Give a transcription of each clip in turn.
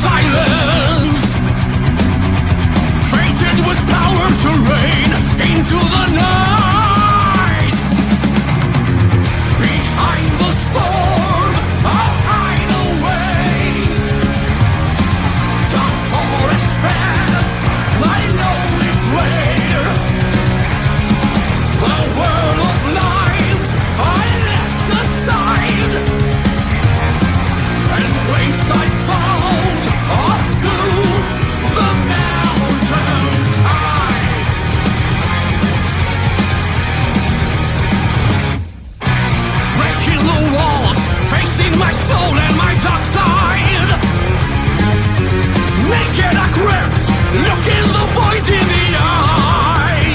silence, fated with power to reign into the night. Behind the storm, I'll hide away. The forest path, my lonely prayer. The world of lies I left aside, and ways I found off through the mountains high. Breaking the walls, facing my soul and my dark side. Naked I crept, looking the void in the eye.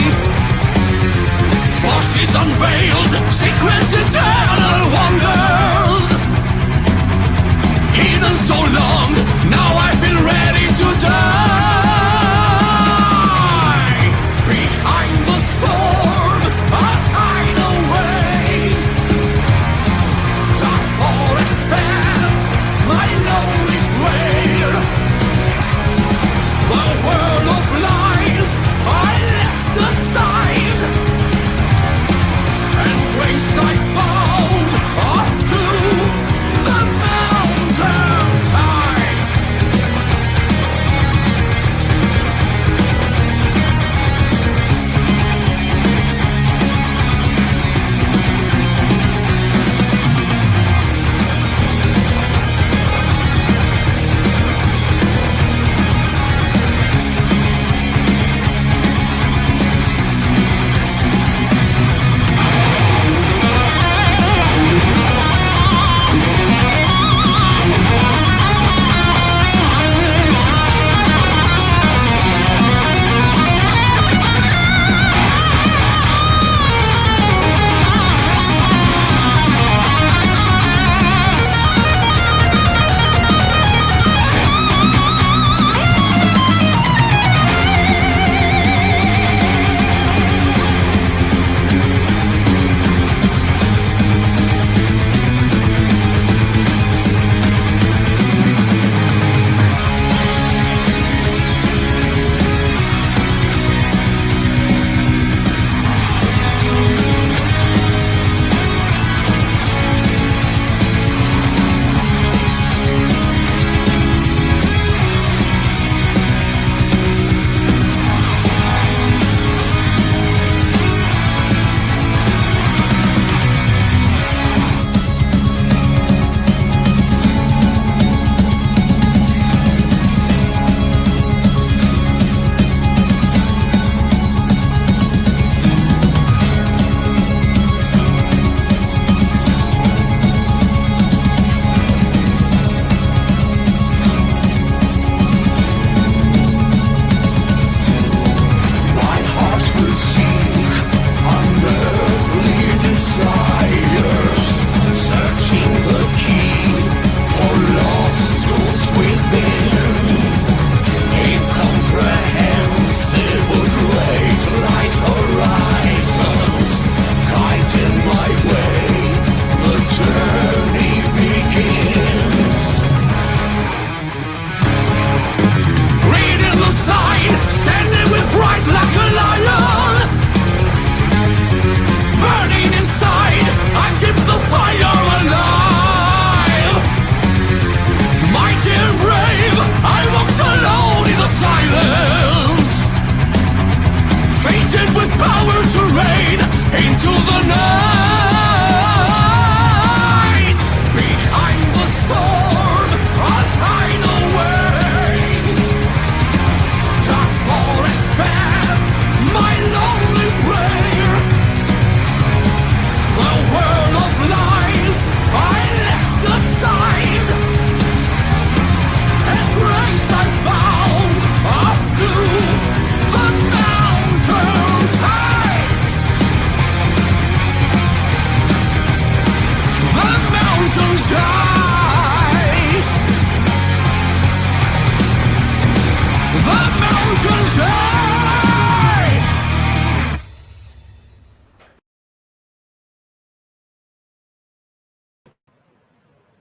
Forces unveiled, secrets eternal wonders. Hidden so long, now I've been ready to die. Behind the storm, I'll hide away. The forest path, my lonely prayer. The world of lies I left aside, and ways I found off through the mountains high.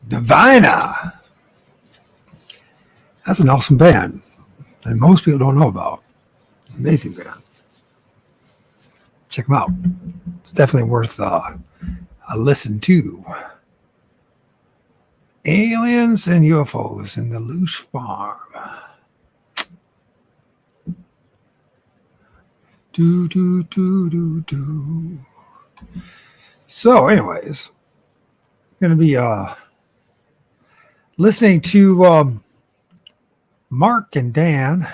Divina. That's an awesome band, and most people don't know about. Amazing band. Check them out. It's definitely worth a listen to. Aliens and UFOs in the Loosh farm. Do, do, do, do, do. So, anyways, going to be listening to Mark and Dan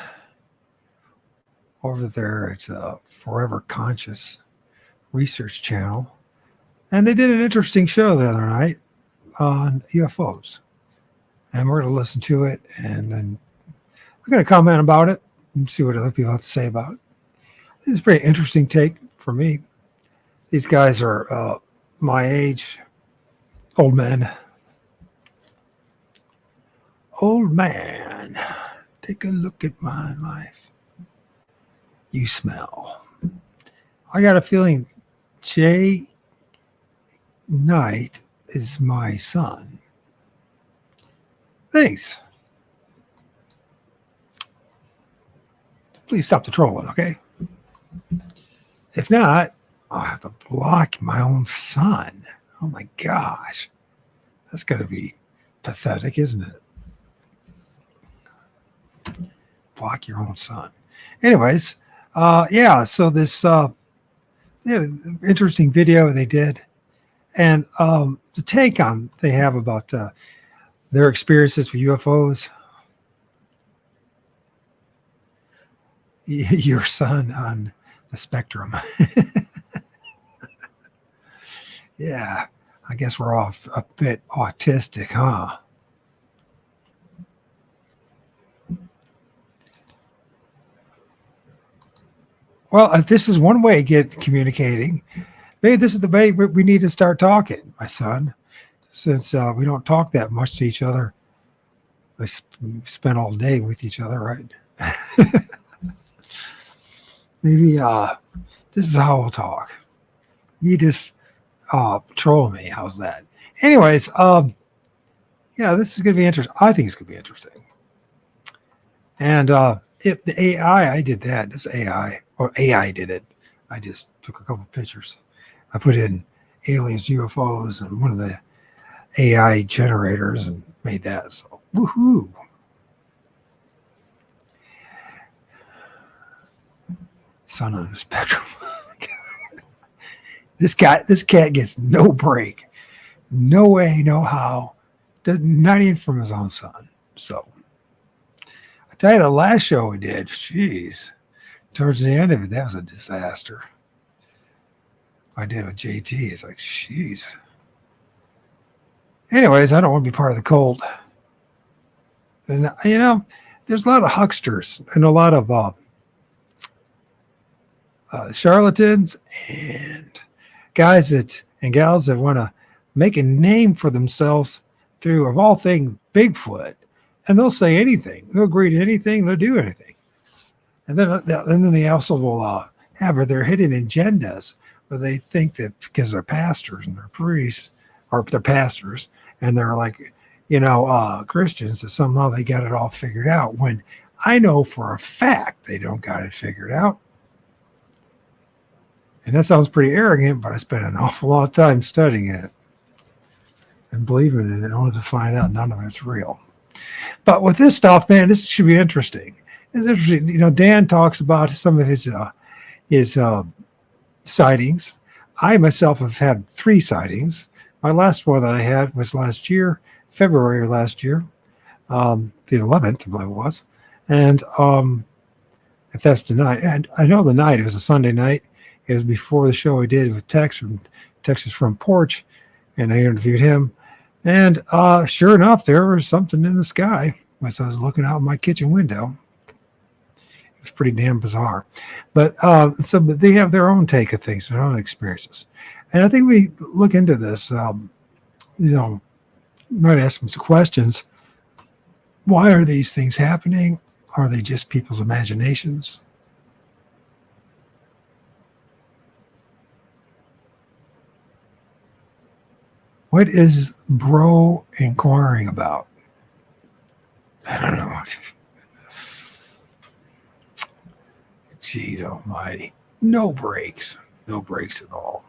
over there at Forever Conscious Research Channel. And they did an interesting show the other night on UFOs. And we're going to listen to it, and then I'm going to comment about it and see what other people have to say about it. It's a pretty interesting take for me. These guys are my age, old men. Old man, take a look at my life. You smell. I got a feeling Jay Knight is my son. Thanks. Please stop the trolling, okay? If not, I'll have to block my own son. Oh my gosh. That's going to be pathetic, isn't it? Block your own son. Anyways, so this interesting video they did. And the take on they have about their experiences with UFOs. Your son on the spectrum. Yeah, I guess we're off a bit autistic, huh? Well, if this is one way to get communicating, maybe this is the way we need to start talking, my son, since we don't talk that much to each other. We spend all day with each other, right? Maybe this is how we'll talk. You just troll me. How's that? Anyways, this is going to be interesting. I think it's going to be interesting. And if the AI, I did that. This AI did it. I just took a couple pictures. I put in aliens, UFOs, and one of the AI generators and made that. So, woohoo. Son on the spectrum. This cat gets no break. No way, no how. Not even from his own son. So, I tell you, the last show we did, jeez, towards the end of it, that was a disaster. I did with JT. It's like, jeez. Anyways, I don't want to be part of the cult. And, there's a lot of hucksters and a lot of charlatans and guys and gals that want to make a name for themselves through, of all things, Bigfoot. And they'll say anything. They'll agree to anything. They'll do anything. And then they also will have their hidden agendas where they think that because they're pastors and they're priests, or they're pastors, and they're like, Christians, that somehow they got it all figured out, when I know for a fact they don't got it figured out. And that sounds pretty arrogant, but I spent an awful lot of time studying it and believing in it in order to find out none of it's real. But with this stuff, man, this should be interesting. It's interesting. Dan talks about some of his sightings. I myself have had 3 sightings. My last one that I had was last year, February of last year, the 11th, I believe it was. And if that's the night, and I know the night, it was a Sunday night. It was before the show I did with Texas Front Porch, and I interviewed him. And sure enough, there was something in the sky as I was looking out my kitchen window. It was pretty damn bizarre. But but they have their own take of things, their own experiences. And I think we look into this, might ask them some questions. Why are these things happening? Are they just people's imaginations? What is bro inquiring about? I don't know. Jeez almighty. No breaks. No breaks at all.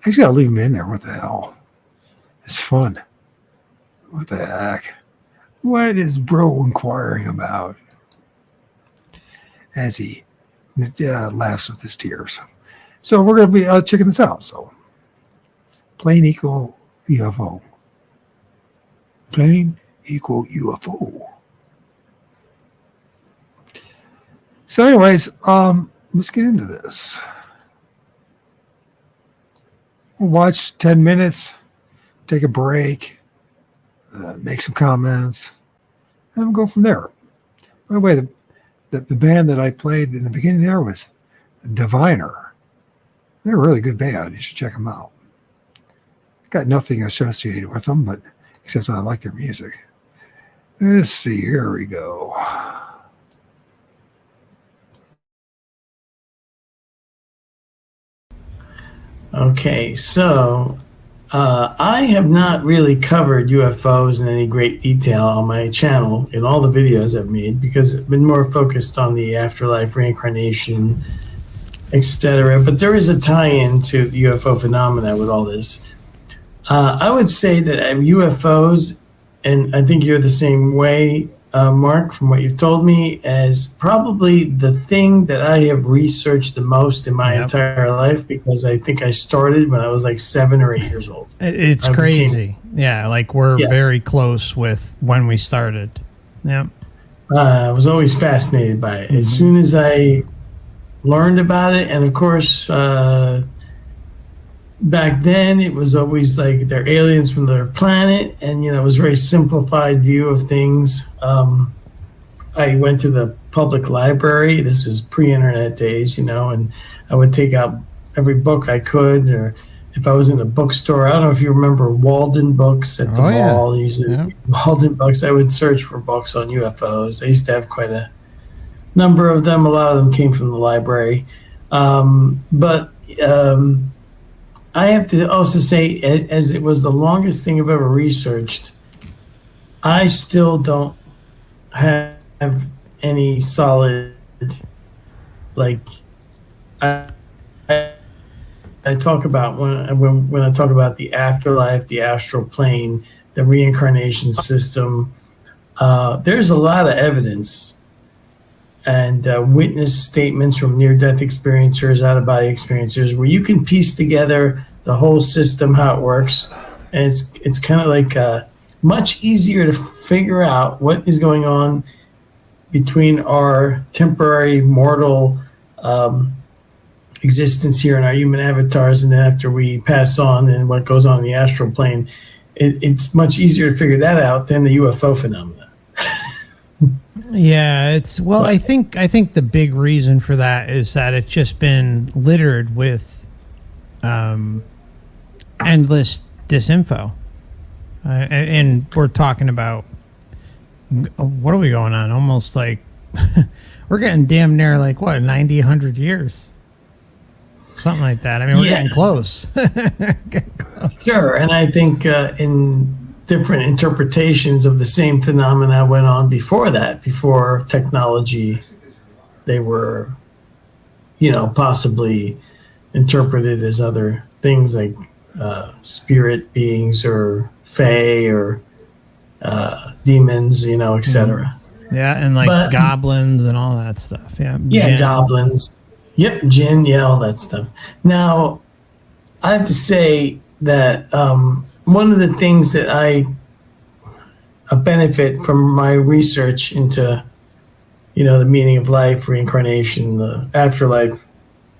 Actually, I'll leave him in there. What the hell? It's fun. What the heck? What is bro inquiring about? As he laughs with his tears. So we're going to be checking this out. So plane equal UFO. Plane equal UFO. So anyways, let's get into this. We'll watch 10 minutes, take a break, make some comments, and we'll go from there. By the way, the band that I played in the beginning there was Diviner. They're a really good band. You should check them out. Got nothing associated with them, but except I like their music. Let's see. Here we go. Okay, so I have not really covered UFOs in any great detail on my channel in all the videos I've made because I've been more focused on the afterlife, reincarnation, etc. But there is a tie-in to the UFO phenomena with all this. I would say that UFOs, and I think you're the same way, Mark, from what you've told me, as probably the thing that I have researched the most in my entire life because I think I started when I was like 7 or 8 years old. It's crazy. Like we're very close with when we started. Yeah. I was always fascinated by it. As soon as I learned about it, and of course, back then it was always like they're aliens from their planet, and it was a very simplified view of things. I went to the public library. This was pre-internet days, and I would take out every book I could, or if I was in a bookstore, I don't know if you remember Walden Books at the mall. Usually Walden Books, I would search for books on UFOs. I used to have quite a number of them. A lot of them came from the library. But I have to also say, as it was the longest thing I've ever researched, I still don't have any solid, like, I talk about when I talk about the afterlife, the astral plane, the reincarnation system, there's a lot of evidence and witness statements from near-death experiencers, out-of-body experiencers, where you can piece together the whole system, how it works, and it's kind of like much easier to figure out what is going on between our temporary mortal existence here in our human avatars, and then after we pass on, and what goes on in the astral plane. It's much easier to figure that out than the UFO phenomena. Yeah, I think the big reason for that is that it's just been littered with endless disinfo. And we're talking about, what are we going on? Almost like, we're getting damn near like, 90, 100 years? Something like that. I mean, we're getting close. Sure, and I think in different interpretations of the same phenomena went on before that, before technology, they were, possibly interpreted as other things like spirit beings or fae or demons, etc. Yeah, and goblins and all that stuff. Yeah, jinn. Goblins. Yep, jinn, all that stuff. Now, I have to say that one of the things that I benefit from my research into, the meaning of life, reincarnation, the afterlife,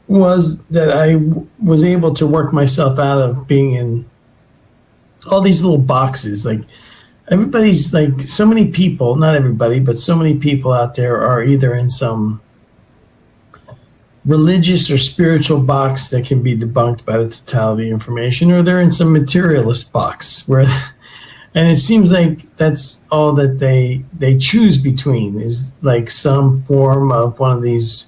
was that I was able to work myself out of being in all these little boxes. Like, everybody's like, so many people, not everybody, but so many people out there are either in some religious or spiritual box that can be debunked by the totality of information, or they're in some materialist box where, and it seems like that's all that they choose between, is like some form of one of these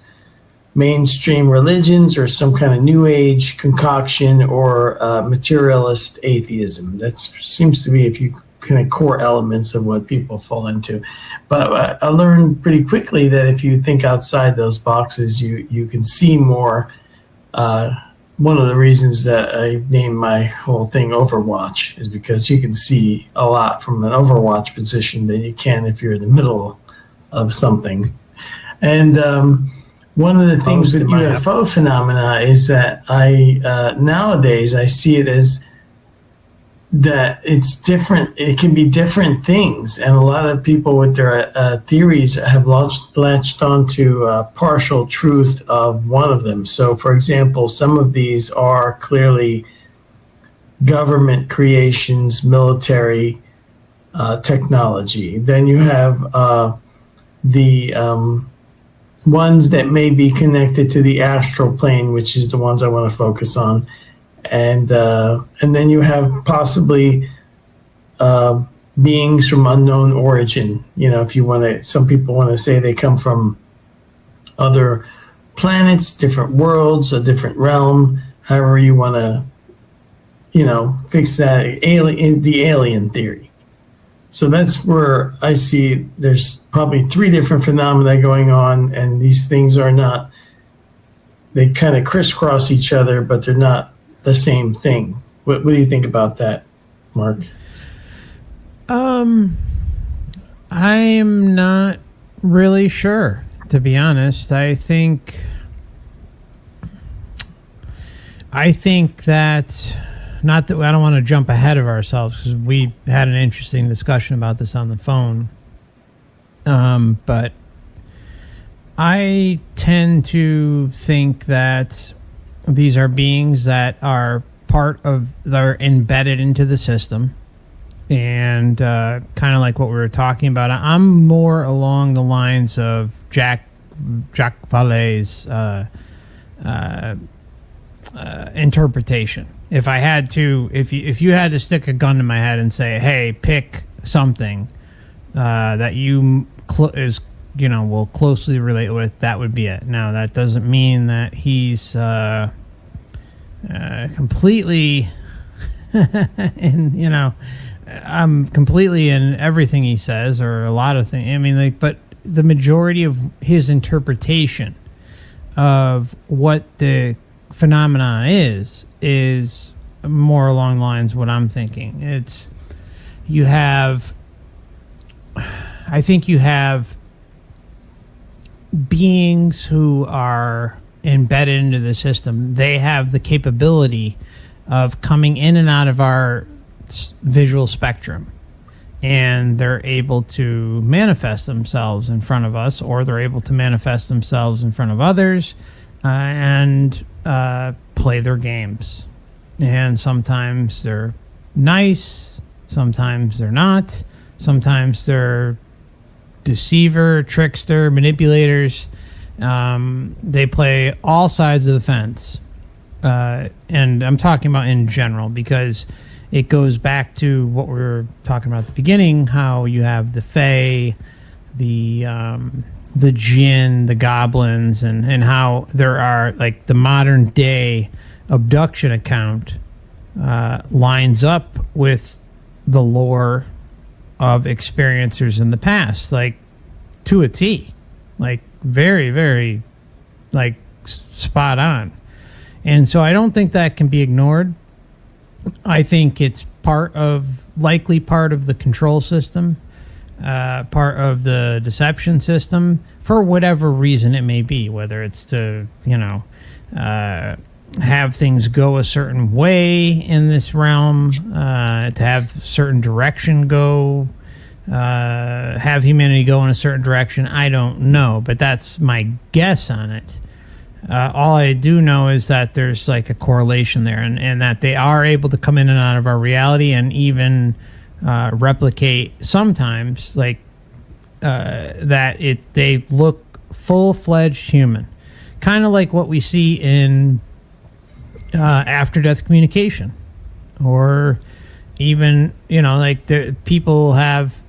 mainstream religions or some kind of new age concoction, or materialist atheism. That seems to be, if you kind of core elements of what people fall into. But I learned pretty quickly that if you think outside those boxes, you can see more. One of the reasons that I named my whole thing Overwatch is because you can see a lot from an Overwatch position than you can if you're in the middle of something. And one of the things with UFO phenomena is that nowadays I see it as that it's different. It can be different things, and a lot of people with their theories have latched onto partial truth of one of them. So, for example, some of these are clearly government creations, military technology. Then you have the ones that may be connected to the astral plane, which is the ones I want to focus on. And then you have possibly beings from unknown origin. You know, if you want to, some people want to say they come from other planets, different worlds, a different realm. However you want to, fix that, the alien theory. So that's where I see there's probably 3 different phenomena going on, and these things are not. They kind of crisscross each other, but they're not the same thing. What do you think about that, Mark? I'm not really sure, to be honest. I think that, not that I don't want to jump ahead of ourselves, because we had an interesting discussion about this on the phone. But I tend to think that these are beings that are they're embedded into the system, and kind of like what we were talking about. I'm more along the lines of Jacques Vallée's interpretation. If I had to, if you had to stick a gun to my head and say, "Hey, pick something that you will closely relate with," that would be it. Now, that doesn't mean that he's completely I'm completely in everything he says, or a lot of things. I mean, but the majority of his interpretation of what the phenomenon is more along the lines of what I'm thinking. I think you have beings who are embedded into the system. They have the capability of coming in and out of our visual spectrum, and they're able to manifest themselves in front of us, or they're able to manifest themselves in front of others and play their games. And sometimes they're nice, sometimes they're not, sometimes they're deceiver, trickster, manipulators. They play all sides of the fence, and I'm talking about in general, because it goes back to what we were talking about at the beginning, how you have the fae, the jinn, the goblins, and how there are, like, the modern day abduction account lines up with the lore of experiencers in the past, like, to a T, like, very, very, like, spot on. And so I don't think that can be ignored. I think it's likely part of the control system, part of the deception system, for whatever reason it may be, whether it's to, have things go a certain way in this realm, to have certain direction go, have humanity go in a certain direction. I don't know, but that's my guess on it. All I do know is that there's, like, a correlation there, and that they are able to come in and out of our reality, and even replicate sometimes, like, they look full-fledged human, kind of like what we see in after-death communication, or even, like, people have,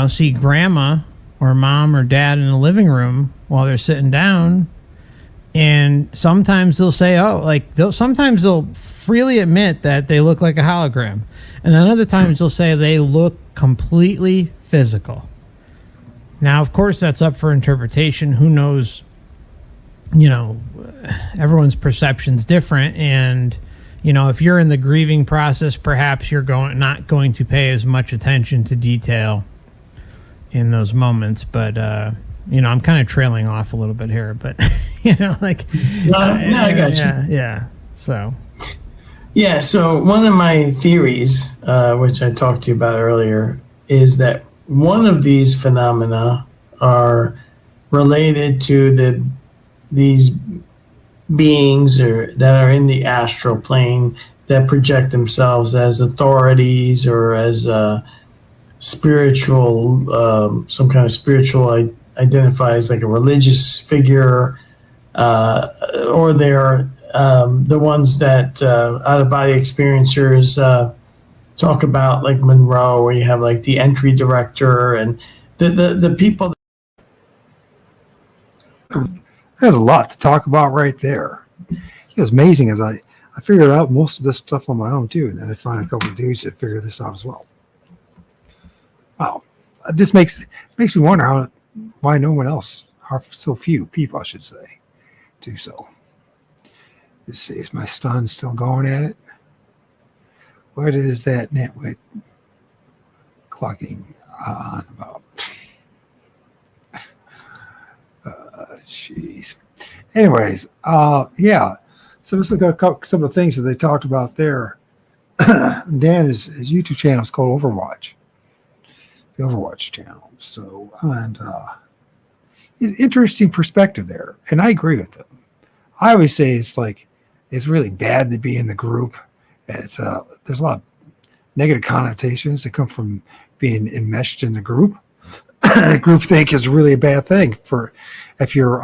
see grandma or mom or dad in the living room while they're sitting down, And sometimes they'll say, oh, like sometimes they'll freely admit that they look like a hologram. And then other times they'll say they look completely physical. Now, of course, that's up for interpretation. Who knows? You know, everyone's perception's different. And, you know, if you're in the grieving process, perhaps you're not going to pay as much attention to detail in those moments. But, you know, I'm kind of trailing off a little bit here, but you know, like, I got you. Yeah. So, yeah. So one of my theories, which I talked to you about earlier, is that one of these phenomena are related to these beings that are in the astral plane that project themselves as authorities or as spiritual, some kind of spiritual identifies like a religious figure, or they're the ones that out-of-body experiencers talk about, like Monroe, where you have like the entry director and the people. There's a lot to talk about right there. It was amazing as I figured out most of this stuff on my own too, and then I find a couple of dudes that figure this out as well. Wow, it just makes me wonder why no one else, or so few people, I should say, do so. Let's see, is my stun still going at it? What is that netwit clocking on about? Jeez. Anyways, yeah. So let's look at some of the things that they talked about there. Dan, his YouTube channel is called OverWatch. The OverWatch Channel. So, and interesting perspective there, and I agree with them. I always say it's really bad to be in the group. It's there's a lot of negative connotations that come from being enmeshed in the group. Groupthink is really a bad thing for if you're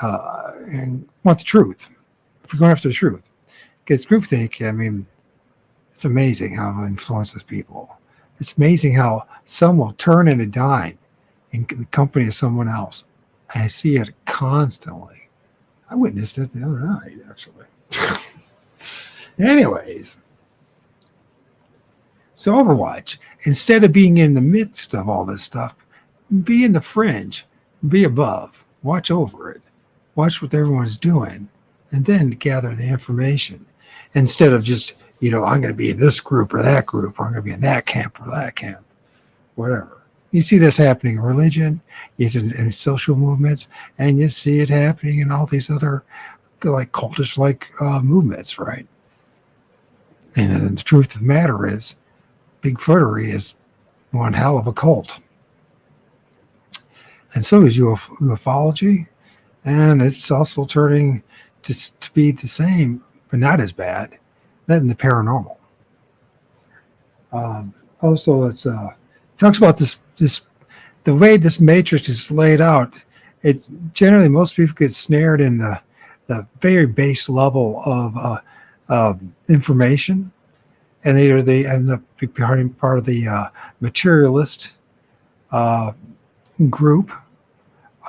and want the truth. If you're going after the truth, because groupthink, I mean, it's amazing how it influences people. It's amazing how some will turn in a dime in the company of someone else. I see it constantly. I witnessed it the other night, actually. Anyways, so Overwatch, instead of being in the midst of all this stuff, be in the fringe, be above, watch over it, watch what everyone's doing, and then gather the information. Instead of just, I'm going to be in this group or that group, or I'm going to be in that camp or that camp, whatever. You see this happening in religion, you see it in social movements, and you see it happening in all these other like cultish-like movements, right? And the truth of the matter is, Bigfootery is one hell of a cult. And so is ufology, and it's also turning to be the same, but not as bad, than the paranormal. Also, it talks about this the way this matrix is laid out. It generally, most people get snared in the very base level of information, and either they end up becoming part of the materialist group,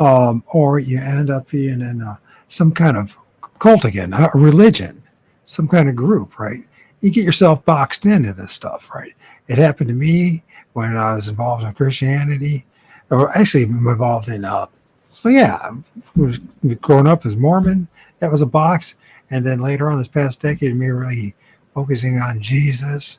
or you end up being in some kind of cult again, a religion, some kind of group, right? You get yourself boxed into this stuff, right? It happened to me when I was involved in Christianity, or actually involved in, growing up as Mormon. That was a box. And then later on this past decade, me really focusing on Jesus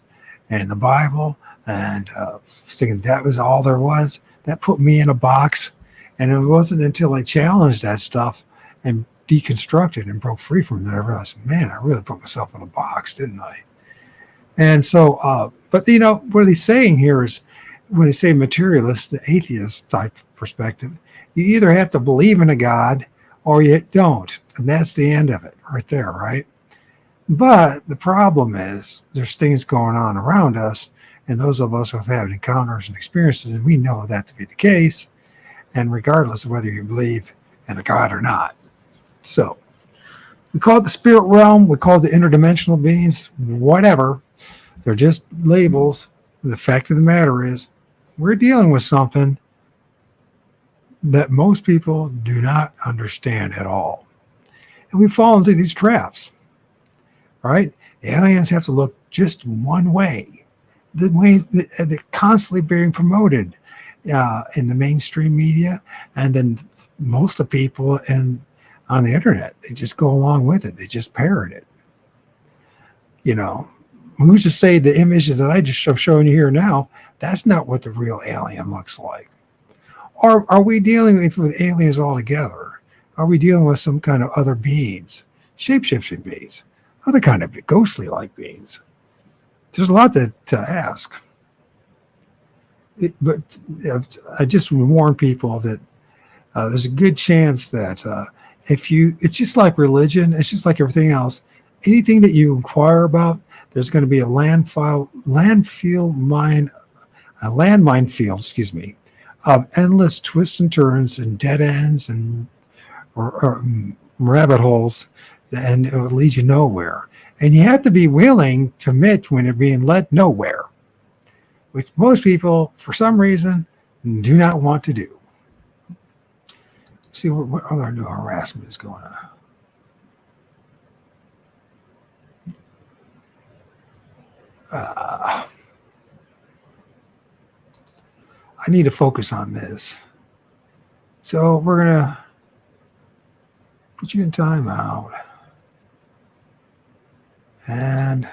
and the Bible, and thinking that was all there was. That put me in a box. And it wasn't until I challenged that stuff and deconstructed and broke free from it that I realized, man, I really put myself in a box, didn't I? And so, but what he's saying here is, when they say materialist, the atheist type perspective, you either have to believe in a God or you don't. And that's the end of it right there, right? But the problem is there's things going on around us, and those of us who have had encounters and experiences, and we know that to be the case, and regardless of whether you believe in a God or not. So we call it the spirit realm, we call it the interdimensional beings, whatever. They're just labels. The fact of the matter is, we're dealing with something that most people do not understand at all. And we fall into these traps, right? Aliens have to look just one way, the way that they're constantly being promoted in the mainstream media, and then most of the people on the internet, they just go along with it. They just parrot it. You know, who's to say the image that I just showing you here now, that's not what the real alien looks like? Or are we dealing with aliens altogether? Are we dealing with some kind of other beings, shape-shifting beings, other kind of ghostly-like beings? There's a lot to ask. But I just warn people that there's a good chance that it's just like religion, it's just like everything else. Anything that you inquire about, there's going to be a landmine field, of endless twists and turns and dead ends and or rabbit holes, and it will lead you nowhere. And you have to be willing to admit when you're being led nowhere, which most people, for some reason, do not want to do. See what other new harassment is going on. I need to focus on this. So we're going to put you in timeout. And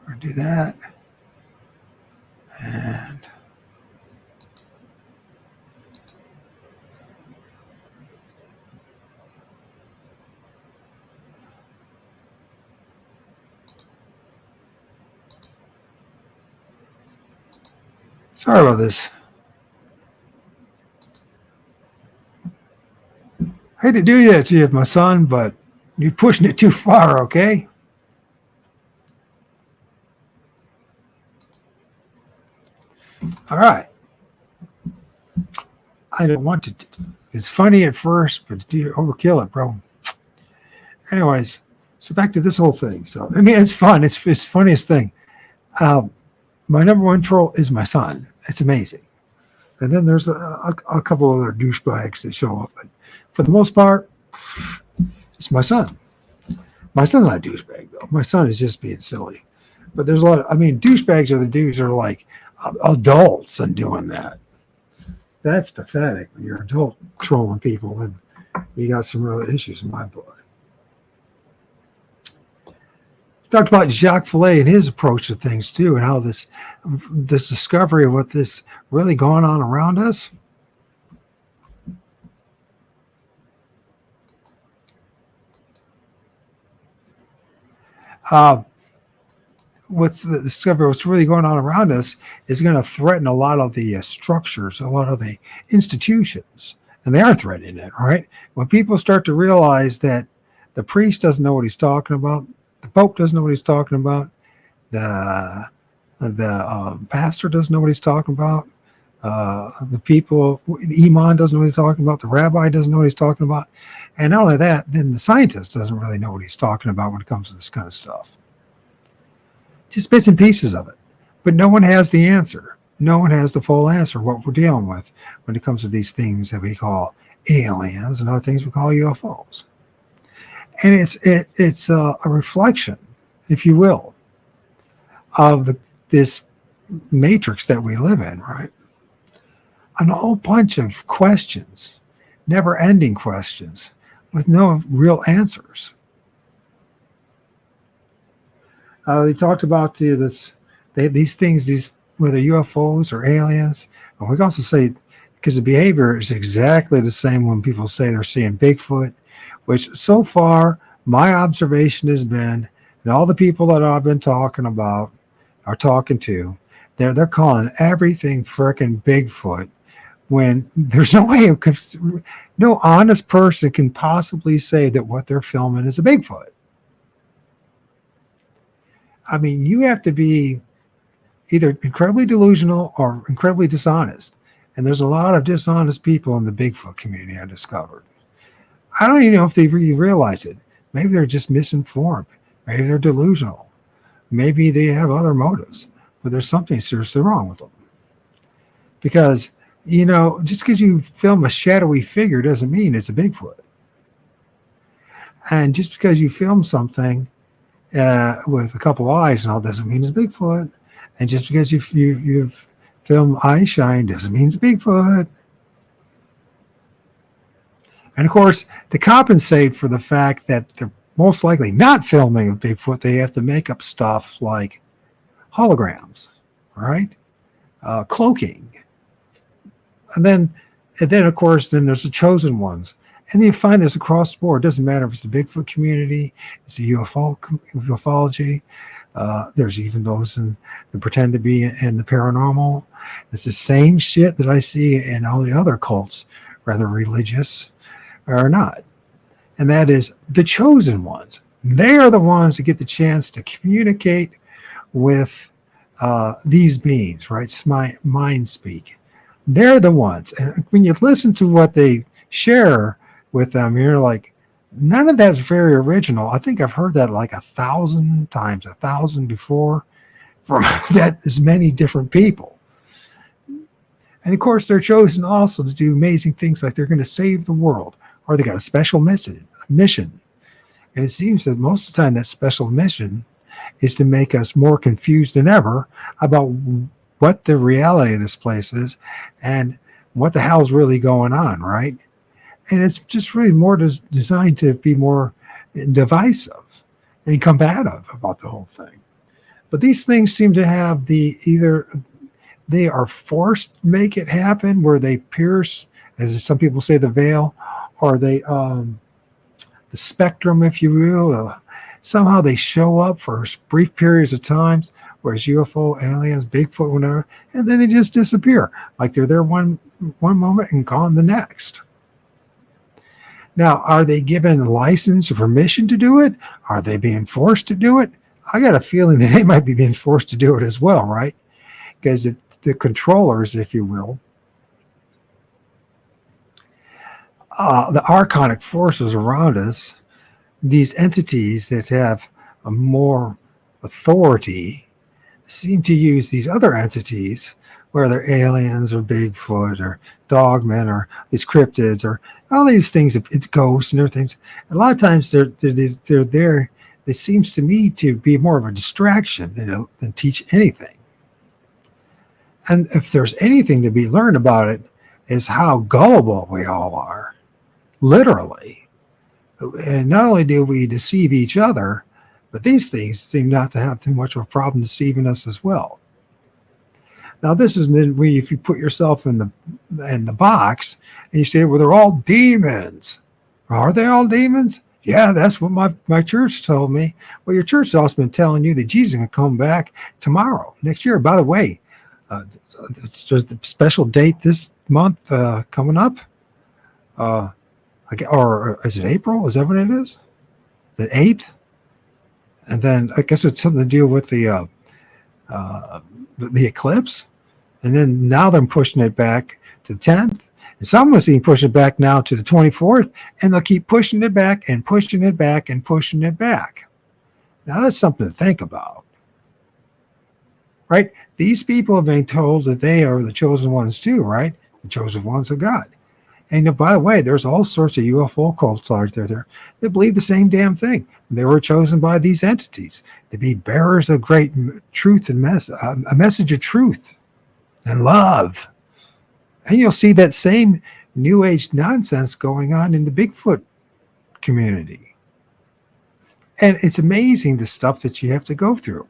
we're going to do that. And sorry about this. I hate to do that to you, my son, but you're pushing it too far, okay? All right. I don't want to. It's funny at first, but you overkill it, bro. Anyways, so back to this whole thing. So, I mean, it's fun. It's the funniest thing. My number one troll is my son. It's amazing. And then there's a couple other douchebags that show up. But for the most part, it's my son. My son's not a douchebag, though. My son is just being silly. But there's a lot of, I mean, douchebags are the dudes that are like adults and doing that. That's pathetic when you're an adult trolling people, and you got some real issues in my book. Talked about Jacques Vallée and his approach to things too, and how this discovery of what this really going on around us. What's the discovery? What's really going on around us is going to threaten a lot of the structures, a lot of the institutions, and they are threatening it. Right? When people start to realize that the priest doesn't know what he's talking about. The Pope doesn't know what he's talking about. The pastor doesn't know what he's talking about. The people, the imam doesn't know what he's talking about. The rabbi doesn't know what he's talking about. And not only that, then the scientist doesn't really know what he's talking about when it comes to this kind of stuff. Just bits and pieces of it. But no one has the answer. No one has the full answer what we're dealing with when it comes to these things that we call aliens and other things we call UFOs. And it's a reflection, if you will, of this matrix that we live in, right? A whole bunch of questions, never-ending questions, with no real answers. They talked about these things, whether UFOs or aliens. And we can also say, because the behavior is exactly the same when people say they're seeing Bigfoot, which so far my observation has been, and all the people that I've been talking to, they're calling everything frickin' Bigfoot, when there's no way, no honest person can possibly say that what they're filming is a Bigfoot. I mean, you have to be either incredibly delusional or incredibly dishonest. And there's a lot of dishonest people in the Bigfoot community I discovered. I don't even know if they really realize it. Maybe they're just misinformed. Maybe they're delusional. Maybe they have other motives. But there's something seriously wrong with them. Because, just because you film a shadowy figure doesn't mean it's a Bigfoot. And just because you film something with a couple eyes and all doesn't mean it's Bigfoot. And just because you've filmed eye shine doesn't mean it's Bigfoot. And of course, to compensate for the fact that they're most likely not filming a Bigfoot, they have to make up stuff like holograms, right? Cloaking. And then of course, then there's the chosen ones. And you find this across the board. It doesn't matter if it's the Bigfoot community, it's the ufology. There's even those that pretend to be in the paranormal. It's the same shit that I see in all the other cults, whether religious or not. And that is the chosen ones. They are the ones that get the chance to communicate with these beings, right? It's my mind speak. They're the ones. And when you listen to what they share with them, you're like, none of that's very original. I think I've heard that like 1,000 times, 1,000 before, from that as many different people. And of course, they're chosen also to do amazing things like they're going to save the world, or they got a special mission. And it seems that most of the time that special mission is to make us more confused than ever about what the reality of this place is and what the hell's really going on, right? And it's just really more designed to be more divisive and combative about the whole thing. But these things seem to have either they are forced to make it happen, where they pierce, as some people say, the veil, or they the spectrum, if you will. Somehow they show up for brief periods of time, whereas UFO, aliens, Bigfoot, whatever, and then they just disappear, like they're there one moment and gone the next. Now, are they given license or permission to do it? Are they being forced to do it? I got a feeling that they might be being forced to do it as well, right? Because the controllers, if you will, the archonic forces around us, these entities that have a more authority, seem to use these other entities, whether aliens or Bigfoot or dogmen or these cryptids or all these things, it's ghosts and everything. A lot of times they're there. It seems to me to be more of a distraction than teach anything. And if there's anything to be learned about it, is how gullible we all are, literally. And not only do we deceive each other, but these things seem not to have too much of a problem deceiving us as well. Now, this is when if you put yourself in the box and you say, well, they're all demons. Are they all demons? Yeah, that's what my church told me. Well, your church has also been telling you that Jesus is going to come back tomorrow, next year. By the way, it's just a special date this month coming up. Or is it April? Is that what it is? The 8th? And then I guess it's something to do with the eclipse. And then now they're pushing it back to the 10th. And some of us even push it back now to the 24th. And they'll keep pushing it back and pushing it back and pushing it back. Now that's something to think about. Right? These people have been told that they are the chosen ones too, right? The chosen ones of God. And by the way, there's all sorts of UFO cults out there that believe the same damn thing. They were chosen by these entities to be bearers of great truth and a message of truth and love. And you'll see that same New Age nonsense going on in the Bigfoot community. And it's amazing the stuff that you have to go through.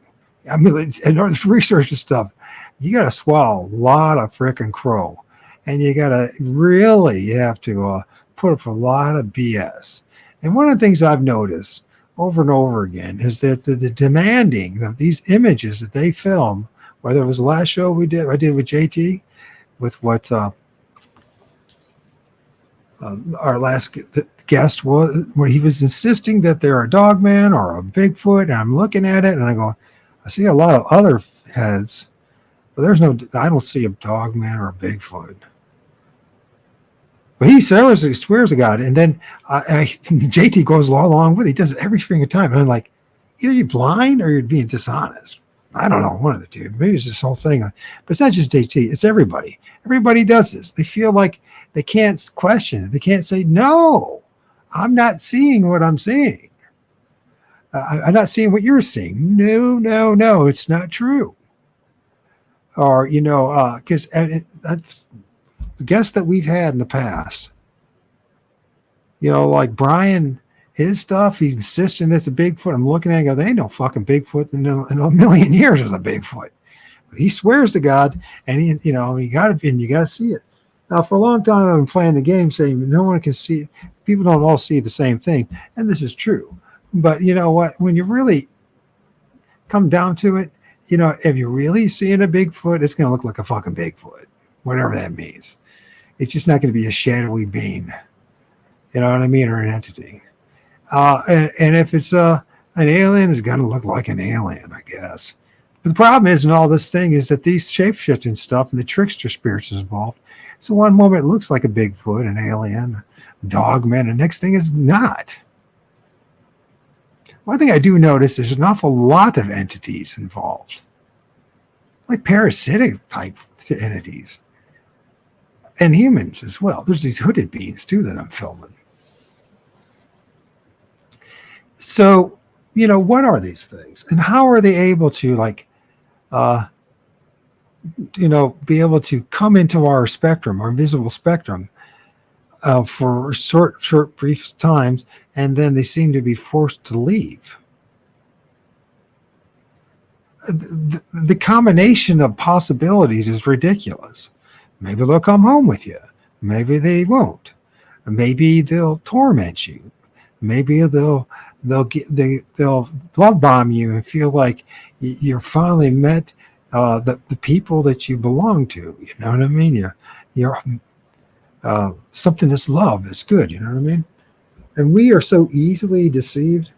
I mean, in order to research this stuff, you got to swallow a lot of frickin' crow. And you have to put up a lot of BS. And one of the things I've noticed over and over again is that the demanding of these images that they film, whether it was the last show I did with JT, with what our last guest was, when he was insisting that they're a dogman or a Bigfoot, and I'm looking at it and I go, I see a lot of other heads, but I don't see a dogman or a Bigfoot. But he swears to God, and then JT goes along with it. He does it every single time. And I'm like, either you're blind or you're being dishonest. I don't know, one of the two. Maybe it's this whole thing. But it's not just JT. It's everybody. Everybody does this. They feel like they can't question it. They can't say, no, I'm not seeing what I'm seeing. I'm not seeing what you're seeing. No, it's not true. Or, because that's the guests that we've had in the past, like Brian, his stuff, he's insisting it's a Bigfoot. I'm looking at it and go, they ain't no fucking Bigfoot in a million years there's a Bigfoot. But he swears to God, and you got to see it. Now, for a long time, I've been playing the game saying no one can see it. People don't all see the same thing, and this is true. But you know what? When you really come down to it, if you're really seeing a Bigfoot, it's going to look like a fucking Bigfoot, whatever that means. It's just not going to be a shadowy being, you know what I mean, or an entity. And if it's an alien, it's going to look like an alien, I guess. But the problem is in all this thing is that these shape-shifting stuff and the trickster spirits is involved. So one moment it looks like a Bigfoot, an alien, a dogman, and the next thing is not. One thing I do notice, there's an awful lot of entities involved, like parasitic type entities, and humans as well. There's these hooded beings too that I'm filming. So, what are these things, and how are they able to be able to come into our spectrum, our visible spectrum, for short, brief times, and then they seem to be forced to leave. The combination of possibilities is ridiculous. Maybe they'll come home with you. Maybe they won't. Maybe they'll torment you. Maybe they'll love bomb you and feel like you're finally met the people that you belong to. You know what I mean? You're something that's love is good. You know what I mean? And we are so easily deceived.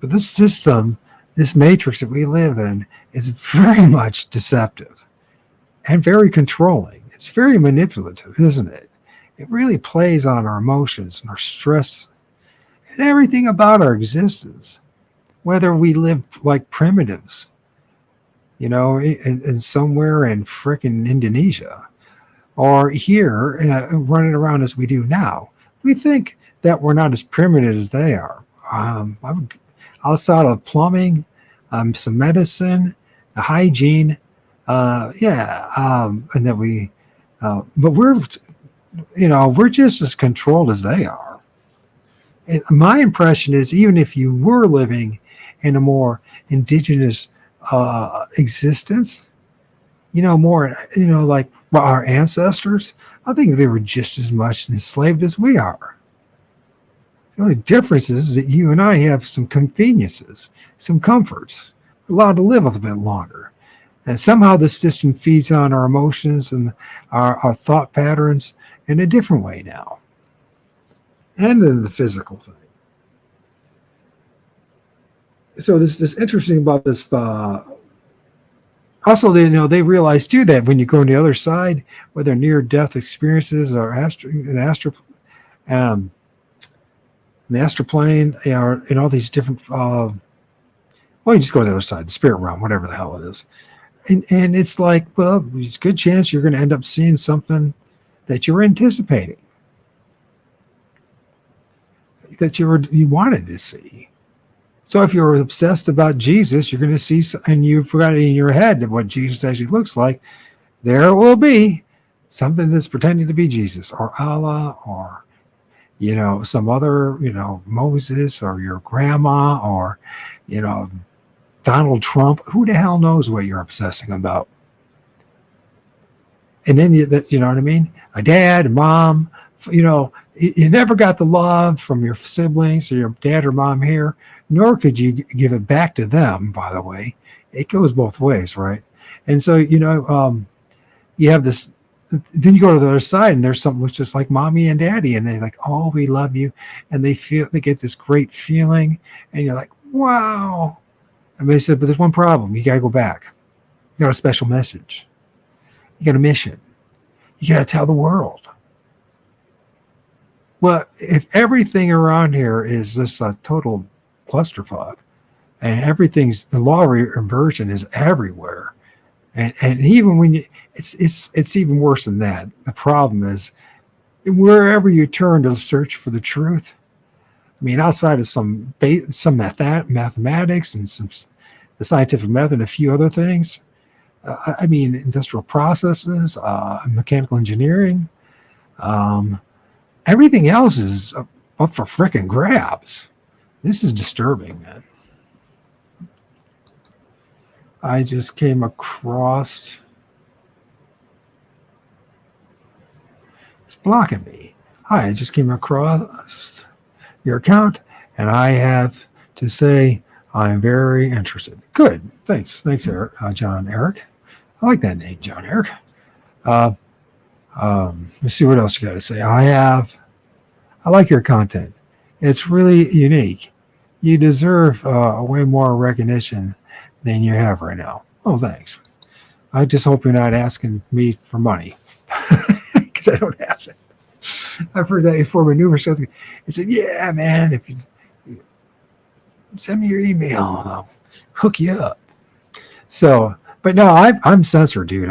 But this system, this matrix that we live in, is very much deceptive and very controlling. It's very manipulative, isn't it? It really plays on our emotions and our stress and everything about our existence, whether we live like primitives, in somewhere in frickin' Indonesia, or here running around as we do now. We think that we're not as primitive as they are. Outside of plumbing, some medicine, hygiene, and that we, but we're just as controlled as they are. And my impression is, even if you were living in a more indigenous existence, more, like our ancestors, I think they were just as much enslaved as we are. The only difference is that you and I have some conveniences, some comforts. We're allowed to live a little bit longer. And somehow the system feeds on our emotions and our thought patterns in a different way now. And then the physical thing. So this interesting about this. Also, they realize too that when you go on the other side, whether near-death experiences or the astral plane, and all these different. You just go to the other side, the spirit realm, whatever the hell it is, and it's like, well, there's a good chance you're going to end up seeing something that you're anticipating, that you wanted to see. So if you're obsessed about Jesus, you're going to see, and you forgot in your head that what Jesus actually looks like, there will be something that's pretending to be Jesus or Allah or, some other, Moses or your grandma or, Donald Trump. Who the hell knows what you're obsessing about? And then, you know what I mean? A dad, a mom, you never got the love from your siblings or your dad or mom here, nor could you give it back to them, by the way. It goes both ways, right? And so, you have this, then you go to the other side and there's something that's just like mommy and daddy, and they're like, oh, we love you. And they get this great feeling, and you're like, wow. And they said, but there's one problem. You got to go back. You got a special message. You got a mission. You got to tell the world. Well, if everything around here is just a total clusterfuck, and the law of inversion is everywhere, and even when it's even worse than that. The problem is, wherever you turn to search for the truth, I mean, outside of some mathematics and the scientific method, and a few other things. I mean, industrial processes, mechanical engineering. Everything else is up for frickin' grabs. This is disturbing, man. I just came across. It's blocking me. Hi, I just came across your account, and I have to say I'm very interested. Good. Thanks, Eric, John Eric. I like that name, John Eric. Let's see what else you got to say. I like your content. It's really unique. You deserve way more recognition than you have right now. Oh, thanks. I just hope you're not asking me for money because I don't have it. I've heard that before. Maneuver something. It said, "Yeah, man, if you send me your email, I'll hook you up." So, but no, I'm censored, dude.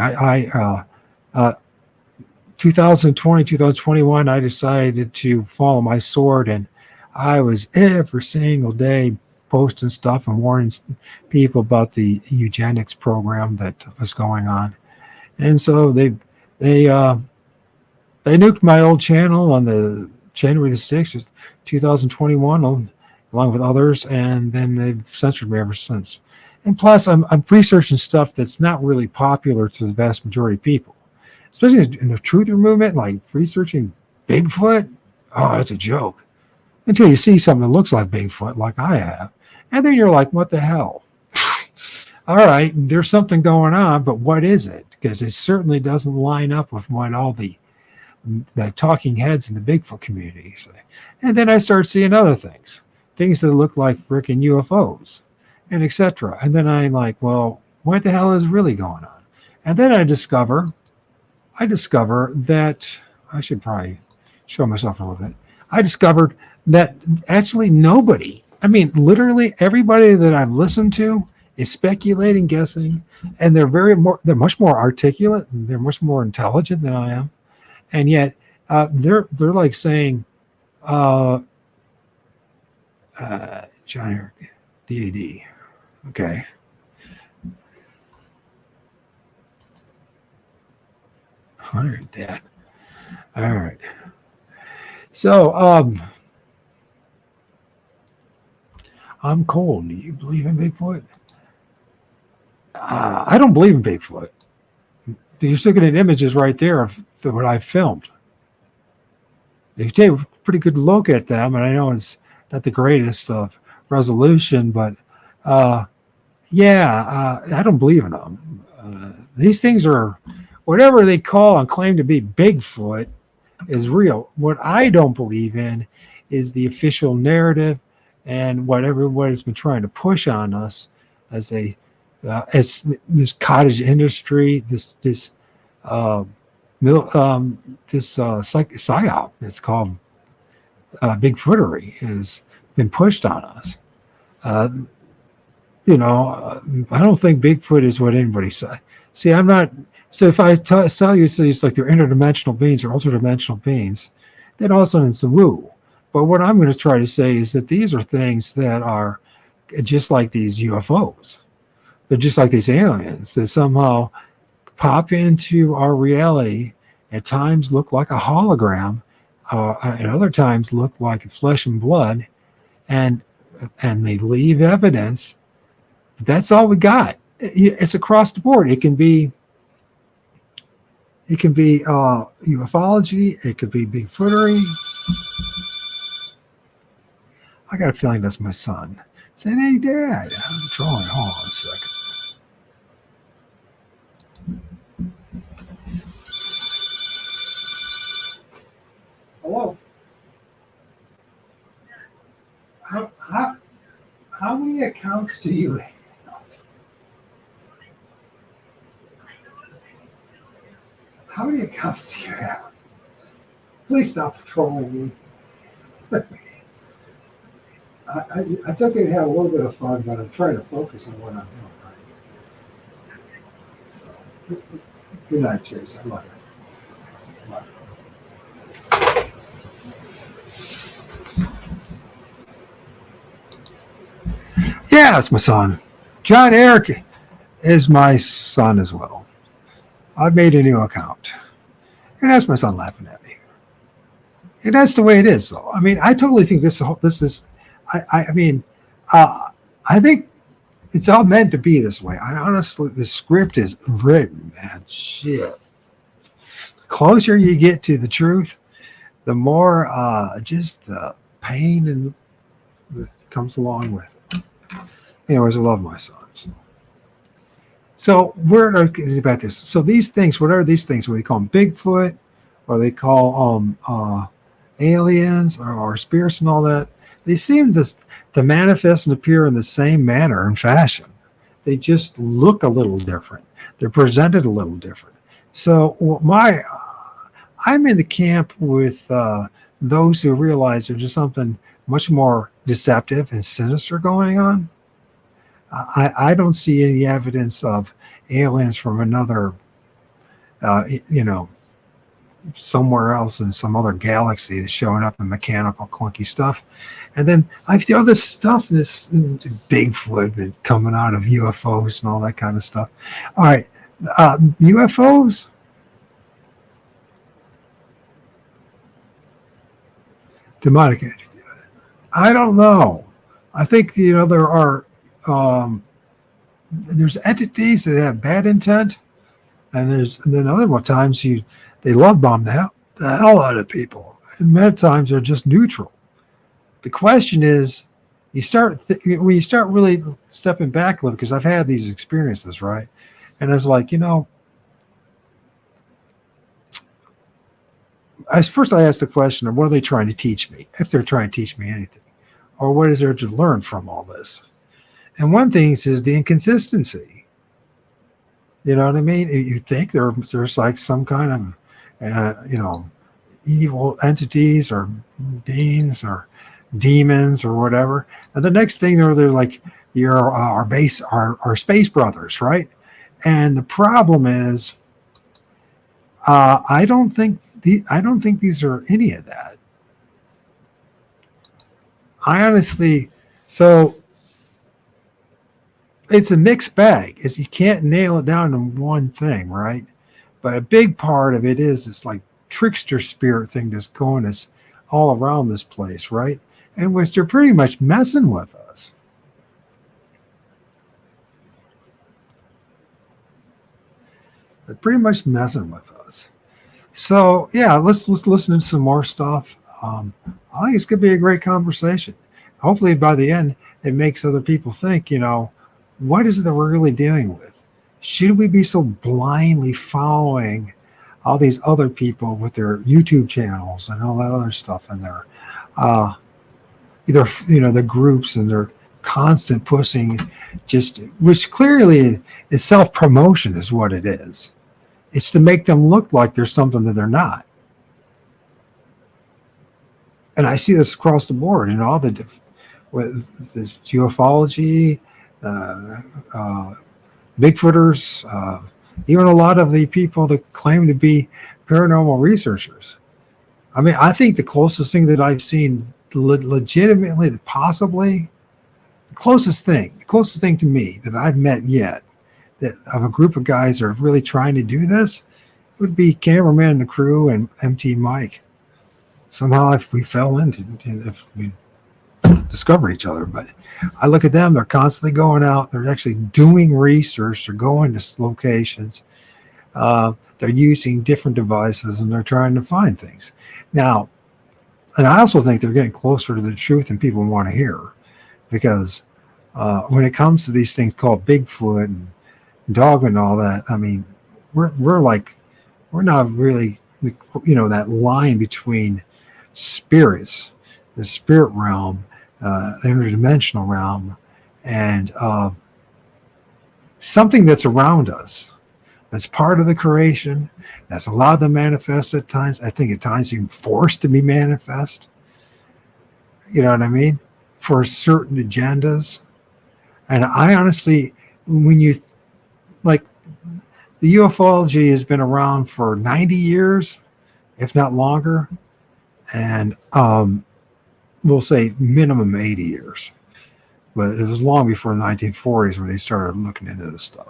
2020, 2021, I decided to follow my sword, and I was every single day posting stuff and warning people about the eugenics program that was going on. And so they nuked my old channel on the January the 6th, 2021, along with others, and then they've censored me ever since. And plus, I'm researching stuff that's not really popular to the vast majority of people, especially in the truther movement, like researching Bigfoot. Oh, that's a joke. Until you see something that looks like Bigfoot, like I have. And then you're like, what the hell? All right, there's something going on, but what is it? Because it certainly doesn't line up with what all the talking heads in the Bigfoot community say. And then I start seeing other things that look like freaking UFOs, and etc. And then I'm like, well, what the hell is really going on? And then I discover that I should probably show myself a little bit. I discovered that actually nobody, I mean, literally everybody that I've listened to is speculating, guessing, and they're much more articulate, and they're much more intelligent than I am. And yet they're like saying, John Eric, DAD. Okay. All right, Dad. All right. So, I'm cold. Do you believe in Bigfoot? I don't believe in Bigfoot. You're looking at images right there of what I filmed. If you take a pretty good look at them, and I know it's not the greatest of resolution, but I don't believe in them. These things are, whatever they call and claim to be Bigfoot is real. What I don't believe in is the official narrative and what everybody's been trying to push on us as this cottage industry, this psyop. It's called Bigfootery has been pushed on us. I don't think Bigfoot is what anybody said. See, I'm not. So if I tell you it's like they're interdimensional beings or ultradimensional beings, then all of a sudden it's a woo. But what I'm going to try to say is that these are things that are just like these UFOs. They're just like these aliens that somehow pop into our reality, at times look like a hologram, and other times look like flesh and blood, and they leave evidence. That's all we got. It's across the board. It can be ufology. It could be Bigfootery. I got a feeling that's my son saying, "Hey, Dad, I'm drawing." Hold on a second. Hello. How many accounts do you have? How many accounts do you have? Please stop trolling me. It's okay to have a little bit of fun, but I'm trying to focus on what I'm doing. Right? So, good night, Chase. I love you. Bye. Yeah, it's my son. John Eric is my son as well. I've made a new account. And that's my son laughing at me. And that's the way it is, though. I mean, I totally think this is, I mean, I think it's all meant to be this way. I honestly, the script is written, man. Shit. The closer you get to the truth, the more just the pain and that comes along with it. Anyways, I love my sons. So where about this? So these things, what are these things? What do they call them? Bigfoot, or they call aliens or spirits and all that. They seem to manifest and appear in the same manner and fashion. They just look a little different. They're presented a little different. So I'm in the camp with those who realize there's just something much more deceptive and sinister going on. I don't see any evidence of aliens from another, somewhere else in some other galaxy that's showing up in mechanical, clunky stuff. And then I feel this stuff, this Bigfoot and coming out of UFOs and all that kind of stuff. All right, UFOs. Demonic. I don't know. I think there are there's entities that have bad intent, and then other times they love bomb the hell out of people, and many times they're just neutral. The question is, when you start really stepping back a little, because I've had these experiences, right? And it's like, first I asked the question of what are they trying to teach me, if they're trying to teach me anything, or what is there to learn from all this? And one thing is the inconsistency. You know what I mean? You think there's like some kind of, evil entities or beings or demons or whatever. And the next thing they're like, you're our space brothers, right? And the problem is, I don't think these are any of that. I honestly, so it's a mixed bag. You can't nail it down to one thing, right? But a big part of it is this like trickster spirit thing that's going us all around this place, right? And which they're pretty much messing with us. They're pretty much messing with us. So yeah, let's listen to some more stuff. I think it's gonna be a great conversation. Hopefully by the end, it makes other people think, what is it that we're really dealing with? Should we be so blindly following all these other people with their YouTube channels and all that other stuff in there? Either, the groups and their constant pushing, which clearly is self-promotion is what it is. It's to make them look like there's something that they're not. And I see this across the board in all with this ufology, Bigfooters, even a lot of the people that claim to be paranormal researchers. I mean, I think the closest thing that I've seen legitimately, possibly, the closest thing to me that I've met yet, that of a group of guys that are really trying to do this, would be Cameraman and the Crew and MT Mike. Somehow if we fell into, if we discovered each other, but I look at them, they're constantly going out, they're actually doing research, they're going to locations, they're using different devices, and they're trying to find things. Now, and I also think they're getting closer to the truth than people want to hear, because when it comes to these things called Bigfoot and Dogman and all that, I mean, we're not really, that line between spirits, the spirit realm, interdimensional realm, and something that's around us, that's part of the creation, that's allowed to manifest at times. I think at times even forced to be manifest. You know what I mean? For certain agendas. And I honestly, when you like, the ufology has been around for 90 years, if not longer, and we'll say minimum 80 years. but it was long before the 1940s when they started looking into this stuff.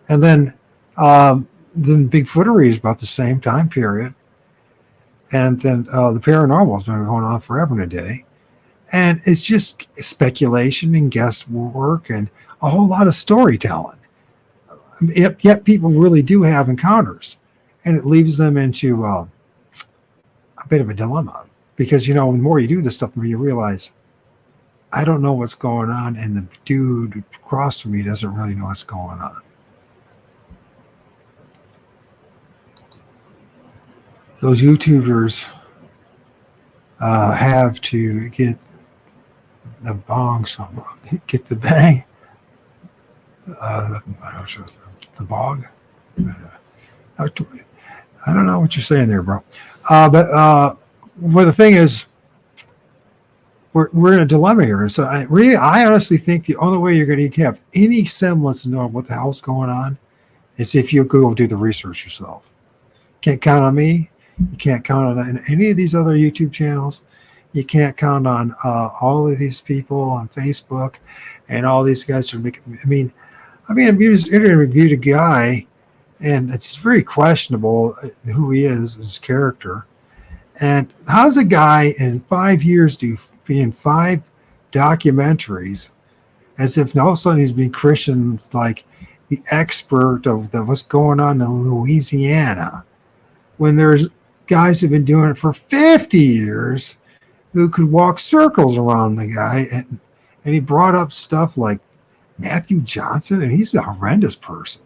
And then Bigfootery is about the same time period. And then the paranormal has been going on forever and a day. And it's just speculation and guesswork and a whole lot of storytelling. Yet people really do have encounters. And it leaves them into a bit of a dilemma. Because, the more you do this stuff, the more you realize, I don't know what's going on, and the dude across from me doesn't really know what's going on. Those YouTubers have to get the bong somewhere, get the bang, the bog. I don't know what you're saying there, bro. But the thing is, we're in a dilemma here. So I honestly think the only way you're going to have any semblance of knowing what the hell's going on is if you go do the research yourself. Can't count on me. You can't count on any of these other YouTube channels. You can't count on all of these people on Facebook and all these guys are making. I interviewed a guy, and it's very questionable who he is, his character. And how's a guy in 5 years be in 5 documentaries as if all of a sudden he's being Christian, like the expert of what's going on in Louisiana, when there's guys who've been doing it for 50 years who could walk circles around the guy. And he brought up stuff like Matthew Johnson, and he's a horrendous person.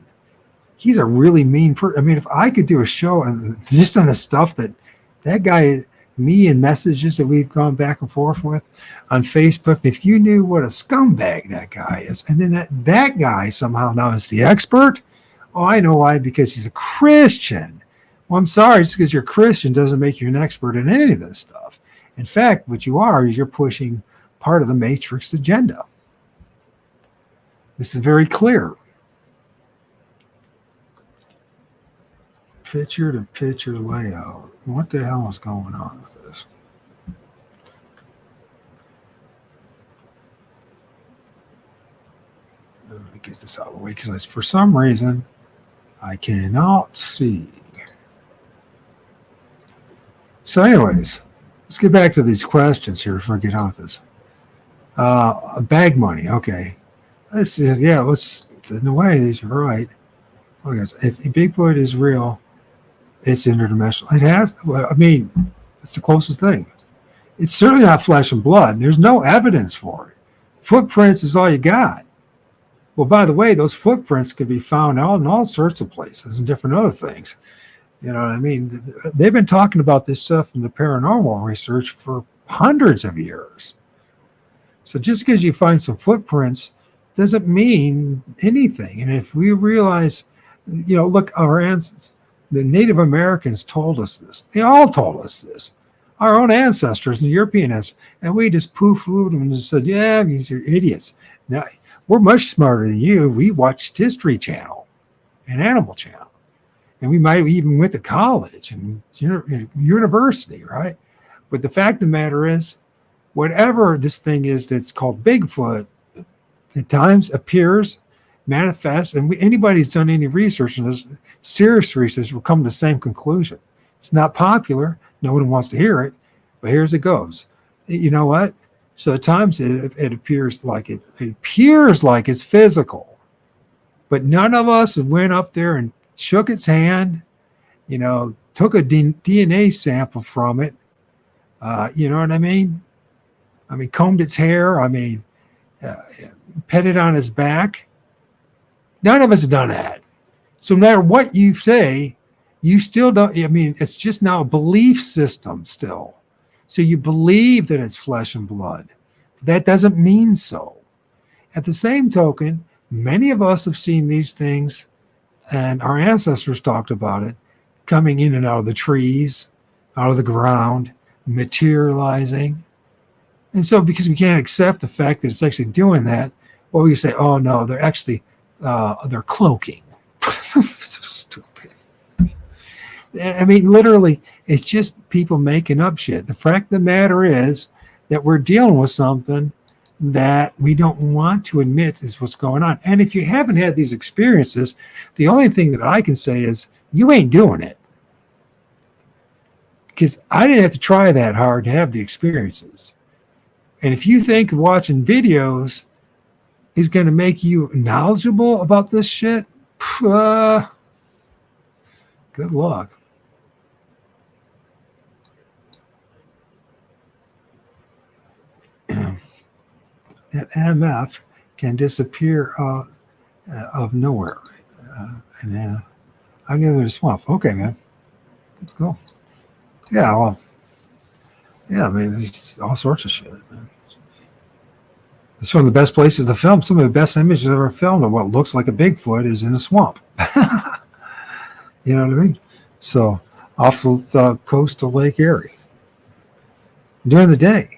He's a really mean person. If I could do a show just on the stuff that guy, me and messages that we've gone back and forth with on Facebook, if you knew what a scumbag that guy is, and then that guy somehow now is the expert. Oh, I know why, because he's a Christian. Well, I'm sorry, just because you're a Christian doesn't make you an expert in any of this stuff. In fact, what you are is you're pushing part of the Matrix agenda. This is very clear. Picture-to-picture layout. What the hell is going on with this? Let me get this out of the way because for some reason I cannot see. So anyways, let's get back to these questions here before I get on with this. Bag money, okay. In a way, these are right. If Bigfoot is real, it's interdimensional. It has, it's the closest thing. It's certainly not flesh and blood. There's no evidence for it. Footprints is all you got. Well, by the way, those footprints could be found out in all sorts of places and different other things. You know what I mean? They've been talking about this stuff in the paranormal research for hundreds of years. So just because you find some footprints doesn't mean anything. And if we realize, look, our ancestors, the Native Americans told us this. They all told us this. Our own ancestors and European ancestors. And we just poo-pooed them and said, yeah, you're idiots. Now, we're much smarter than you. We watched History Channel and Animal Channel. And we might have even went to college and university, right? But the fact of the matter is, whatever this thing is that's called Bigfoot, at times appears, manifests, and anybody who's done any research on this, serious research, will come to the same conclusion. It's not popular. No one wants to hear it, but here's it goes. You know what? So at times it appears like it's physical, but none of us went up there and shook its hand, took a DNA sample from it. You know what I mean? Combed its hair. Petted on his back. None of us have done that. So no matter what you say, you still don't. It's just now a belief system still. So you believe that it's flesh and blood. That doesn't mean so. At the same token, many of us have seen these things, and our ancestors talked about it, coming in and out of the trees, out of the ground, materializing. And so because we can't accept the fact that it's actually doing that, well, we say, oh no, they're actually, they're cloaking. So stupid. Literally, it's just people making up shit. The fact of the matter is that we're dealing with something that we don't want to admit is what's going on. And if you haven't had these experiences, the only thing that I can say is you ain't doing it. Because I didn't have to try that hard to have the experiences. And if you think watching videos is going to make you knowledgeable about this shit, good luck. That MF can disappear of nowhere. I'm going to swamp. Okay, man. Let's go. Yeah, well, yeah, I mean, there's all sorts of shit, man. It's one of the best places to film. Some of the best images ever filmed of what looks like a Bigfoot is in a swamp. You know what I mean? So, off the coast of Lake Erie. During the day.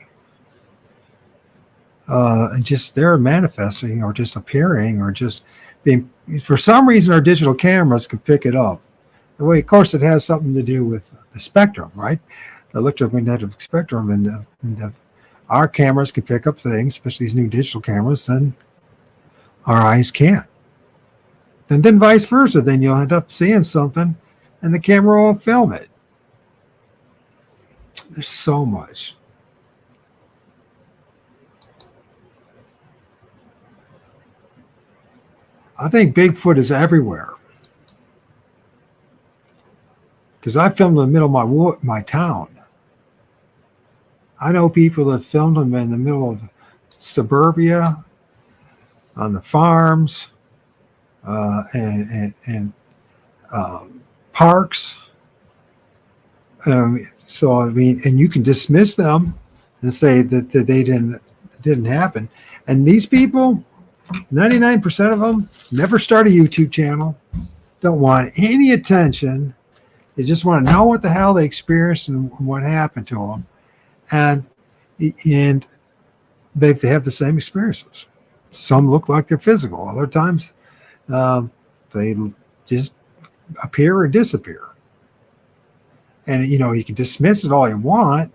And just they're manifesting or just appearing or just being, for some reason, our digital cameras can pick it up. The way, of course, it has something to do with the spectrum, right? The electromagnetic spectrum, and our cameras can pick up things, especially these new digital cameras, then our eyes can't. And then vice versa. Then you'll end up seeing something, and the camera will film it. There's so much. I think Bigfoot is everywhere. Because I filmed in the middle of my town. I know people that filmed them in the middle of suburbia, on the farms, and parks. So I mean, and you can dismiss them and say that they didn't happen. And these people, 99% of them never start a YouTube channel, don't want any attention. They just want to know what the hell they experienced and what happened to them. And they have the same experiences. Some look like they're physical. Other times they just appear or disappear. And, you know, you can dismiss it all you want.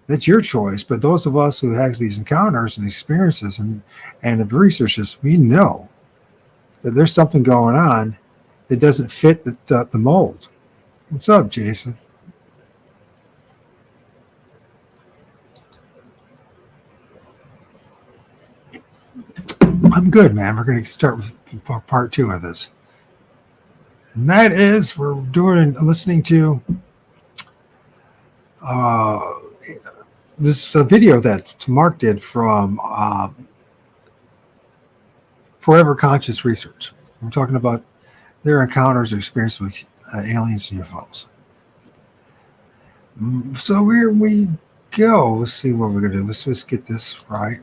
That's your choice. But those of us who have these encounters and experiences and have researched this, we know that there's something going on that doesn't fit the mold. What's up, Jason? I'm good, man. We're going to start with part 2 of this. And that is, we're listening to this video that Mark did from Forever Conscious Research. We're talking about their encounters or experience with aliens and UFOs. So here we go. Let's see what we're going to do. Let's just get this right.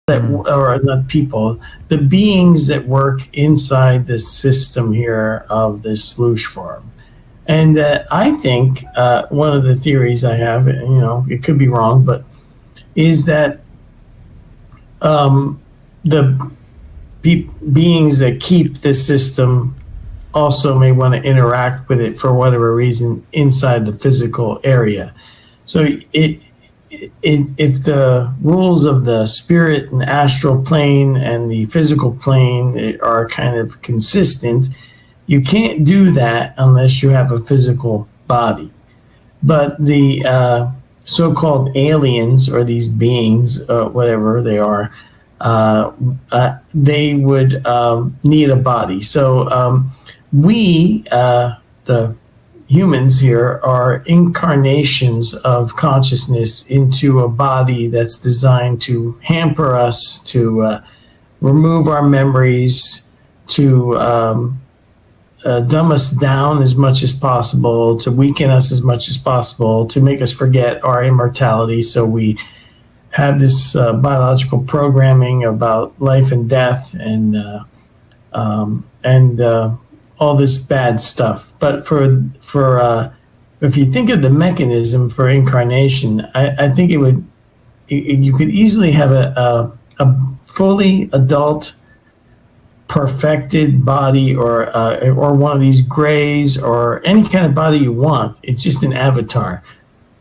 That or not people, the beings that work inside the system here of this Loosh farm. And I think one of the theories I have, you know, it could be wrong, but is that the beings that keep this system also may want to interact with it for whatever reason inside the physical area. So if the rules of the spirit and astral plane and the physical plane are kind of consistent, you can't do that unless you have a physical body. But the so-called aliens or these beings, whatever they are, they would need a body. So we, the humans here, are incarnations of consciousness into a body that's designed to hamper us, to remove our memories, to dumb us down as much as possible, to weaken us as much as possible, to make us forget our immortality. So we have this biological programming about life and death and all this bad stuff. But for if you think of the mechanism for incarnation, I think you could easily have a fully adult perfected body or one of these grays or any kind of body you want. It's just an avatar.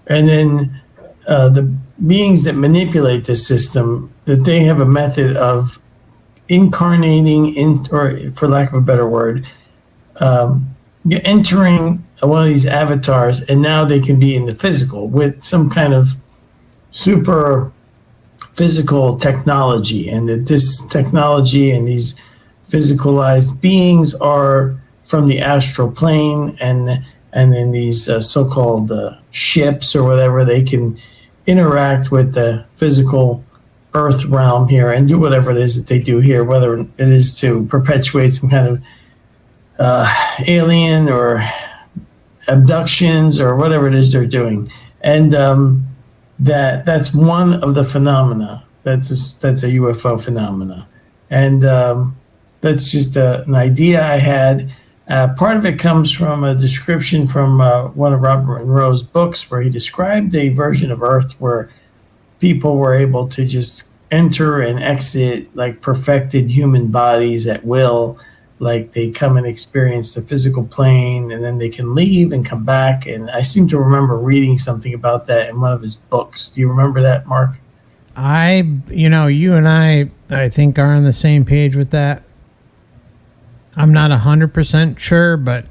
And then the beings that manipulate this system, that they have a method of incarnating in, or for lack of a better word, entering one of these avatars, and now they can be in the physical with some kind of super physical technology, and that this technology and these physicalized beings are from the astral plane, and in these so-called ships or whatever, they can interact with the physical earth realm here and do whatever it is that they do here, whether it is to perpetuate some kind of alien or abductions or whatever it is they're doing. And that's one of the phenomena. That's a UFO phenomena. And that's just an idea I had. Part of it comes from a description from one of Robert Monroe's books, where he described a version of Earth where people were able to just enter and exit like perfected human bodies at will. Like they come and experience the physical plane, and then they can leave and come back. And I seem to remember reading something about that in one of his books. Do you remember that, Mark? You and I think are on the same page with that. I'm not 100% sure, but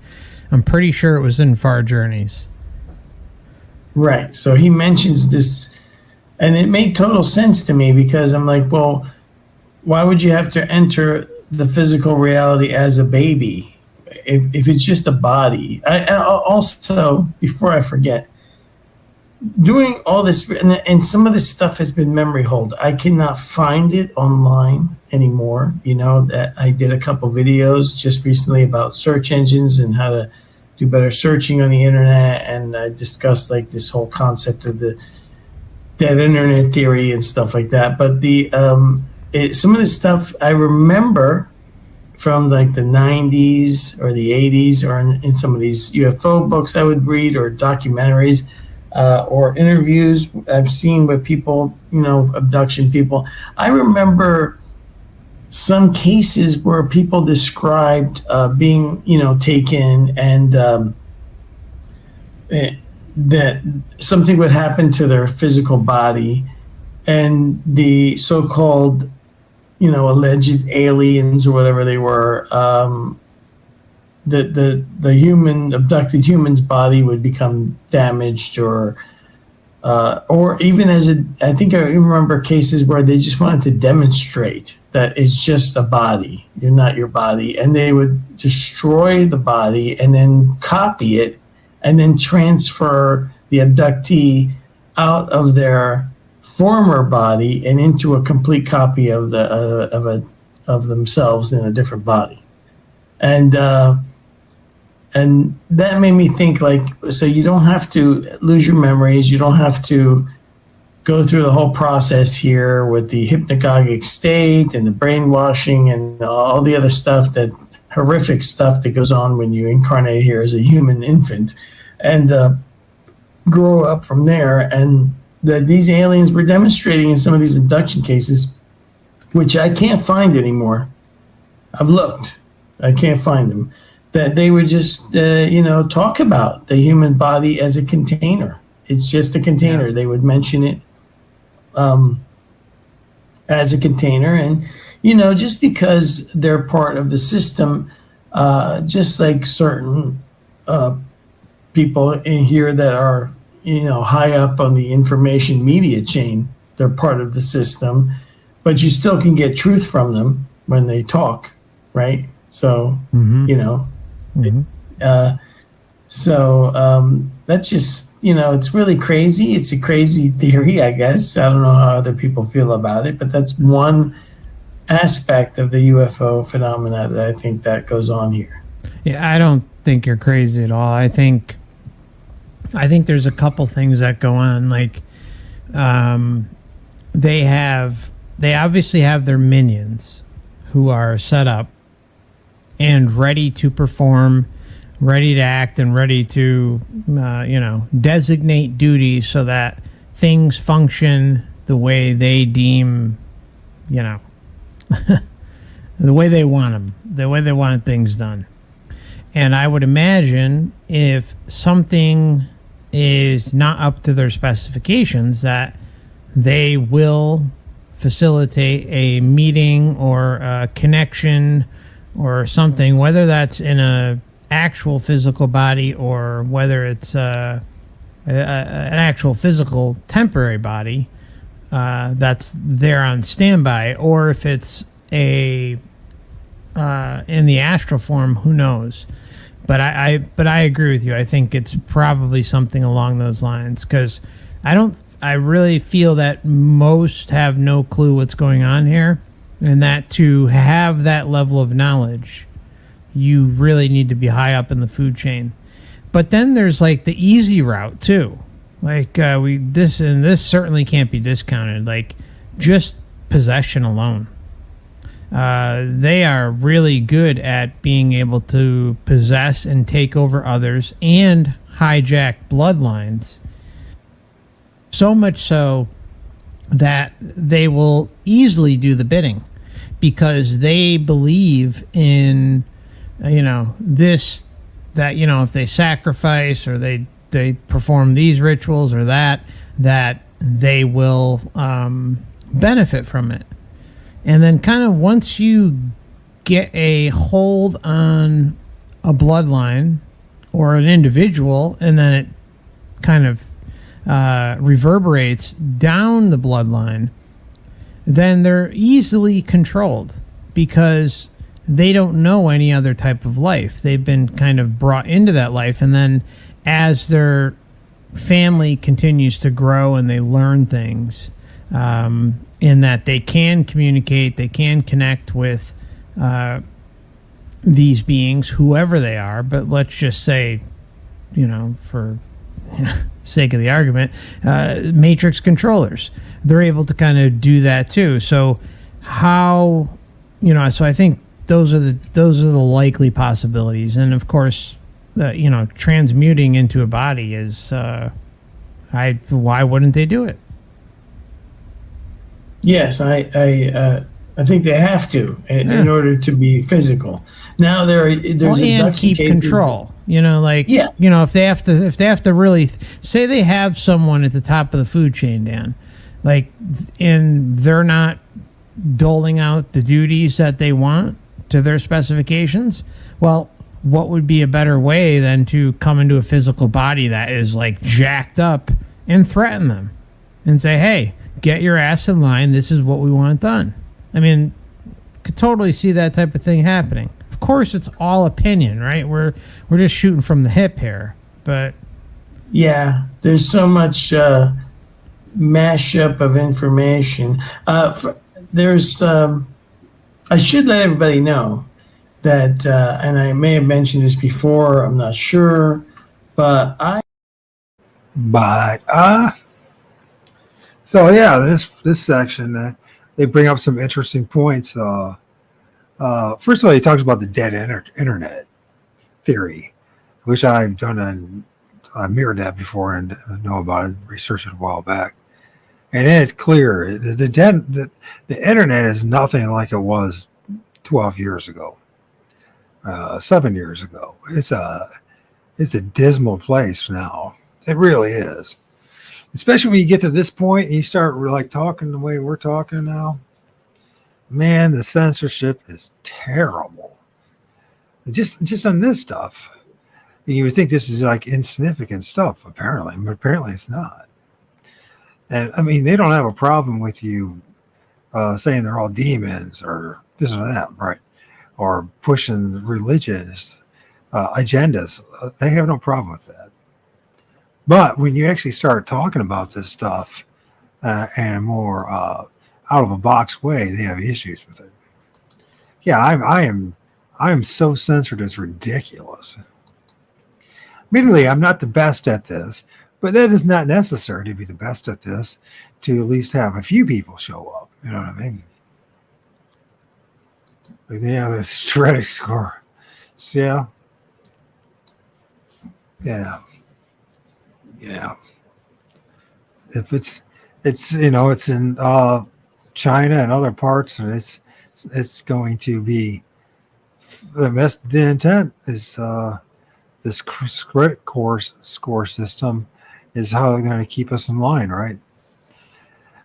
I'm pretty sure it was in Far Journeys. Right. So he mentions this, and it made total sense to me, because I'm like, well, why would you have to enter the physical reality as a baby if it's just a body? I also, before I forget, doing all this, and some of this stuff has been memory hold. I cannot find it online anymore. That I did a couple videos just recently about search engines and how to do better searching on the internet, and I discussed like this whole concept of the dead internet theory and stuff like that. But some of this stuff I remember from like the 90s or the 80s, or in some of these UFO books I would read, or documentaries, or interviews I've seen with people, abduction people. I remember some cases where people described being, taken, and that something would happen to their physical body, and the so-called, alleged aliens or whatever they were, the abducted human's body would become damaged, or even I think I remember cases where they just wanted to demonstrate that it's just a body, you're not your body, and they would destroy the body and then copy it, and then transfer the abductee out of their former body and into a complete copy of themselves in a different body. And that made me think, like, so you don't have to lose your memories, you don't have to go through the whole process here with the hypnagogic state and the brainwashing and all the other stuff, that horrific stuff that goes on when you incarnate here as a human infant, and grow up from there. And that these aliens were demonstrating in some of these abduction cases, which I can't find anymore. I've looked, I can't find them. That they would just, talk about the human body as a container. It's just a container. Yeah. They would mention it as a container. And, just because they're part of the system, just like certain people in here that are, high up on the information media chain, they're part of the system, but you still can get truth from them when they talk, right? So, that's just, it's really crazy. It's a crazy theory, I guess. I don't know how other people feel about it, but that's one aspect of the UFO phenomena that I think that goes on here. Yeah, I don't think you're crazy at all. I think there's a couple things that go on. Like, they obviously have their minions who are set up and ready to perform, ready to act, and ready to, designate duties so that things function the way they deem, the way they want them, the way they wanted things done. And I would imagine if something is not up to their specifications, that they will facilitate a meeting or a connection or something, whether that's in a actual physical body or whether it's an actual physical temporary body that's there on standby, or if it's a in the astral form, who knows? But I agree with you. I think it's probably something along those lines, because I really feel that most have no clue what's going on here, and that to have that level of knowledge, you really need to be high up in the food chain. But then there's like the easy route too. Like this certainly can't be discounted. Like just possession alone. They are really good at being able to possess and take over others and hijack bloodlines. So much so that they will easily do the bidding, because they believe in, this, that, if they sacrifice or they perform these rituals or that they will benefit from it. And then kind of once you get a hold on a bloodline or an individual, and then it kind of reverberates down the bloodline, then they're easily controlled, because they don't know any other type of life. They've been kind of brought into that life, and then as their family continues to grow and they learn things, in that they can communicate, they can connect with these beings, whoever they are. But let's just say, for sake of the argument, matrix controllers, they're able to kind of do that too. So how, so I think those are the likely possibilities. And of course, transmuting into a body is, why wouldn't they do it? Yes, I think they have to in order to be physical. Now there's and keep control. If they have to really say they have someone at the top of the food chain, Dan, and they're not doling out the duties that they want to their specifications. Well, what would be a better way than to come into a physical body that is jacked up and threaten them and say, hey, get your ass in line. This is what we want done. I mean, could totally see that type of thing happening. Of course, it's all opinion, right? We're just shooting from the hip here, but yeah, there's so much mashup of information. There's I should let everybody know that, and I may have mentioned this before, I'm not sure, but So yeah, this section, they bring up some interesting points. First of all, he talks about the dead internet theory, which I've done and I mirrored that before and know about it, researched it a while back. And it's clear the internet is nothing like it was 12 years ago, 7 years ago. It's a dismal place now. It really is. Especially when you get to this point and you start talking the way we're talking now. Man, the censorship is terrible. Just on this stuff. And you would think this is insignificant stuff, apparently, but apparently it's not. And I mean, they don't have a problem with you saying they're all demons or this or that, right? Or pushing religious agendas. They have no problem with that. But when you actually start talking about this stuff in a more out of a box way, they have issues with it. Yeah, I am so censored, it's ridiculous. Admittedly, I'm not the best at this, but that is not necessary to be the best at this to at least have a few people show up. You know what I mean? They have a shredding score. So, yeah. If it's in China and other parts, and it's going to be the intent is this credit score system is how they're going to keep us in line, right?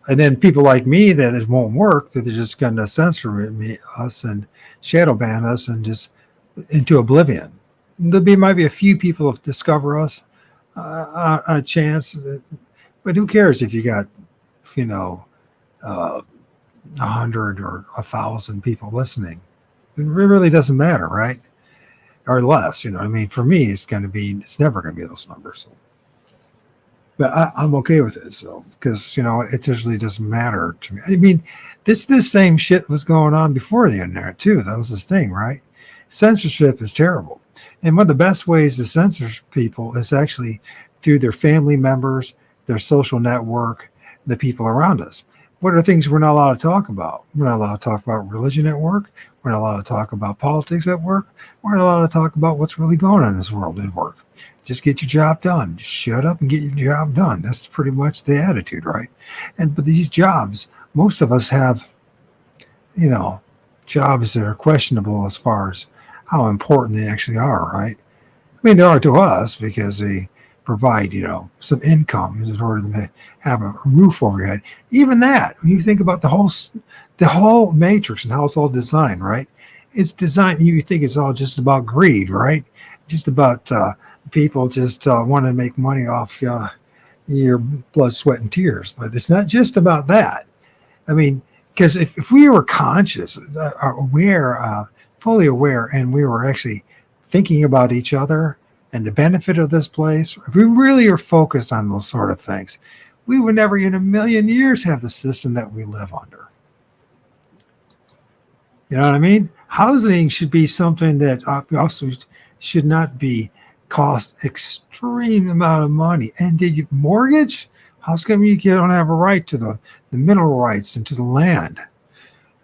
And then people like me that it won't work, that they're just going to censor us and shadow ban us and just into oblivion. Might be a few people who discover us, a chance, but who cares if you got, you know, 100 or 1,000 people listening? It really doesn't matter, right? Or less, you know. I mean, for me, it's never going to be those numbers. So. But I'm okay with it, so because it usually doesn't matter to me. I mean, this same shit was going on before the internet too. That was this thing, right? Censorship is terrible, and one of the best ways to censor people is actually through their family members, their social network, the people around us. What are things we're not allowed to talk about? We're not allowed to talk about religion at work. We're not allowed to talk about politics at work. We're not allowed to talk about what's really going on in this world at work. Just get your job done. Just shut up and get your job done. That's pretty much the attitude, right? But these jobs, most of us have, jobs that are questionable as far as how important they actually are, right? I mean, they are to us because they provide, some income in order to have a roof over your head. Even that, when you think about the whole matrix and how it's all designed, right? It's designed, you think it's all just about greed, right? Just about people just want to make money off your blood, sweat, and tears. But it's not just about that. I mean, because if we were conscious, aware, fully aware, and we were actually thinking about each other and the benefit of this place, if we really are focused on those sort of things, we would never in a million years have the system that we live under. You know what I mean? Housing should be something that also should not be cost extreme amount of money. And did you mortgage? How come you don't have a right to the mineral rights and to the land?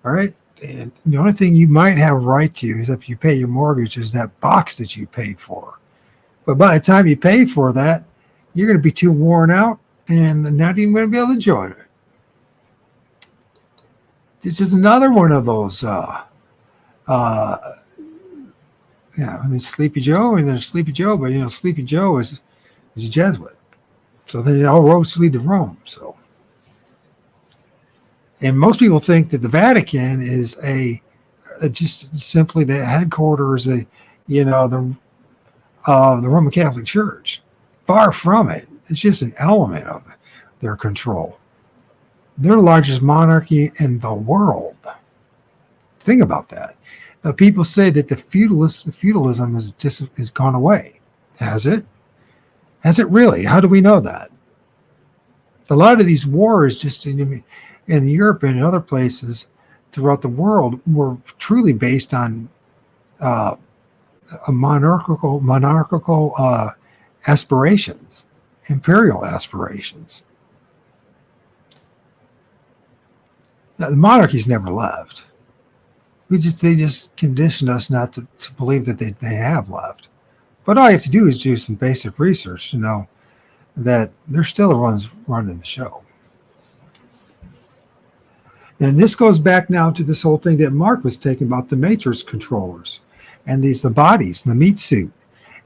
All right. And the only thing you might have a right to is if you pay your mortgage is that box that you paid for. But by the time you pay for that, you're going to be too worn out and not even going to be able to enjoy it. It's just another one of those there's Sleepy Joe and there's Sleepy Joe, but Sleepy Joe is a Jesuit. So then all roads lead to Rome. So, and most people think that the Vatican is just simply the headquarters, the Roman Catholic Church. Far from it. It's just an element of their control. They're the largest monarchy in the world. Think about that. Now, people say that the feudalism is gone away. Has it? Has it really? How do we know that? A lot of these wars just in Europe and other places throughout the world were truly based on a monarchical aspirations, imperial aspirations. Now, the monarchies never left. They just conditioned us not to believe that they have left. But all you have to do is do some basic research to know that they're still the ones running the show. And this goes back now to this whole thing that Mark was taking about the matrix controllers and the bodies, the meat suit.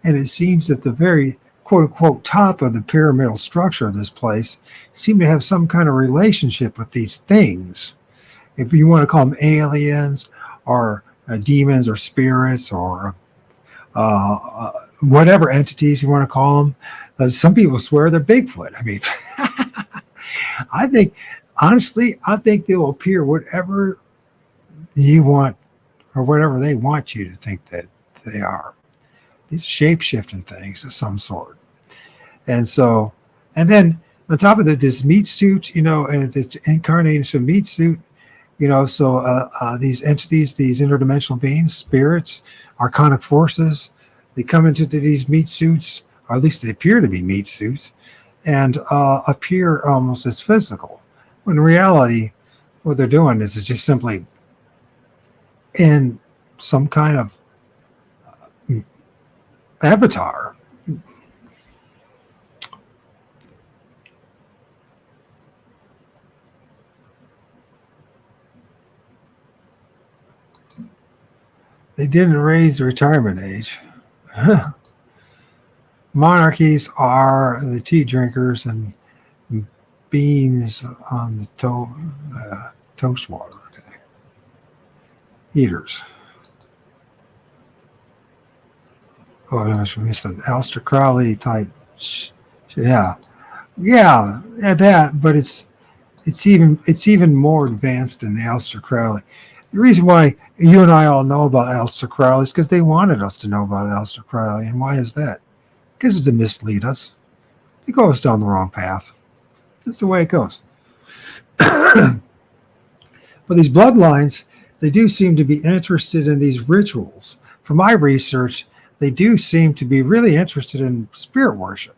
And it seems that the very quote unquote top of the pyramidal structure of this place seem to have some kind of relationship with these things. If you want to call them aliens or demons or spirits or whatever entities you want to call them. Some people swear they're Bigfoot. I mean, I think they'll appear whatever you want or whatever they want you to think that they are. These shape-shifting things of some sort. And then on top of that, this meat suit, and it's incarnation of meat suit, these entities, these interdimensional beings, spirits, archonic forces, they come into these meat suits, or at least they appear to be meat suits, and appear almost as physical. When in reality, what they're doing is just simply in some kind of avatar. They didn't raise the retirement age. Monarchies are the tea drinkers and beans on the toast water. Okay. Eaters. Oh, I missed an Aleister Crowley type. Yeah, that. But it's even more advanced than the Aleister Crowley. The reason why you and I all know about Aleister Crowley is because they wanted us to know about Aleister Crowley. And why is that? Because it's to mislead us. It goes down the wrong path. That's the way it goes. But these bloodlines, they do seem to be interested in these rituals. From my research, they do seem to be really interested in spirit worship,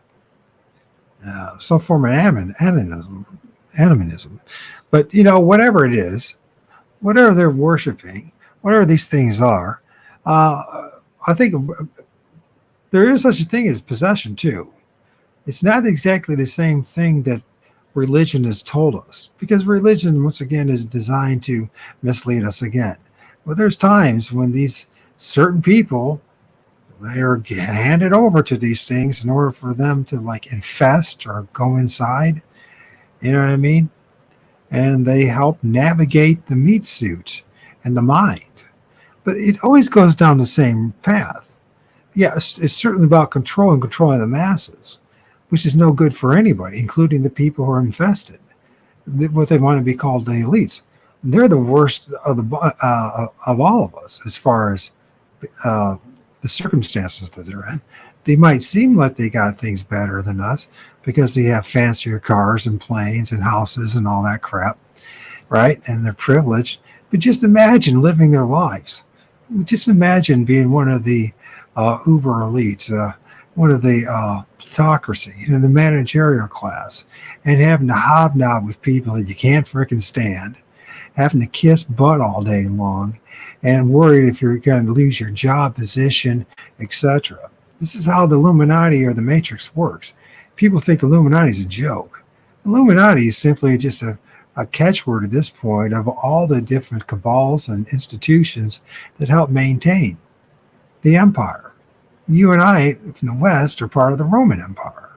some form of animism. But, whatever it is, whatever they're worshiping, whatever these things are, I think there is such a thing as possession, too. It's not exactly the same thing that religion has told us, because religion, once again, is designed to mislead us again. But there's times when these certain people, they are handed over to these things in order for them to infest or go inside. You know what I mean? And they help navigate the meat suit and the mind. But it always goes down the same path. Yeah, it's certainly about controlling the masses, which is no good for anybody, including the people who are infested. What they want to be called the elites. They're the worst of all of us as far as the circumstances that they're in. They might seem like they got things better than us because they have fancier cars and planes and houses and all that crap, right? And they're privileged. But just imagine living their lives. Just imagine being one of the uber elites, one of the plutocracy, the managerial class, and having to hobnob with people that you can't frickin' stand, having to kiss butt all day long, and worried if you're going to lose your job position, etc. This is how the Illuminati or the Matrix works. People think Illuminati is a joke. Illuminati is simply just a catchword at this point of all the different cabals and institutions that help maintain the empire. You and I, from the West, are part of the Roman Empire.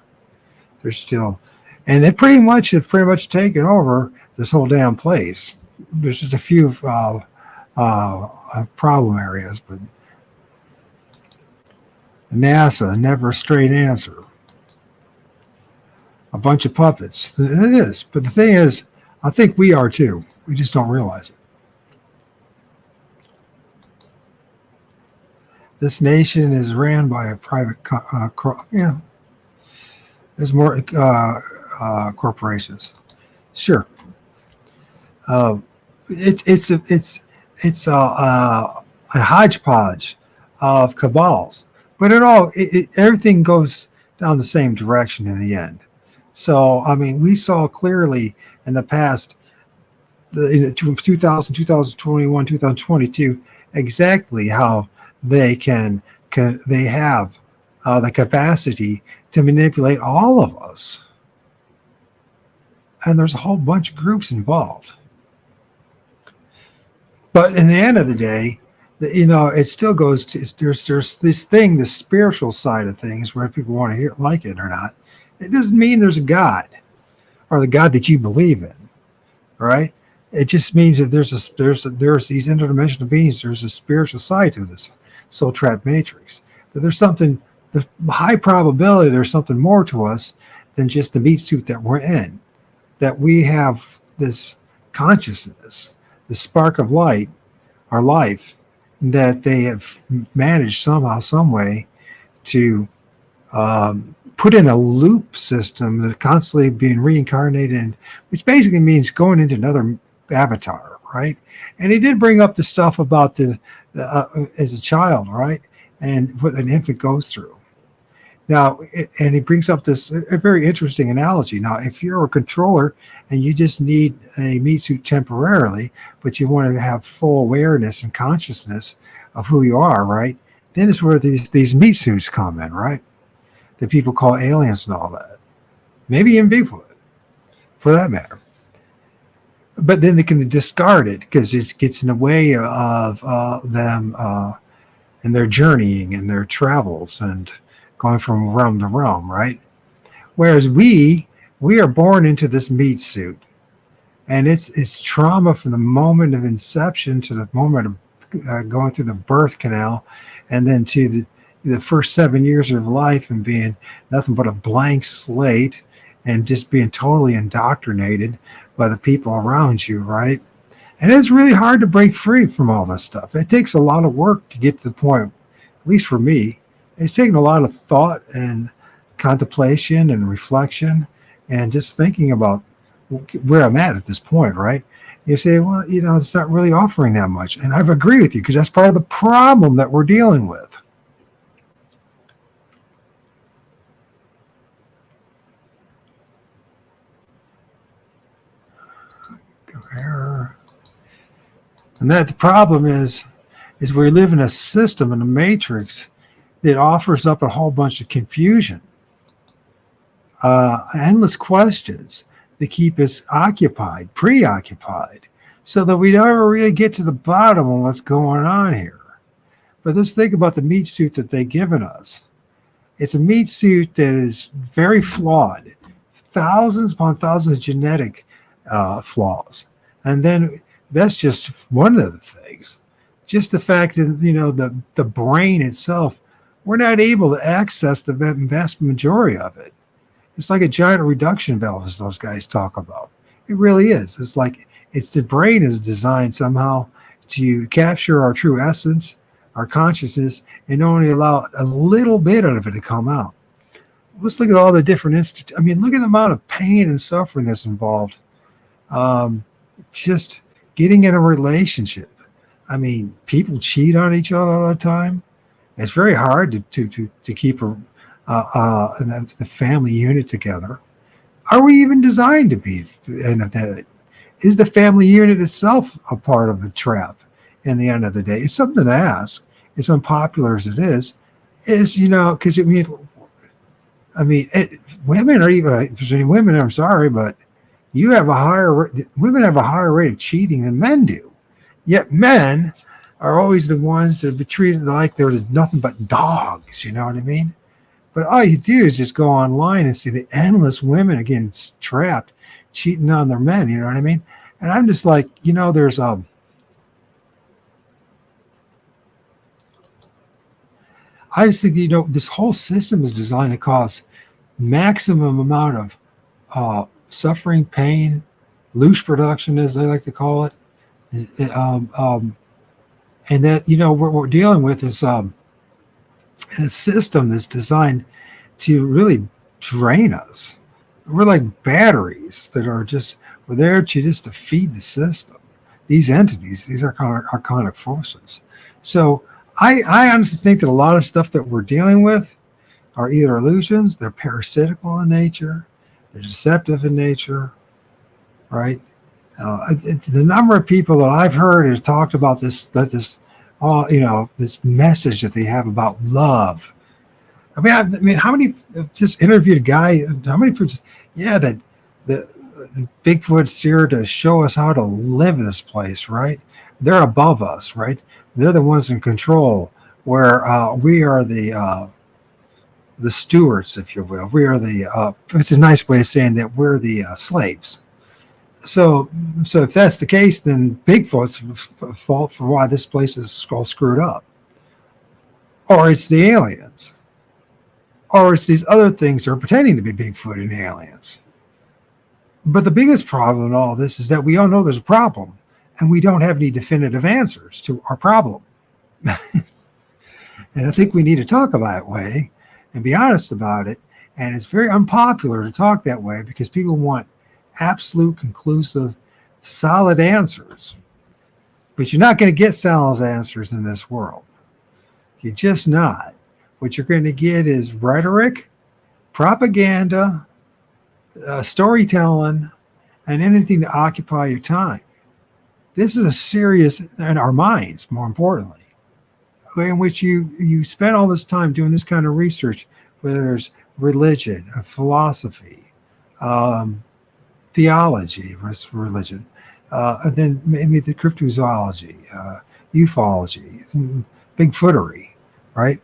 They're still, and they pretty much have taken over this whole damn place. There's just a few problem areas, but NASA, never a straight answer. A bunch of puppets. It is. But the thing is, I think we are too. We just don't realize it. This nation is ran by a private, there's more corporations. Sure. It's a hodgepodge of cabals, but everything goes down the same direction in the end. So, I mean, we saw clearly in the past, in 2000, 2021, 2022, exactly how they they have the capacity to manipulate all of us. And there's a whole bunch of groups involved. But in the end of the day, it still goes to, there's this thing, the spiritual side of things, where people want to like it or not. It doesn't mean there's a God or the God that you believe in, right? It just means that there's these interdimensional beings. There's a spiritual side to this soul trap matrix. That there's something, the high probability there's something more to us than just the meat suit that we're in. That we have this consciousness, the spark of light, our life, that they have managed somehow, some way to put in a loop system that's constantly being reincarnated, which basically means going into another avatar, right? And he did bring up the stuff about the as a child, right? And what an infant goes through. Now, and he brings up a very interesting analogy. Now, if you're a controller and you just need a meat suit temporarily, but you want to have full awareness and consciousness of who you are, right? Then it's where these meat suits come in, right? That people call aliens and all that. Maybe even Bigfoot, for that matter. But then they can discard it because it gets in the way of them and their journeying and their travels and going from realm to realm, right? Whereas we are born into this meat suit, and it's trauma from the moment of inception to the moment of going through the birth canal, and then to the first 7 years of life and being nothing but a blank slate and just being totally indoctrinated by the people around you, right? And it's really hard to break free from all this stuff. It takes a lot of work to get to the point, at least for me. It's taken a lot of thought and contemplation and reflection and just thinking about where I'm at this point, right? You say, well, it's not really offering that much. And I've agreed with you because that's part of the problem that we're dealing with. Go here. And that the problem is we live in a system, in a matrix that offers up a whole bunch of confusion, endless questions that keep us occupied, preoccupied, so that we never really get to the bottom of what's going on here. But let's think about the meat suit that they've given us. It's a meat suit that is very flawed, thousands upon thousands of genetic flaws. And then that's just one of the things. Just the fact that, the brain itself, we're not able to access the vast majority of it. It's like a giant reduction valve, as those guys talk about. It really is. It's like the brain is designed somehow to capture our true essence, our consciousness, and only allow a little bit of it to come out. Let's look at all the different look at the amount of pain and suffering that's involved. Just getting in a relationship. People cheat on each other all the time. It's very hard to keep the family unit together. Are we even designed to be? And is the family unit itself a part of a trap? In the end of the day, it's something to ask. As unpopular as it is, because women are even. If there's any women, I'm sorry, but women have a higher rate of cheating than men do. Yet men are always the ones that are treated like they're nothing but dogs. You know what I mean? But all you do is just go online and see the endless women again trapped, cheating on their men. You know what I mean? And I'm just like, there's I just think, this whole system is designed to cause maximum amount of suffering, pain, Loosh production, as they like to call it. And that, what we're dealing with is a system that's designed to really drain us. We're like batteries that are we're there to feed the system. These entities, these are archonic forces. So I honestly think that a lot of stuff that we're dealing with are either illusions, they're parasitical in nature, they're deceptive in nature, right? The number of people that I've heard has talked about this message that they have about love. How many just interviewed a guy? How many people? That the Bigfoot's here to show us how to live this place, right? They're above us, right? They're the ones in control, where we are the stewards, if you will. We are it's a nice way of saying that we're the slaves. So if that's the case, then Bigfoot's fault for why this place is all screwed up. Or it's the aliens. Or it's these other things that are pretending to be Bigfoot and aliens. But the biggest problem in all this is that we all know there's a problem, and we don't have any definitive answers to our problem. And I think we need to talk about it that way and be honest about it. And it's very unpopular to talk that way because people want absolute, conclusive, solid answers. But you're not going to get solid answers in this world. You're just not. What you're going to get is rhetoric, propaganda, storytelling, and anything to occupy your time. This is a serious, and our minds, more importantly, in which you spend all this time doing this kind of research, whether there's religion, philosophy, theology, religion, and then maybe the cryptozoology, ufology, Bigfootery, right?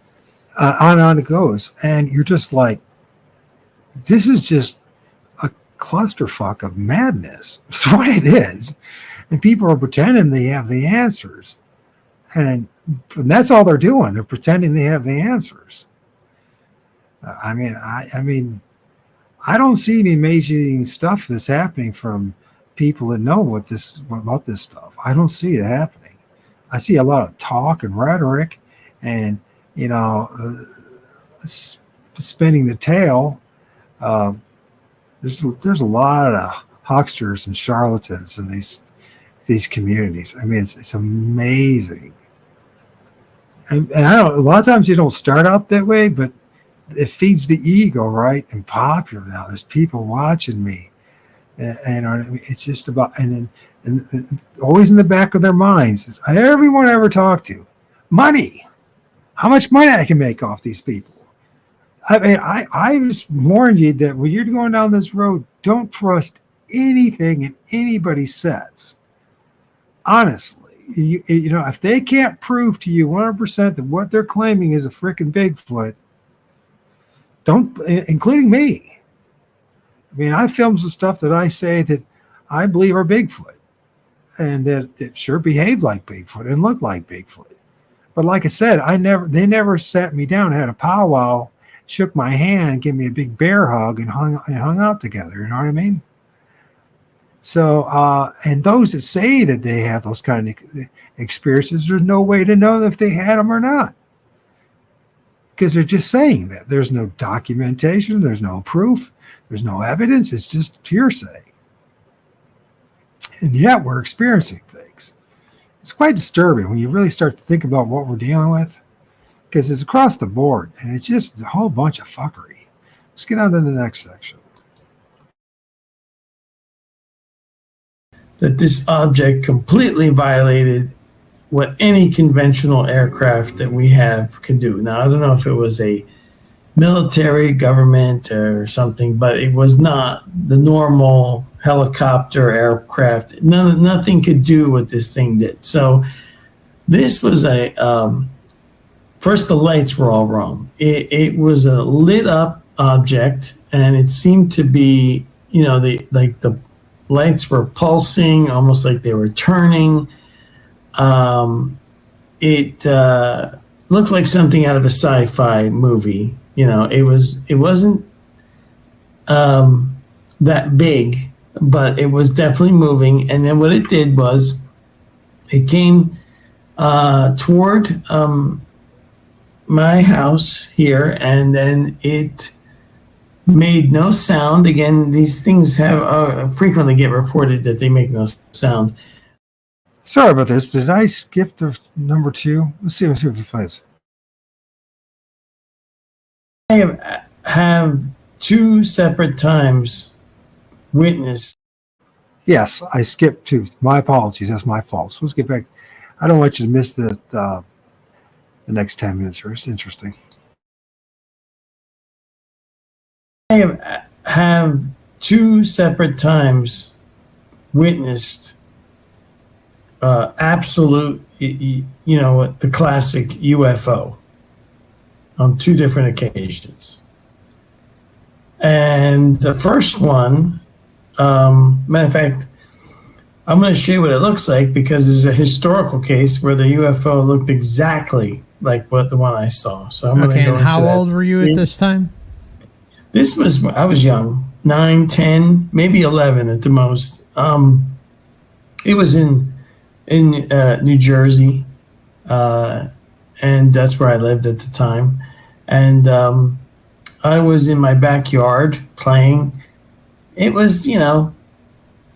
On and on it goes. And you're just like, this is just a clusterfuck of madness. That's what it is. And people are pretending they have the answers. And that's all they're doing. They're pretending they have the answers. I mean, I don't see any amazing stuff that's happening from people that know about this stuff. I don't see it happening. I see a lot of talk and rhetoric, and spinning the tail. There's a lot of hucksters and charlatans in these communities. I mean, it's amazing. And I don't. A lot of times you don't start out that way, but it feeds the ego, right? And popular now. There's people watching me, and it's just about and always in the back of their minds is everyone I ever talk to, money. How much money I can make off these people. I mean, I just warned you that when you're going down this road, don't trust anything and anybody says. Honestly. If they can't prove to you 100% that what they're claiming is a freaking Bigfoot, don't, including me. I mean, I filmed some stuff that I say that I believe are Bigfoot, and that it sure behaved like Bigfoot and looked like Bigfoot. But like I said, they never sat me down, had a powwow, shook my hand, gave me a big bear hug, and hung out together. You know what I mean? So, and those that say that they have those kind of experiences, there's no way to know if they had them or not. Because they're just saying that. There's no documentation, there's no proof, there's no evidence, it's just hearsay. And yet we're experiencing things. It's quite disturbing when you really start to think about what we're dealing with, because it's across the board, and it's just a whole bunch of fuckery. Let's get on to the next section. That this object completely violated what any conventional aircraft that we have can do. Now, I don't know if it was a military, government, or something, but it was not the normal helicopter aircraft. Nothing could do what this thing did. So this was first, the lights were all wrong. It was a lit up object, and it seemed to be, the lights were pulsing, almost like they were turning. It looked like something out of a sci-fi movie. It wasn't that big, but it was definitely moving. And then what it did was it came toward my house here, and then it made no sound. Again, these things have frequently get reported that they make no sound. Sorry about this. Did I skip the number 2? Let's see if it plays. I have 2 separate times witnessed. Yes, I skipped 2. My apologies. That's my fault. So let's get back. I don't want you to miss the next 10 minutes here. It's interesting. I have 2 separate times witnessed absolute, the classic UFO on 2 different occasions. And the first one, matter of fact, I'm going to show you what it looks like, because there's a historical case where the UFO looked exactly like what the one I saw. So I'm going to go and how old were you at this time? I was young, 9, 10, maybe 11 at the most. It was in New Jersey, and that's where I lived at the time. And I was in my backyard playing. It was, the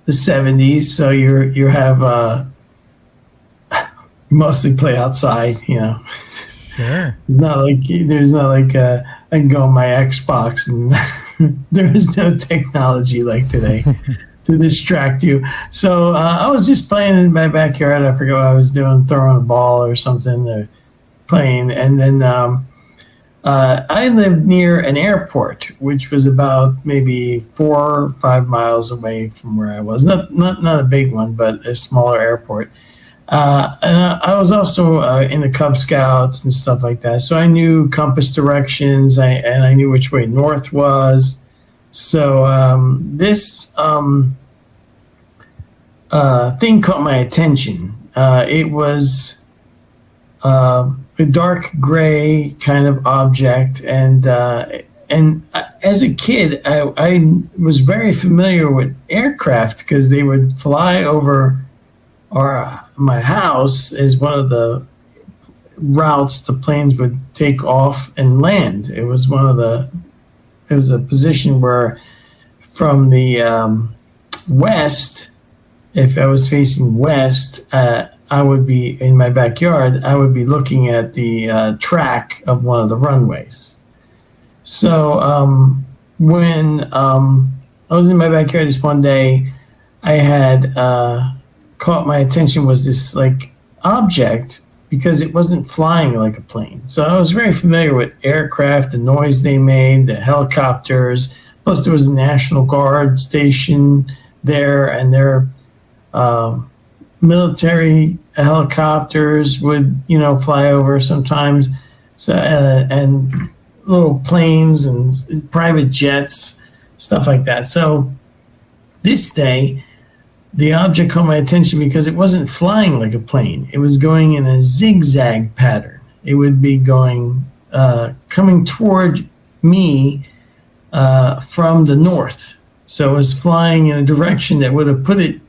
70s, so you have mostly play outside, Sure. There's not like I can go on my Xbox, and there is no technology like today to distract you. So I was just playing in my backyard. I forget what I was doing, throwing a ball or something, or playing. And then I lived near an airport, which was about maybe 4 or 5 miles away from where I was. Not a big one, but a smaller airport. And I was also in the Cub Scouts and stuff like that. So I knew compass directions, and I knew which way north was. So this thing caught my attention. It was a dark gray kind of object, and as a kid, I was very familiar with aircraft because they would fly over my house as one of the routes the planes would take off and land. It was a position where from the west, if I was facing west, I would be in my backyard. I would be looking at the track of one of the runways. So when I was in my backyard this one day, I had caught my attention was this like object because it wasn't flying like a plane. So I was very familiar with aircraft, the noise they made, the helicopters. Plus, there was a National Guard station there, and their military helicopters would, fly over sometimes. So and little planes and private jets, stuff like that. So this day, the object caught my attention because it wasn't flying like a plane. It was going in a zigzag pattern. It would be going, coming toward me from the north. So it was flying in a direction that would have put it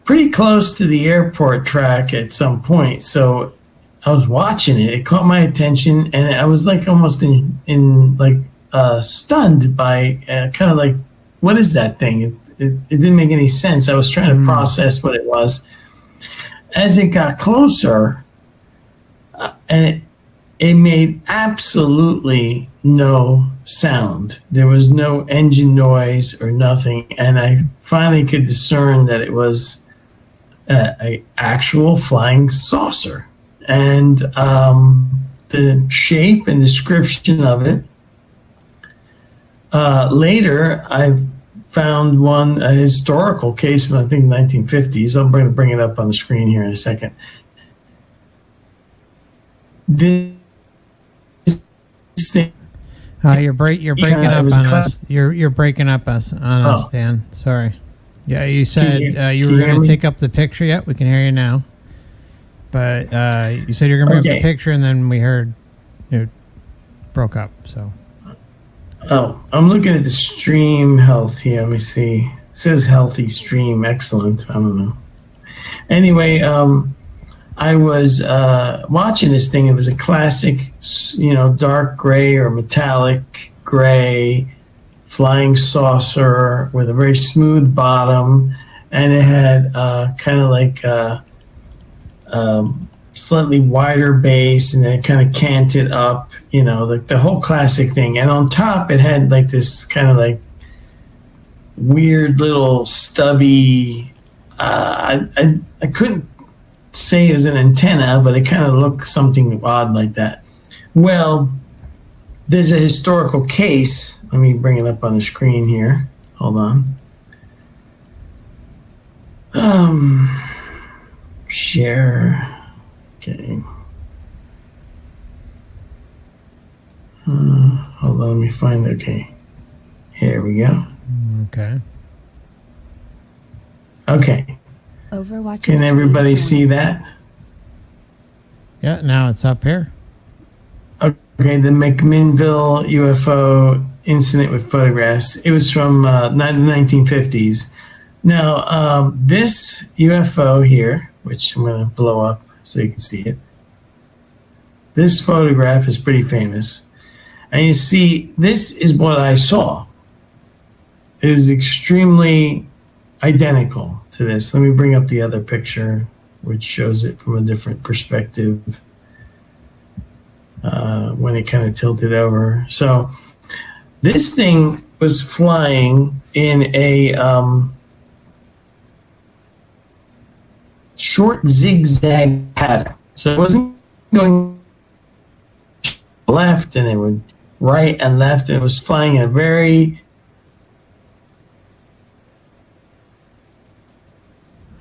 pretty close to the airport track at some point. So I was watching it. It caught my attention, and I was like almost stunned by kind of like, what is that thing? It didn't make any sense. I was trying to process what it was. As it got closer, and it made absolutely no sound. There was no engine noise or nothing, and I finally could discern that it was an actual flying saucer. And the shape and description of it. Later, I've found a historical case from, I think, 1950s. I'm going to bring it up on the screen here in a second. This thing. You're breaking up on us. You're breaking up on us, Dan. Sorry. Yeah, you said you were going to take up the picture. Yep, we can hear you now. But you said you're going to bring up the picture, and then we heard it broke up. So. Oh, I'm looking at the stream health here. Let me see. It says healthy stream. Excellent. I don't know. Anyway, I was watching this thing. It was a classic, dark gray or metallic gray flying saucer with a very smooth bottom, and it had kind of like slightly wider base, and then it kind of canted up, like the whole classic thing. And on top, it had like this kind of like weird little stubby. I couldn't say it was an antenna, but it kind of looked something odd like that. Well, there's a historical case. Let me bring it up on the screen here. Hold on. Share. Okay. Hold on, let me find it. Okay. Here we go. Okay. Okay. OverWatch. Can everybody see that? Yeah, now it's up here. Okay, the McMinnville UFO incident with photographs. It was from the 1950s. Now, this UFO here, which I'm going to blow up so you can see it. This photograph is pretty famous. And you see, this is what I saw. It was extremely identical to this. Let me bring up the other picture, which shows it from a different perspective when it kind of tilted over. So this thing was flying in a short zigzag pattern. So it wasn't going left and it would right and left. It was flying in a very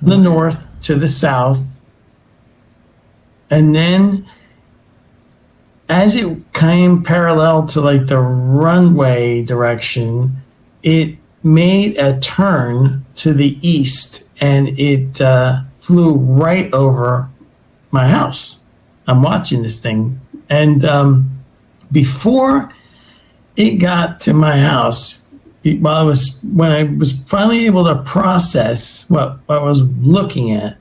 the north to the south and then as it came parallel to like the runway direction, it made a turn to the east, and it flew right over my house. I'm watching this thing, and before it got to my house, when I was finally able to process what I was looking at,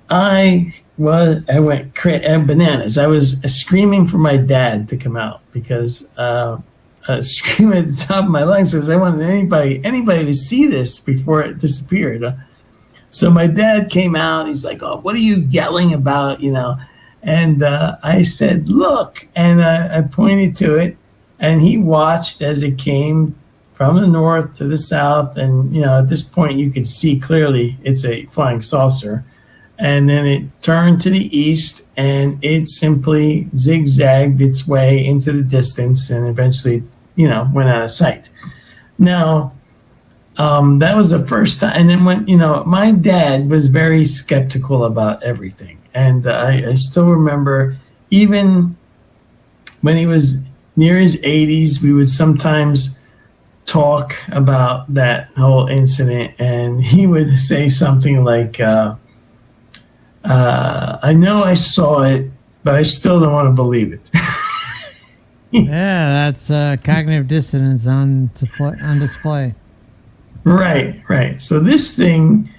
I went bananas. I was screaming for my dad to come out because screaming at the top of my lungs because I wanted anybody to see this before it disappeared. So my dad came out. He's like, "Oh, what are you yelling about?" And I said, "Look," and I pointed to it, and he watched as it came from the north to the south. And at this point, you could see clearly it's a flying saucer. And then it turned to the east, and it simply zigzagged its way into the distance, and eventually, went out of sight. Now, that was the first time. And then when, my dad was very skeptical about everything. And I still remember, even when he was near his 80s, we would sometimes talk about that whole incident, and he would say something like, I know I saw it, but I still don't want to believe it. Yeah, that's cognitive dissonance on display. Right. So this thing,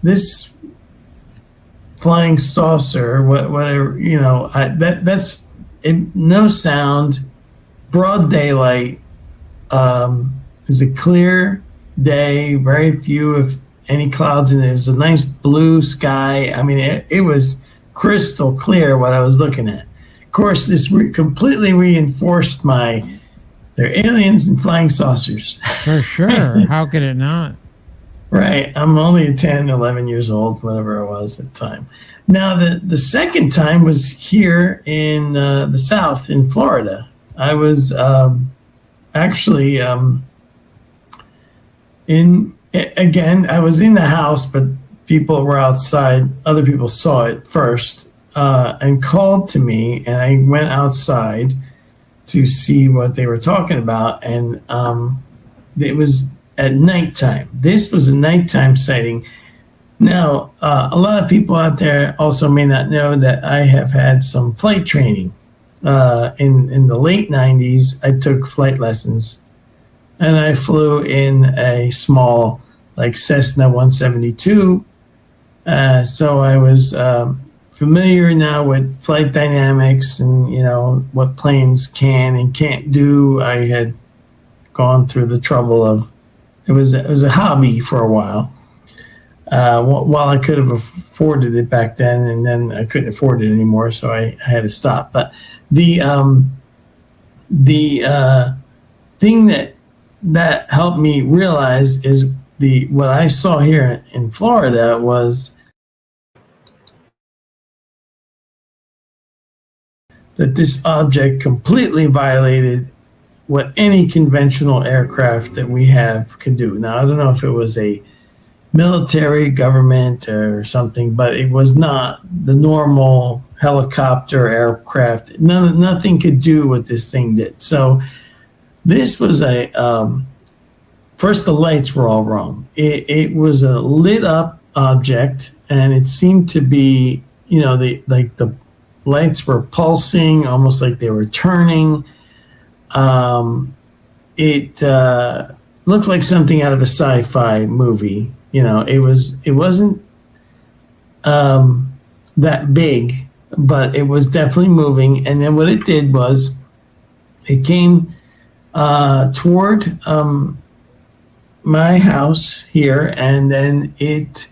this flying saucer, whatever, that's no sound, broad daylight. It was a clear day, very few, if any clouds in it. It was a nice blue sky. I mean, it was crystal clear what I was looking at. Of course, this completely reinforced they're aliens and flying saucers. For sure. How could it not? Right. I'm only 10, 11 years old, whatever I was at the time. Now, the second time was here in the South in Florida. I was actually I was in the house, but people were outside. Other people saw it first and called to me, and I went outside to see what they were talking about. And it was at nighttime. This was a nighttime sighting. Now, a lot of people out there also may not know that I have had some flight training. In the late 90s, I took flight lessons, and I flew in a small, like Cessna 172. So I was familiar now with flight dynamics and, what planes can and can't do. I had gone through the trouble of, it was a hobby for a while. While I could have afforded it back then, and then I couldn't afford it anymore, so I had to stop. But the thing that helped me realize is what I saw here in Florida was that this object completely violated what any conventional aircraft that we have can do. Now, I don't know if it was a military, government, or something, but it was not the normal helicopter aircraft. Nothing could do what this thing did. So this was first, the lights were all wrong. It was a lit up object, and it seemed to be, the lights were pulsing, almost like they were turning. It looked like something out of a sci-fi movie. It wasn't that big, but it was definitely moving. And then what it did was it came toward my house here, and then it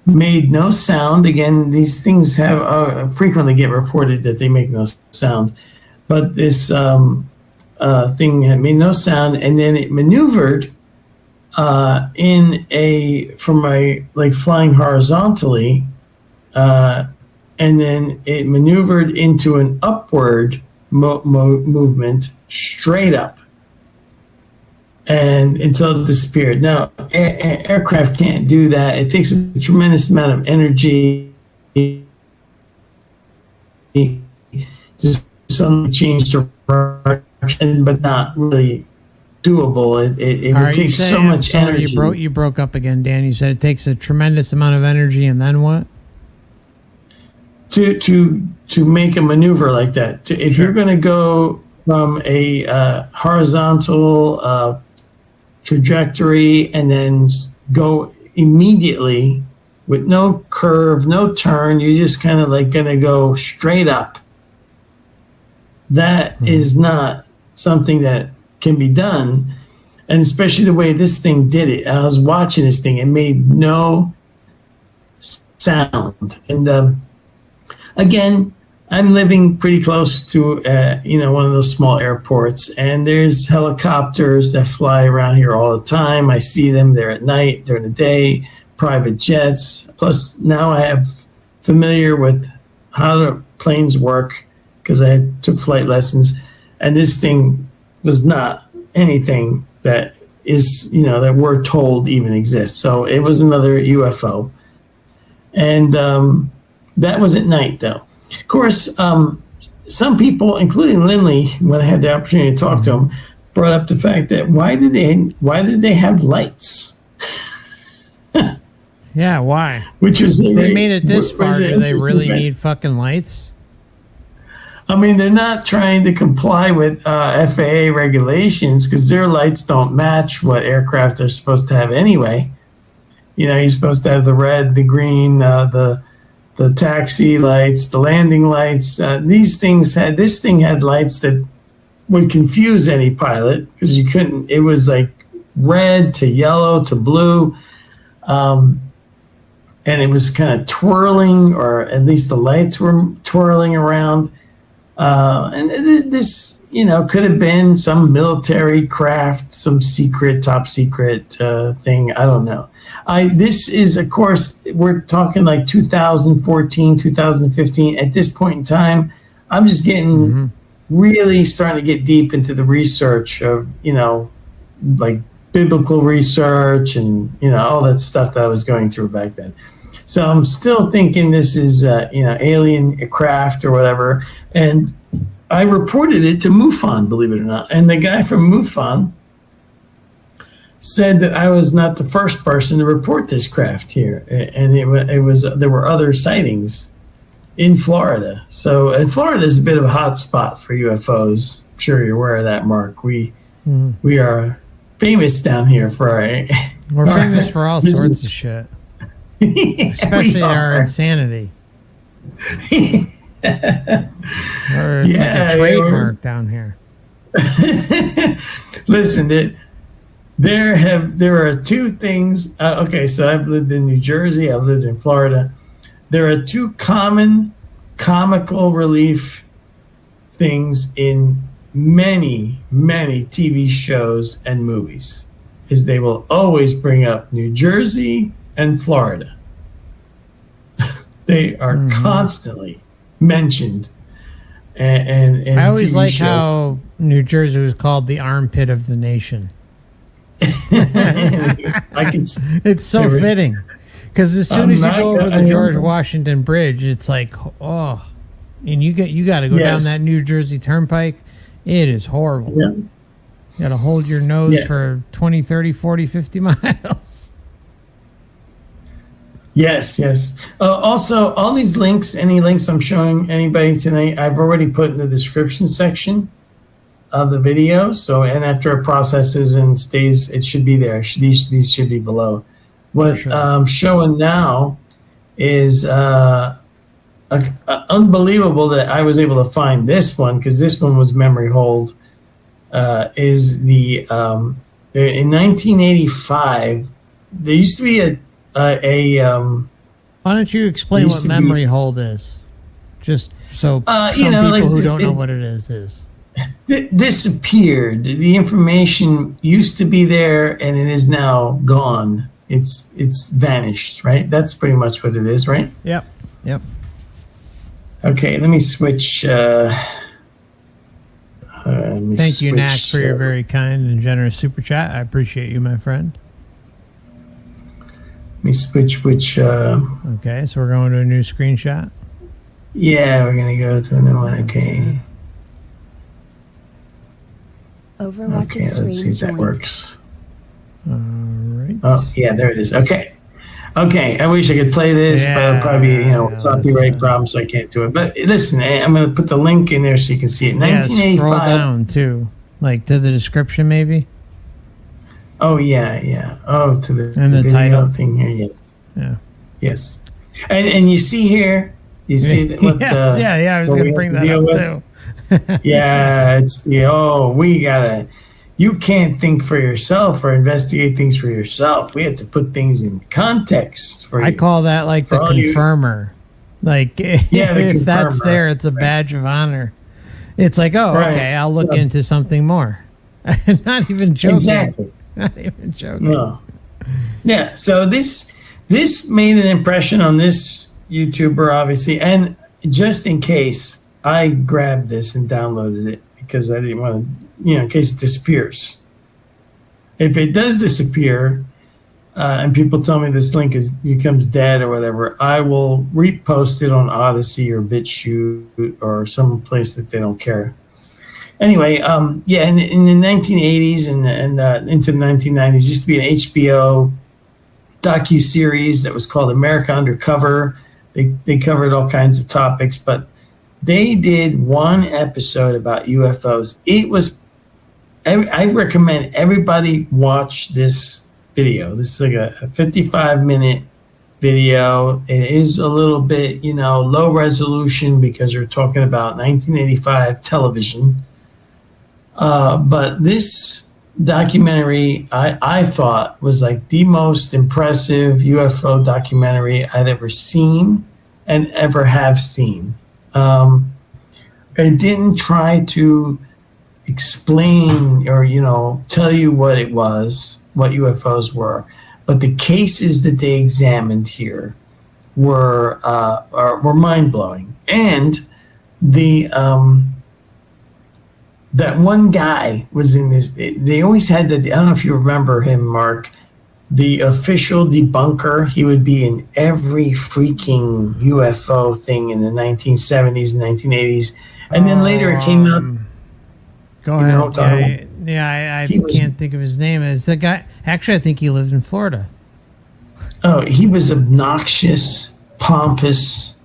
made no sound. Again, these things have frequently get reported that they make no sound, but this thing had made no sound, and then it maneuvered flying horizontally, and then it maneuvered into an upward movement straight up, and until it disappeared. Now, aircraft can't do that. It takes a tremendous amount of energy just suddenly change direction, but not really doable. It would take so much energy. You broke up again, Dan. You said it takes a tremendous amount of energy, and then what? To make a maneuver like that. If you're going to go from a horizontal trajectory and then go immediately with no curve, no turn, you're just kind of like going to go straight up. That is not something that can be done, and especially the way this thing did it. I was watching this thing; it made no sound. And again, I'm living pretty close to one of those small airports, and there's helicopters that fly around here all the time. I see them there at night, during the day, private jets. Plus, now I have familiar with how the planes work because I took flight lessons, and this thing was not anything that is, that we're told even exists. So it was another UFO. And that was at night, though. Of course, some people, including Lindley, when I had the opportunity to talk to him, brought up the fact that why did they have lights? Yeah, why? Which is they made it this far. Do they really need fucking lights? I mean, they're not trying to comply with FAA regulations because their lights don't match what aircraft are supposed to have anyway. You're supposed to have the red, the green, the taxi lights, the landing lights. This thing had lights that would confuse any pilot because you couldn't. It was like red to yellow to blue, and it was kind of twirling, or at least the lights were twirling around. And this, could have been some military craft, some secret, top secret thing. I don't know. This is, of course, we're talking like 2014, 2015. At this point in time, I'm just getting really starting to get deep into the research of, like biblical research and, all that stuff that I was going through back then. So I'm still thinking this is, alien craft or whatever. And I reported it to MUFON, believe it or not. And the guy from MUFON said that I was not the first person to report this craft here. And there were other sightings in Florida. So, and Florida is a bit of a hot spot for UFOs. I'm sure you're aware of that, Mark. We are famous down here for We're famous for all sorts of shit. Especially our insanity. Or it's like a trademark down here. Listen, there are two things. Okay, so I've lived in New Jersey. I've lived in Florida. There are two common comical relief things in many, many TV shows and movies. Is they will always bring up New Jersey and Florida. They are constantly mentioned. And I always TV like shows. how New Jersey was called the armpit of the nation. It's so fitting. Because as soon as you go over the George Washington Bridge, it's like, oh. And you got to go down that New Jersey Turnpike. It is horrible. Yeah. You got to hold your nose for 20, 30, 40, 50 miles. Yes. Also, all these links, any links I'm showing anybody tonight, I've already put in the description section of the video. So, and after it processes and stays, it should be there. These should be below. What I'm showing now is unbelievable that I was able to find this one, because this one was memory hold. Is the in 1985 there used to be a why don't you explain what memory hold is, just so some people like who don't know what it is disappeared. The information used to be there and it is now gone. It's vanished, right? That's pretty much what it is, right? Yep. Okay, let me switch. Thank you, Nack, for your very kind and generous super chat. I appreciate you, my friend. Let me switch which. Okay, so we're going to a new screenshot. Yeah, we're gonna go to a new one. Okay. Overwatch Okay, let's see stream if that joined. works. All right. Oh, yeah, there it is. Okay. Okay, I wish I could play this, but it'll probably be, copyright problem, so I can't do it. But listen, I'm going to put the link in there so you can see it. Yeah, scroll 1985. down too, like to the description maybe. Oh, yeah. Oh, to the, And the video title. thing here, yes. Yeah. Yes. And you see here, you see that what Yes, yeah. I was what going we to bring have that to up deal too. Yeah, it's you can't think for yourself or investigate things for yourself. We have to put things in context for you. I call that like the confirmer. Like, if that's confirmer, there, it's a badge of honor. It's like, oh, Right. okay, I'll look So- into something more. Not even joking. Exactly. Not even joking. No. Yeah. So this made an impression on this YouTuber, obviously, and just in case, I grabbed this and downloaded it because I didn't want to, in case it disappears. If it does disappear, and people tell me this link becomes dead or whatever, I will repost it on Odyssey or BitChute or some place that they don't care. Anyway, in the 1980s and into the 1990s, used to be an HBO docu-series that was called America Undercover. They covered all kinds of topics, but they did one episode about UFOs. I recommend everybody watch this video. This is like a 55-minute video. It is a little bit, low resolution because we're talking about 1985 television. But this documentary, I thought, was like the most impressive UFO documentary I'd ever seen and ever have seen. I didn't try to explain or, tell you what it was, what UFOs were, but the cases that they examined here were mind-blowing. And that one guy was in this. They always had I don't know if you remember him, Mark, the official debunker. He would be in every freaking UFO thing in the 1970s and 1980s. And then later it came out. Go ahead. I can't think of his name. It's the guy. Actually, I think he lived in Florida. Oh, he was obnoxious, pompous.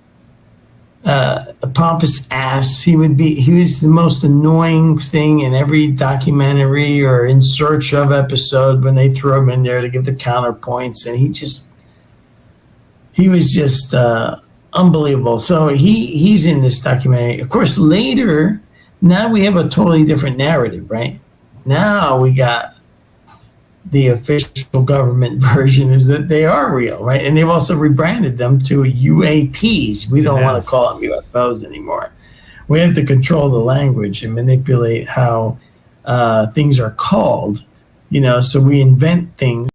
A pompous ass. He was the most annoying thing in every documentary or in search of episode when they threw him in there to give the counterpoints, and he was just unbelievable. So he's in this documentary. Of course, later, now we have a totally different narrative, right? Now we got the official government version is that they are real, right? And they've also rebranded them to UAPs. We don't want to call them UFOs anymore. We have to control the language and manipulate how things are called, so we invent things.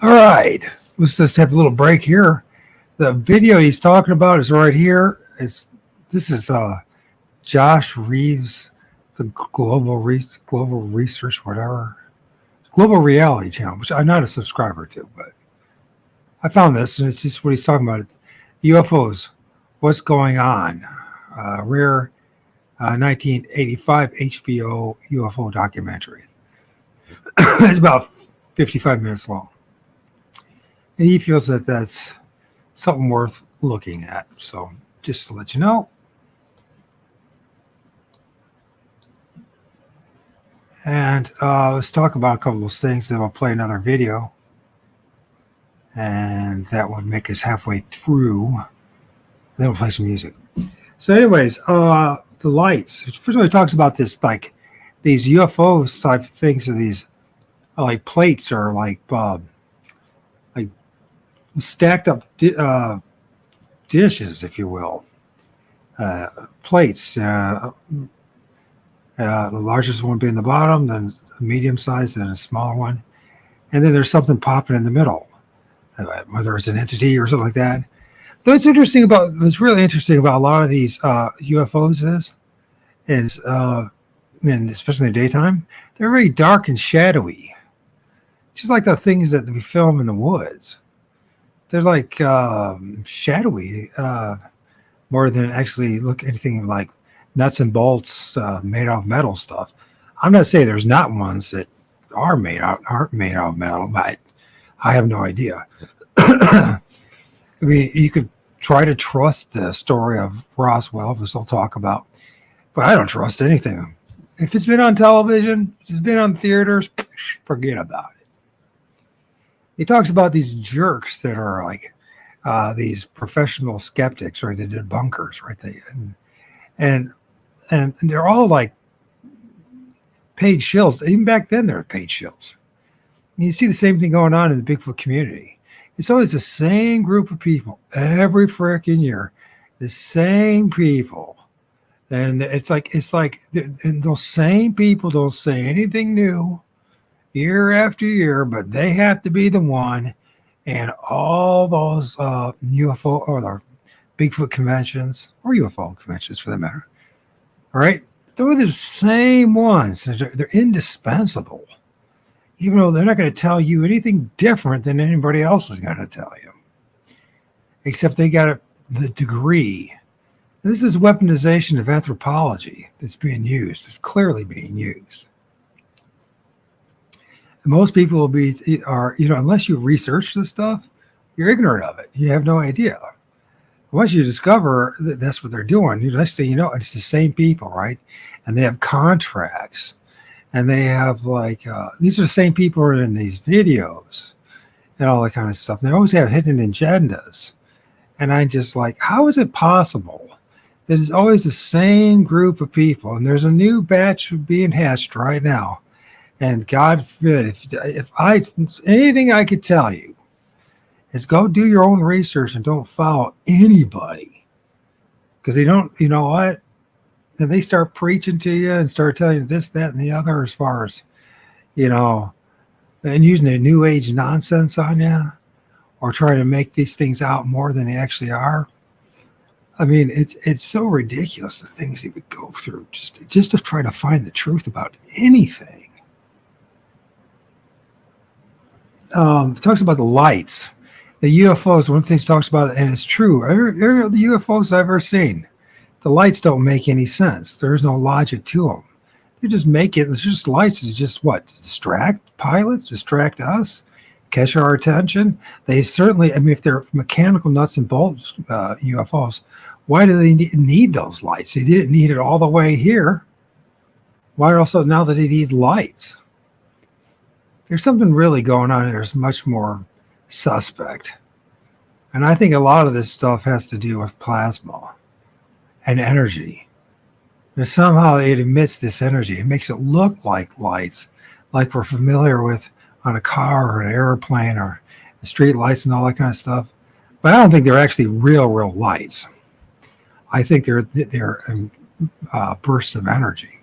All right. Let's just have a little break here. The video he's talking about is right here. This is Josh Reeves, the Global Research, whatever. Global Reality Channel, which I'm not a subscriber to, but I found this, and it's just what he's talking about. UFOs, what's going on? Rare 1985 HBO UFO documentary. It's about 55 minutes long. And he feels that that's something worth looking at. So just to let you know. And let's talk about a couple of those things. Then we'll play another video. And that would make us halfway through. Then we'll play some music. So anyways, the lights. First of all, he talks about this, like these UFOs type things, or these like plates, or like stacked up dishes, if you will. Plates. The largest one being the bottom, then a medium size, and a smaller one. And then there's something popping in the middle, whether it's an entity or something like that. What's really interesting about a lot of these UFOs is and especially in the daytime, they're very dark and shadowy. Just like the things that we film in the woods. They're like shadowy. more than actually look anything like nuts and bolts made out of metal stuff. I'm not saying there's not ones that aren't made out of metal, but I have no idea. I mean, you could try to trust the story of Roswell, which I'll talk about, but I don't trust anything. If it's been on television, if it's been on theaters, forget about it. He talks about these jerks that are like these professional skeptics, right? They did bunkers, right? And they're all like paid shills. Even back then, they're paid shills. And you see the same thing going on in the Bigfoot community. It's always the same group of people every freaking year, the same people. And it's like and those same people don't say anything new year after year, but they have to be the one. And all those UFO or the Bigfoot conventions or UFO conventions for that matter, all right, they're the same ones. They're indispensable, even though they're not going to tell you anything different than anybody else is going to tell you, except they got the degree. This is weaponization of anthropology that's being used. It's clearly being used. And most people are, unless you research this stuff, you're ignorant of it. You have no idea. Once you discover that that's what they're doing, next thing you know, it's the same people, right? And they have contracts. And they have these are the same people who are in these videos and all that kind of stuff. They always have hidden agendas. And I'm just like, how is it possible that it's always the same group of people? And there's a new batch being hatched right now. And God forbid, if anything I could tell you is go do your own research and don't follow anybody. Because they don't, you know what? Then they start preaching to you and start telling you this, that, and the other as far as, and using the new age nonsense on you or trying to make these things out more than they actually are. I mean, it's so ridiculous, the things you would go through just to try to find the truth about anything. It talks about the lights, the UFOs. One of the things it talks about, and it's true, every the UFOs I've ever seen, the lights don't make any sense. There's no logic to them. You just make it. It's just lights. It's just what? Distract pilots, distract us, catch our attention. They certainly, if they're mechanical nuts and bolts UFOs, why do they need those lights? They didn't need it all the way here. Why also now that they need lights? There's something really going on. There's much more suspect. And I think a lot of this stuff has to do with plasma and energy. And somehow it emits this energy. It makes it look like lights, like we're familiar with on a car or an airplane or the street lights and all that kind of stuff. But I don't think they're actually real lights. I think they're bursts of energy.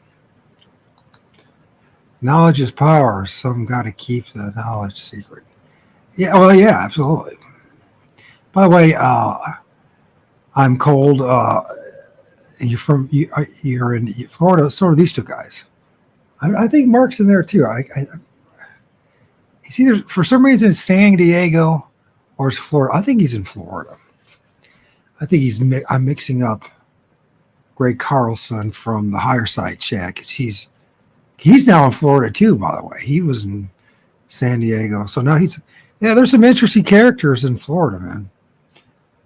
Knowledge is power. Some got to keep the knowledge secret. Yeah, well, yeah, absolutely. By the way, I'm cold. You're in Florida. So are these two guys. I think Mark's in there too. It's either for some reason it's San Diego or it's Florida. I think he's in Florida. I think I'm mixing up Greg Carlson from the Higher Side chat because he's now in Florida too. By the way, he was in San Diego, so now there's some interesting characters in Florida, man.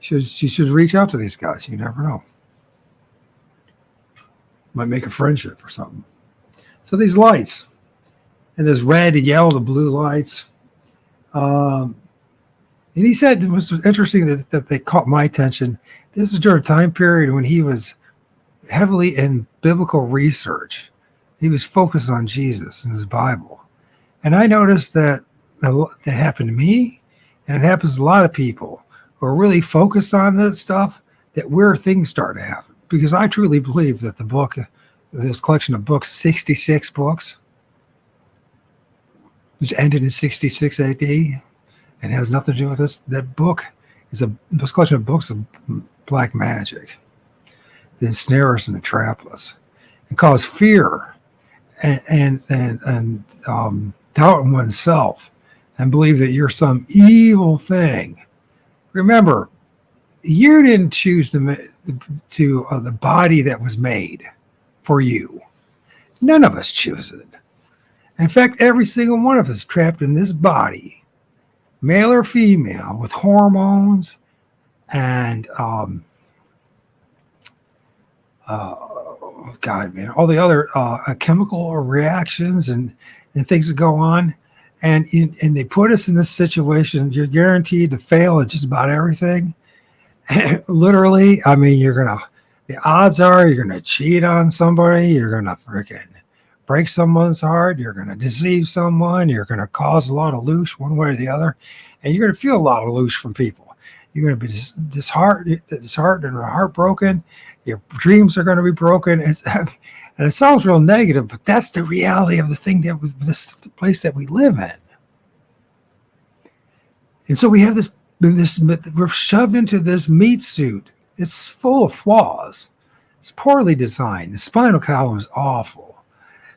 You should reach out to these guys. You never know. Might make a friendship or something. So these lights, and there's red and yellow, the blue lights. And he said it was interesting that they caught my attention. This is during a time period when he was heavily in biblical research. He was focused on Jesus and his Bible. And I noticed that happened to me, and it happens to a lot of people who are really focused on that stuff, that weird things start to happen. Because I truly believe that the book, this collection of books, 66 books, which ended in 66 AD, and has nothing to do with this. That book is this collection of books of black magic that ensnare us and entrap us and cause fear and doubt in oneself and believe that you're some evil thing. Remember, You didn't choose the body that was made for you. None of us choose it. In fact, every single one of us trapped in this body, male or female, with hormones and God, man, all the other chemical reactions and things that go on. And they put us in this situation. You're guaranteed to fail at just about everything. Literally, I mean, the odds are you're going to cheat on somebody. You're going to freaking break someone's heart. You're going to deceive someone. You're going to cause a lot of loosh one way or the other. And you're going to feel a lot of loosh from people. You're going to be disheartened and heartbroken. Your dreams are going to be broken. And it sounds real negative, but that's the reality of the thing that was this place that we live in. And so we have this, we're shoved into this meat suit. It's full of flaws. It's poorly designed. The spinal column is awful.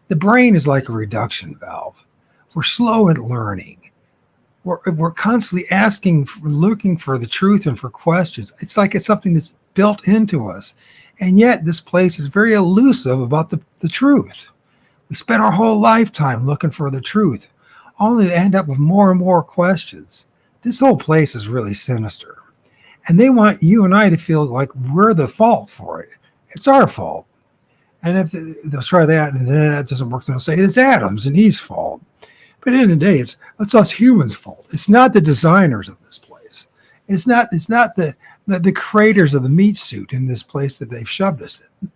The brain is like a reduction valve. We're slow at learning. We're constantly looking for the truth and for questions. It's like it's something that's built into us. And yet this place is very elusive about the truth. We spend our whole lifetime looking for the truth, only to end up with more and more questions. This whole place is really sinister. And they want you and I to feel like we're the fault for it. It's our fault. And if they'll try that and then that doesn't work, they'll say it's Adam's and Eve's fault. But at the end of the day, it's us humans' fault. It's not the designers of this place. It's not the creators of the meat suit in this place that they've shoved us in.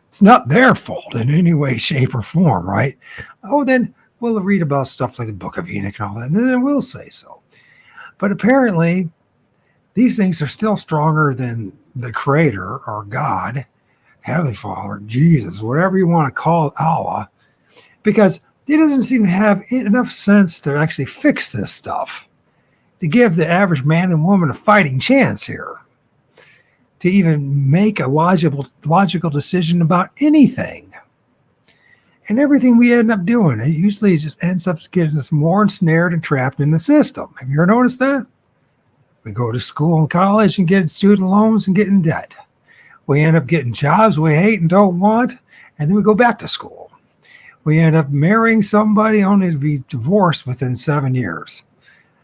It's not their fault in any way, shape, or form, right? Oh, then we'll read about stuff like the Book of Enoch and all that, and then we'll say so. But apparently, these things are still stronger than the Creator or God, Heavenly Father, Jesus, whatever you want to call it, Allah, because he doesn't seem to have enough sense to actually fix this stuff, to give the average man and woman a fighting chance here, to even make a logical decision about anything. And everything we end up doing, it usually just ends up getting us more ensnared and trapped in the system. Have you ever noticed that? We go to school and college and get student loans and get in debt. We end up getting jobs we hate and don't want, and then we go back to school. We end up marrying somebody only to be divorced within 7 years.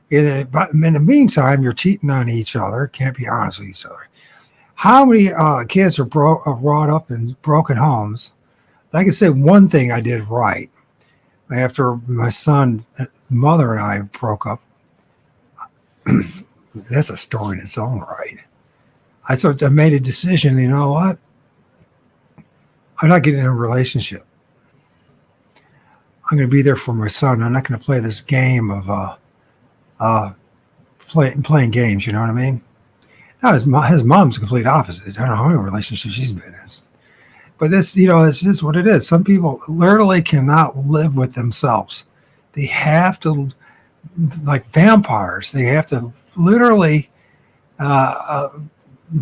In the meantime, you're cheating on each other, can't be honest with each other. How many kids are brought up in broken homes? I can say one thing I did right. After my son's mother and I broke up, that's a story in its own right. I made a decision, you know what? I'm not getting in a relationship. I'm going to be there for my son. I'm not going to play this game of playing games, you know what I mean? Now, his mom's the complete opposite. I don't know how many relationships she's been in. But this, it's just what it is. Some people literally cannot live with themselves. They have to, like vampires, they have to literally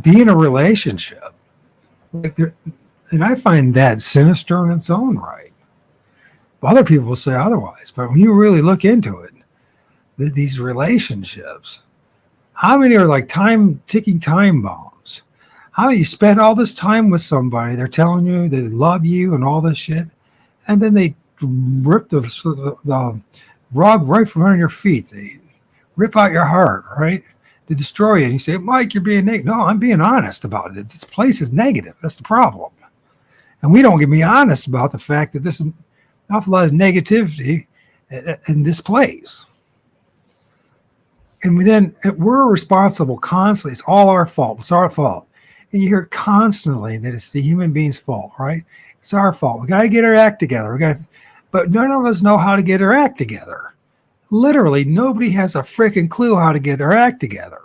be in a relationship. And I find that sinister in its own right. Other people will say otherwise. But when you really look into it, these relationships, how many are like ticking time bombs? How you spend all this time with somebody, they're telling you they love you and all this shit, and then they rip the rug right from under your feet. They rip out your heart, right, to destroy you. And you say, Mike, you're being negative. No, I'm being honest about it. This place is negative. That's the problem. And we don't get me honest about the fact that there's an awful lot of negativity in this place. And we're responsible constantly. It's all our fault. It's our fault. And you hear constantly that it's the human being's fault, right? It's our fault. We got to get our act together. But none of us know how to get our act together. Literally, nobody has a freaking clue how to get their act together.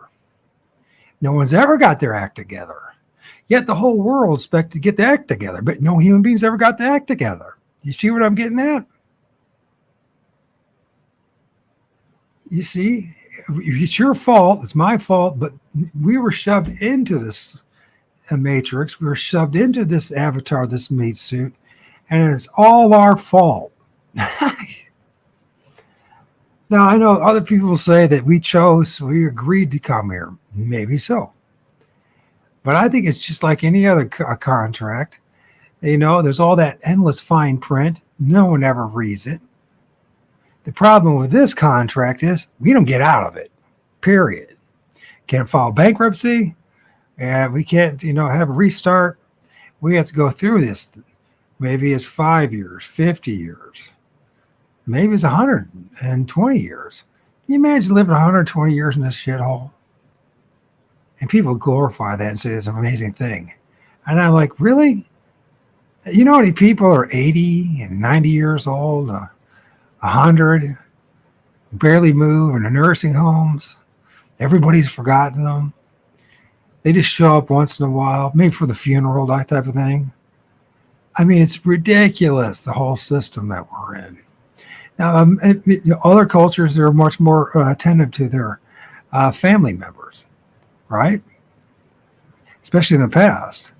No one's ever got their act together. Yet the whole world expects to get the act together, but no human beings ever got the act together. You see what I'm getting at? You see, it's your fault. It's my fault. But we were shoved into this matrix. We were shoved into this avatar, this meat suit, and it's all our fault. Now, I know other people say that we agreed to come here. Maybe so. But I think it's just like any other contract. There's all that endless fine print. No one ever reads it. The problem with this contract is we don't get out of it, period. Can't file bankruptcy, and we can't, have a restart. We have to go through this. Maybe it's 5 years, 50 years. Maybe it's 120 years. Can you imagine living 120 years in this shithole? And people glorify that and say it's an amazing thing. And I'm like, really? You know how many people are 80 and 90 years old, 100, barely move in the nursing homes? Everybody's forgotten them. They just show up once in a while, maybe for the funeral, that type of thing. I mean, it's ridiculous, the whole system that we're in. Now, other cultures, they're much more attentive to their family members, right? Especially in the past.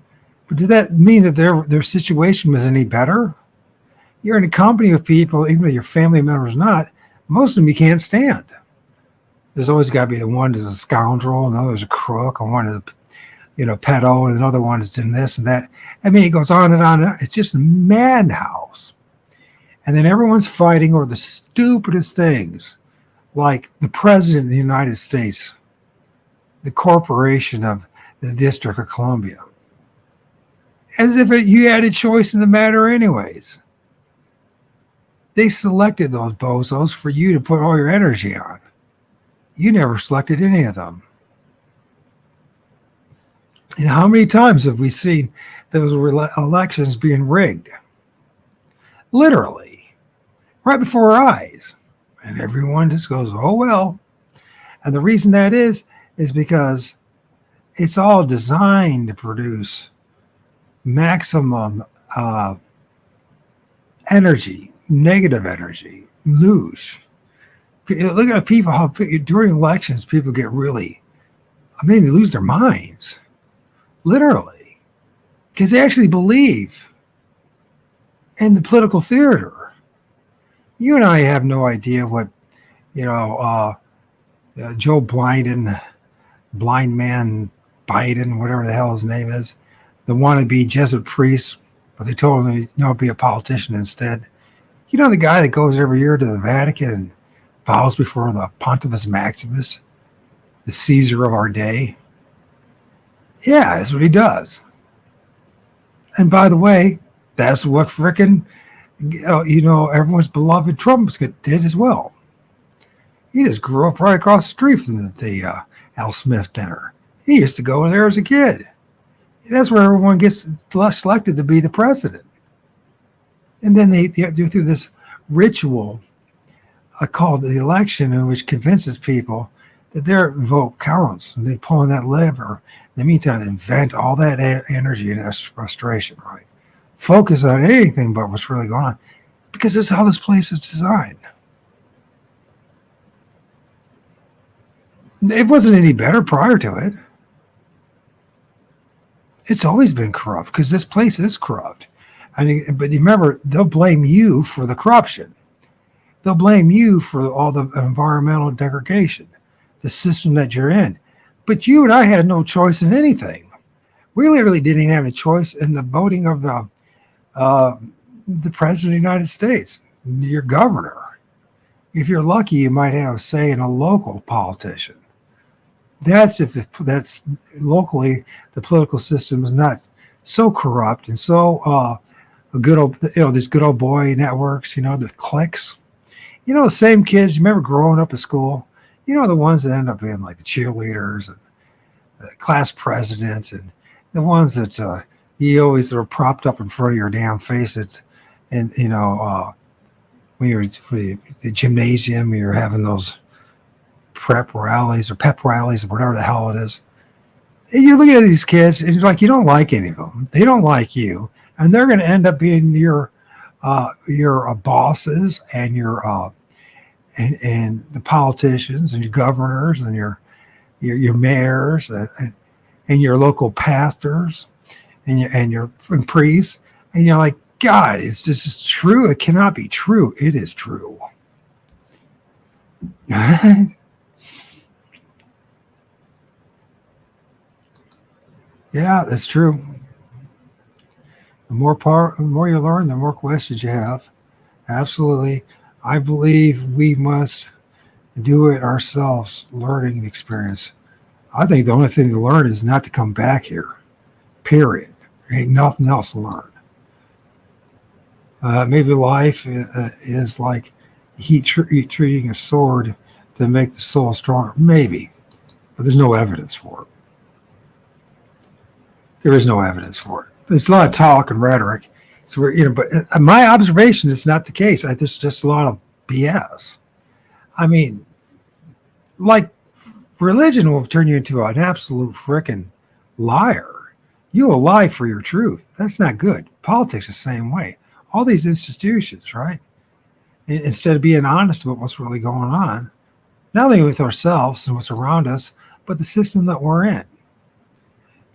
But did that mean that their situation was any better? You're in a company of people, even if your family member's not, most of them you can't stand. There's always got to be the one that's a scoundrel, another's a crook, and one is pedo, and another one is doing this and that. I mean, it goes on and on and on. It's just a madhouse. And then everyone's fighting over the stupidest things, like the president of the United States, the corporation of the District of Columbia. As if you had a choice in the matter anyways. They selected those bozos for you to put all your energy on. You never selected any of them. And how many times have we seen those elections being rigged? Literally, right before our eyes. And everyone just goes, oh, well. And the reason that is because it's all designed to produce maximum energy, negative energy, lose. Look at people, how during elections, people get really, they lose their minds, literally, because they actually believe in the political theater. You and I have no idea what, Joe Blind man Biden, whatever the hell his name is, the wannabe Jesuit priest, but they told him to be a politician instead. The guy that goes every year to the Vatican and bows before the Pontifex Maximus, the Caesar of our day. Yeah, that's what he does. And by the way, that's what frickin', everyone's beloved Trump did as well. He just grew up right across the street from the Al Smith dinner. He used to go there as a kid. That's where everyone gets selected to be the president. And then they do through this ritual called the election, in which convinces people that their vote counts. And they pull on that lever. In the meantime, they invent all that energy and that frustration, right? Focus on anything but what's really going on. Because that's how this place is designed. It wasn't any better prior to it. It's always been corrupt because this place is corrupt. But you remember, they'll blame you for the corruption. They'll blame you for all the environmental degradation, the system that you're in. But you and I had no choice in anything. We literally didn't even have a choice in the voting of the president of the United States, your governor. If you're lucky, you might have a say in a local politician. That's that's locally the political system is not so corrupt and so good old, these good old boy networks, the cliques. The same kids, you remember growing up at school, the ones that end up being like the cheerleaders and the class presidents and the ones that you always are propped up in front of your damn faces. And, when you're at the gymnasium, you're having those prep rallies or pep rallies or whatever the hell it is. And you're looking at these kids and you're like, you don't like any of them. They don't like you. And they're going to end up being your bosses and your and the politicians and your governors and your mayors and your local pastors and your priests. And you're like, God, is this true? It cannot be true. It is true. Yeah, that's true. The more you learn, the more questions you have. Absolutely. I believe we must do it ourselves, learning and experience. I think the only thing to learn is not to come back here. Period. There ain't nothing else to learn. Maybe life is like treating a sword to make the soul stronger. Maybe, but there's no evidence for it. There is no evidence for it. There's a lot of talk and rhetoric. So but my observation is not the case. There's just a lot of BS. I mean, like religion will turn you into an absolute frickin' liar. You will lie for your truth. That's not good. Politics the same way. All these institutions, right? Instead of being honest about what's really going on, not only with ourselves and what's around us, but the system that we're in.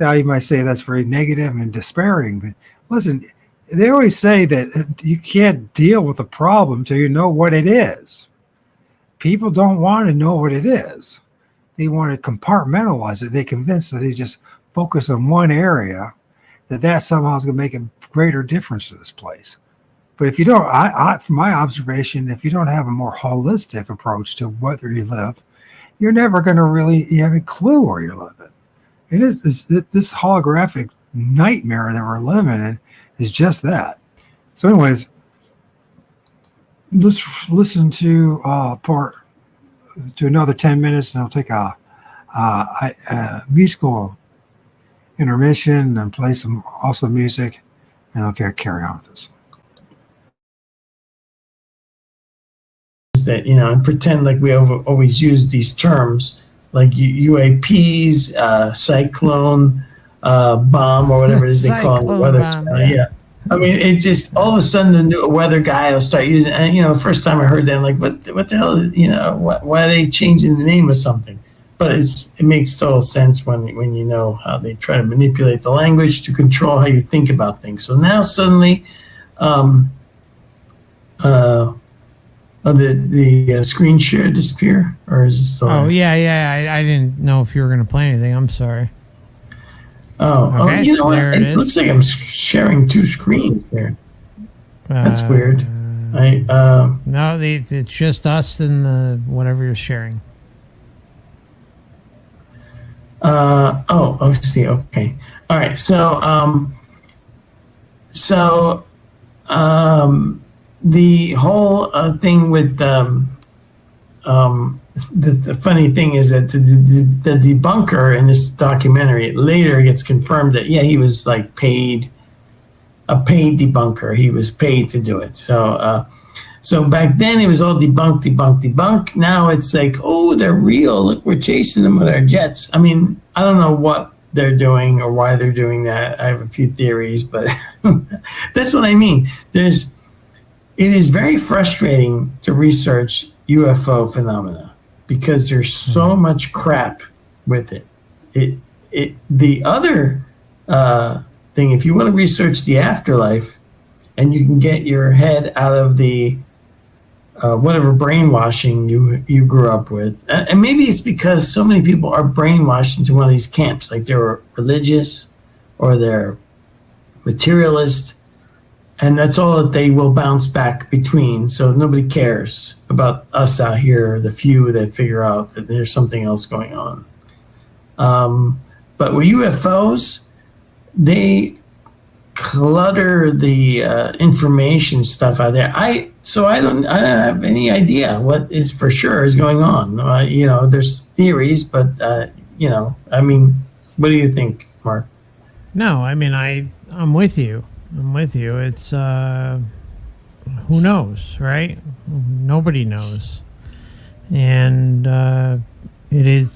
Now, you might say that's very negative and despairing, but listen, they always say that you can't deal with a problem till you know what it is. People don't want to know what it is. They want to compartmentalize it. They're convinced that they just focus on one area, that somehow is going to make a greater difference to this place. But if you don't, from my observation, if you don't have a more holistic approach to whether you live, you're never going to really have a clue where you're living. It is this holographic nightmare that we're living in is just that. So anyways, let's listen to another 10 minutes, and I'll take a musical intermission and play some also music, and I'll carry on with this. That, and pretend like we always use these terms like UAPs, cyclone, bomb, or whatever it is they call it. The weather channel. Yeah. I mean, it just all of a sudden the new weather guy will start using. And the first time I heard that, I'm like, what the hell? Why are they changing the name of something? But it makes total sense when you know how they try to manipulate the language to control how you think about things. So now suddenly, the screen share disappear, or is it still? Oh yeah. I didn't know if you were going to play anything. I'm sorry. Okay, you know what? It looks like I'm sharing two screens there. That's weird. No, it's just us and the whatever you're sharing. See. Okay. All right. The whole thing with the funny thing is that the debunker in this documentary, it later gets confirmed that he was like a paid debunker. He was paid to do it. So back then it was all debunk. Now it's like, oh, they're real. Look, we're chasing them with our jets. I mean, I don't know what they're doing or why they're doing that. I have a few theories, but that's what I mean. It is very frustrating to research UFO phenomena because there's so much crap with it. The other thing, if you want to research the afterlife and you can get your head out of the whatever brainwashing you grew up with, and maybe it's because so many people are brainwashed into one of these camps, like they're religious or they're materialist, and that's all that they will bounce back between. So nobody cares about us out here, the few that figure out that there's something else going on. But with UFOs, they clutter the information stuff out there. I don't have any idea what is for sure is going on. There's theories, but I mean, what do you think, Mark? No, I mean, I'm with you. It's who knows, right? Nobody knows, and it is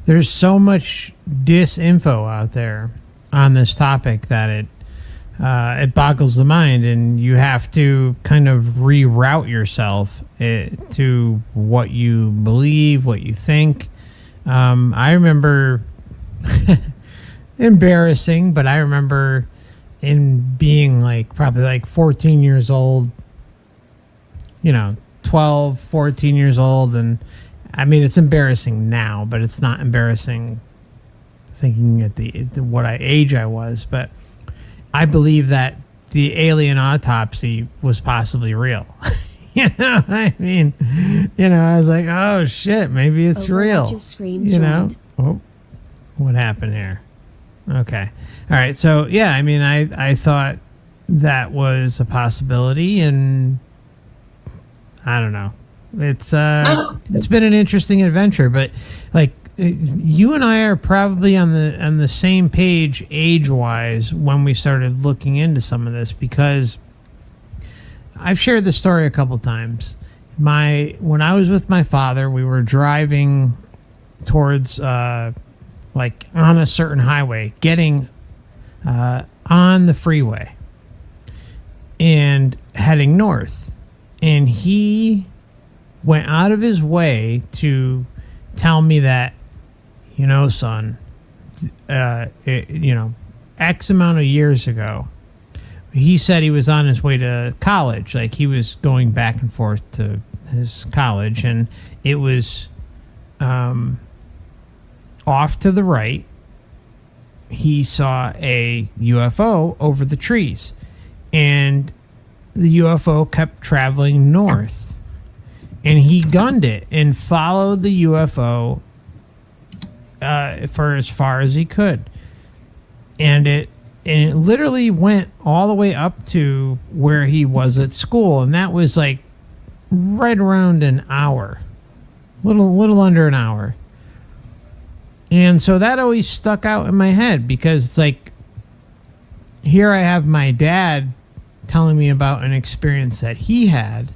there's so much disinfo out there on this topic that it boggles the mind, and you have to kind of reroute yourself to what you believe, what you think. I remember embarrassing, but I remember in being probably 14 years old, 12, 14 years old, and I mean, it's embarrassing now, but it's not embarrassing thinking at the what age I was, but I believe that the alien autopsy was possibly real. You know, I mean, you know, I was like, oh shit, maybe it's real. You know, oh, what happened here? Okay, all right. So yeah, I mean, I thought that was a possibility, and I don't know. It's been an interesting adventure, but like you and I are probably on the same page age-wise when we started looking into some of this, because I've shared this story a couple times. When I was with my father, we were driving towards like on a certain highway, getting on the freeway and heading north, and he went out of his way to tell me that, you know, son, you know, X amount of years ago, he said he was on his way to college. Like, he was going back and forth to his college, and it was off to the right. He saw a UFO over the trees, and the UFO kept traveling north, and he gunned it and followed the UFO for as far as he could, and it literally went all the way up to where he was at school, and that was like right around an hour, little under an hour. And so that always stuck out in my head, because it's like, here I have my dad telling me about an experience that he had,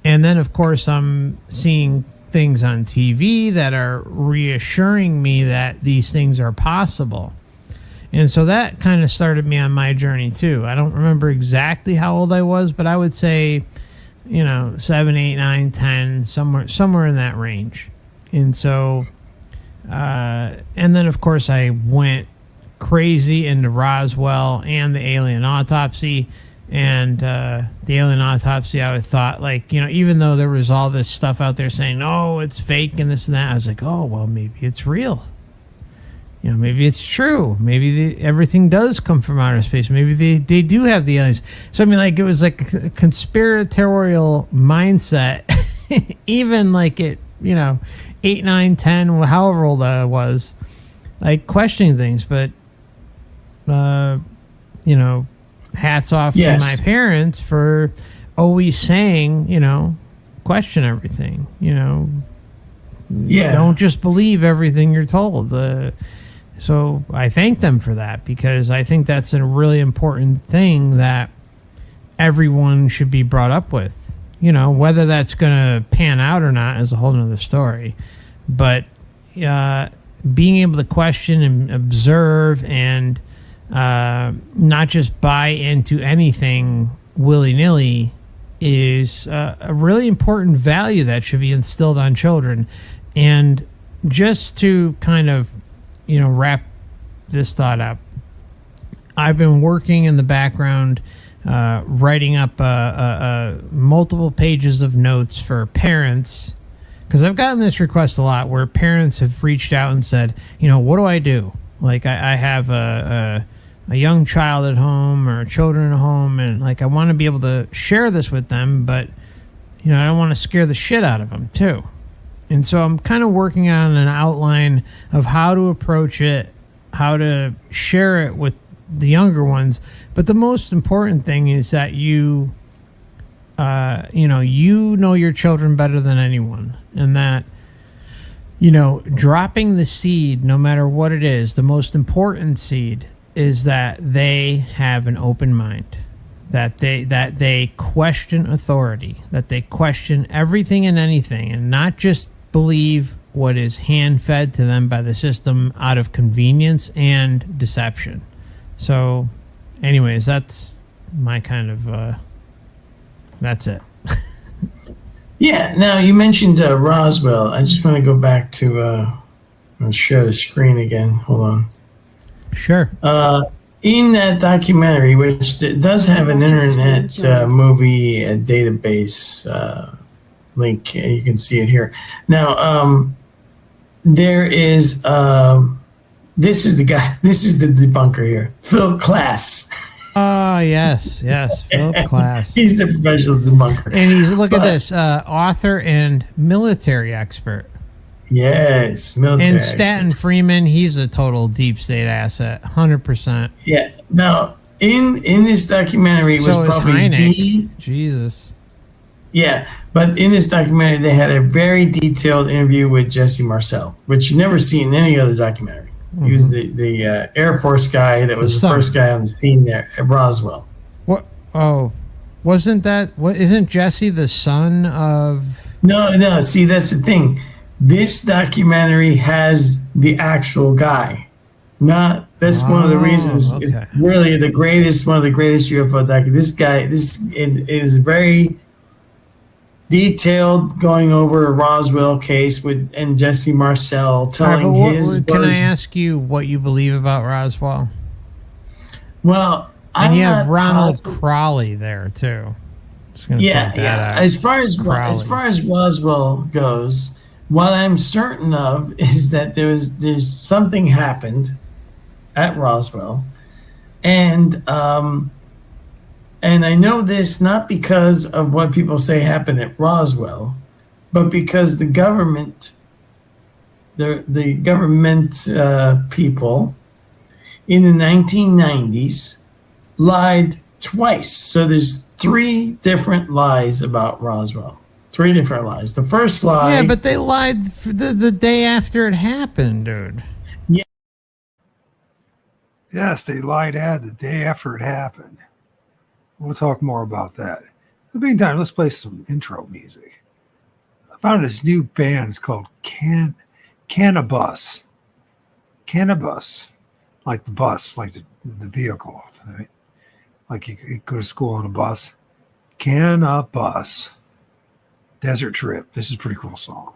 and then of course I'm seeing things on TV that are reassuring me that these things are possible. And so that kind of started me on my journey too. I don't remember exactly how old I was, but I would say, you know, 7, 8, 9, 10, somewhere in that range. And so, and then of course I went crazy into Roswell and the alien autopsy. And the alien autopsy, I would thought, like, you know, even though there was all this stuff out there saying, oh, it's fake and this and that, I was like, oh, well, maybe it's real. You know, maybe it's true. Maybe everything does come from outer space. Maybe they do have the aliens. So, I mean, like, it was like a conspiratorial mindset, even like it, you know, 8, 9, 10, however old I was, like, questioning things. But, you know, hats off to my parents for always saying, you know, question everything, you know. Yeah. Don't just believe everything you're told. So I thank them for that, because I think that's a really important thing that everyone should be brought up with. You know, whether that's going to pan out or not is a whole nother story. But being able to question and observe and not just buy into anything willy-nilly is a really important value that should be instilled on children. And just to kind of, you know, wrap this thought up, I've been working in the background, writing up multiple pages of notes for parents, because I've gotten this request a lot where parents have reached out and said, you know, what do I do? Like, I have a young child at home or children at home, and like, I want to be able to share this with them, but, you know, I don't want to scare the shit out of them too. And so I'm kind of working on an outline of how to approach it, how to share it with the younger ones. But the most important thing is that you know your children better than anyone, and that, you know, dropping the seed, no matter what it is, the most important seed is that they have an open mind, that they question authority, that they question everything and anything, and not just believe what is hand-fed to them by the system out of convenience and deception. So, anyways, that's my kind of, that's it. Yeah, now you mentioned Roswell. I just want to go back to, I'll share the screen again. Hold on. Sure. In that documentary, which does have an internet movie database link, you can see it here. Now, there is this is the guy. This is the debunker here, Phil Klass. Oh, yes, Philip Klass. He's the professional debunker. And he's, look at this, author and military expert. Yes, military. And Stanton Freeman, he's a total deep state asset, 100%. Yeah. Now, in this documentary, it was So is probably Hynek. Jesus. Yeah, but in this documentary, they had a very detailed interview with Jesse Marcel, which you never see in any other documentary. He was the Air Force guy that was the first guy on the scene there at Roswell. What? Oh, wasn't that? What? Isn't Jesse the son of? No. See, that's the thing. This documentary has the actual guy. Not. That's one of the reasons. Okay. It's really the greatest. One of the greatest UFO doc. This guy. It is very detailed, going over a Roswell case and Jesse Marcel telling his Can I version. ask you what you believe about Roswell? Well, And you have Ronald Crawley there too. Just gonna point that out. As far as Roswell goes, what I'm certain of is that there's something happened at Roswell, and I know this not because of what people say happened at Roswell, but because the government, people in the 1990s lied twice. So there's 3 different lies about Roswell. 3 different lies. The first lie... Yeah, but they lied the day after it happened, dude. Yeah. Yes, they lied the day after it happened. We'll talk more about that. In the meantime, let's play some intro music. I found this new band. It's called Cannabis. Cannabis. Like the bus, like the vehicle. Right? Like you go to school on a bus. Cannabis. Desert Trip. This is a pretty cool song.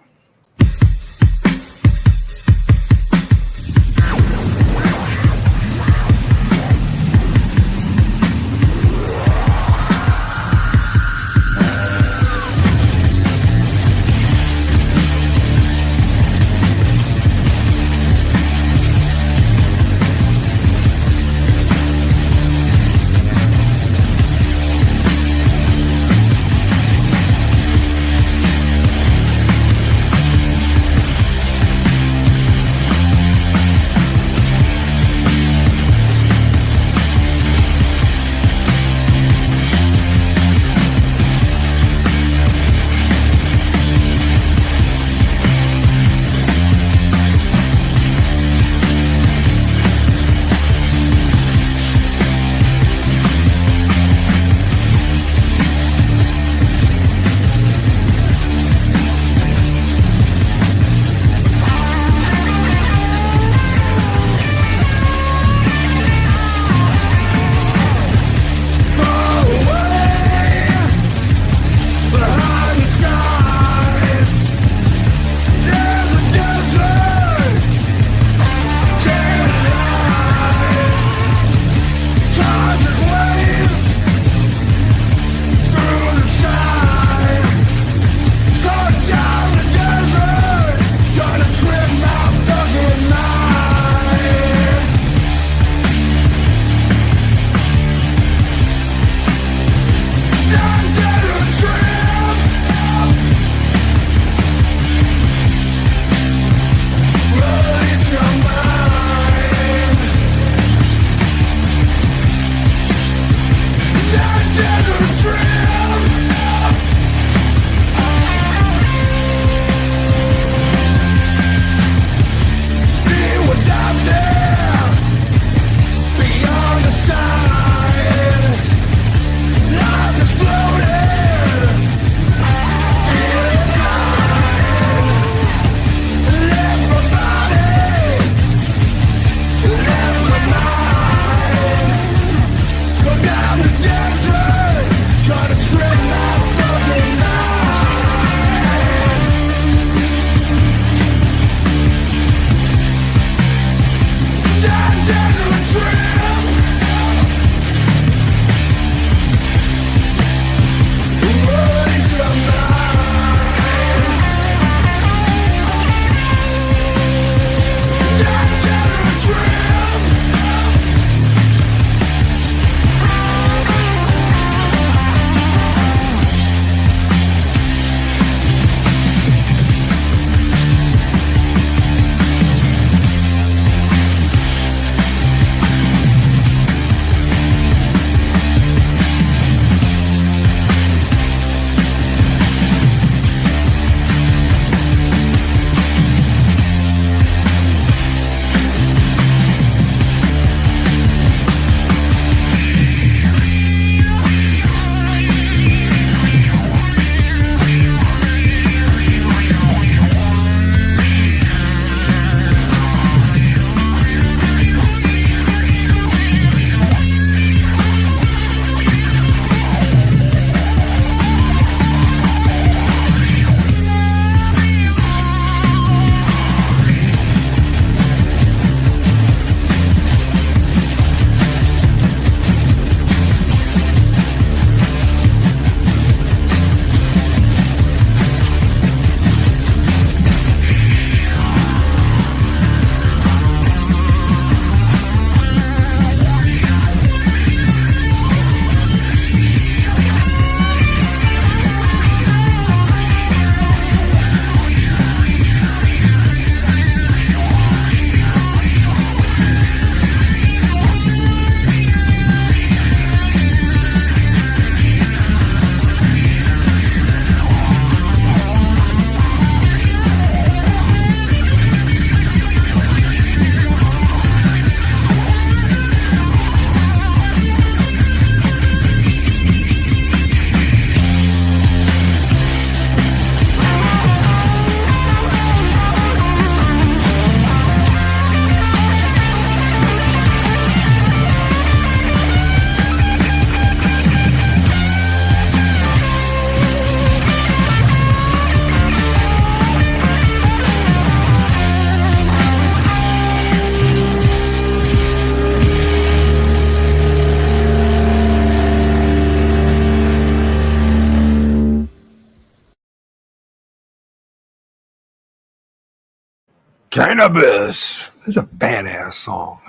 Cannabis. This is a badass song.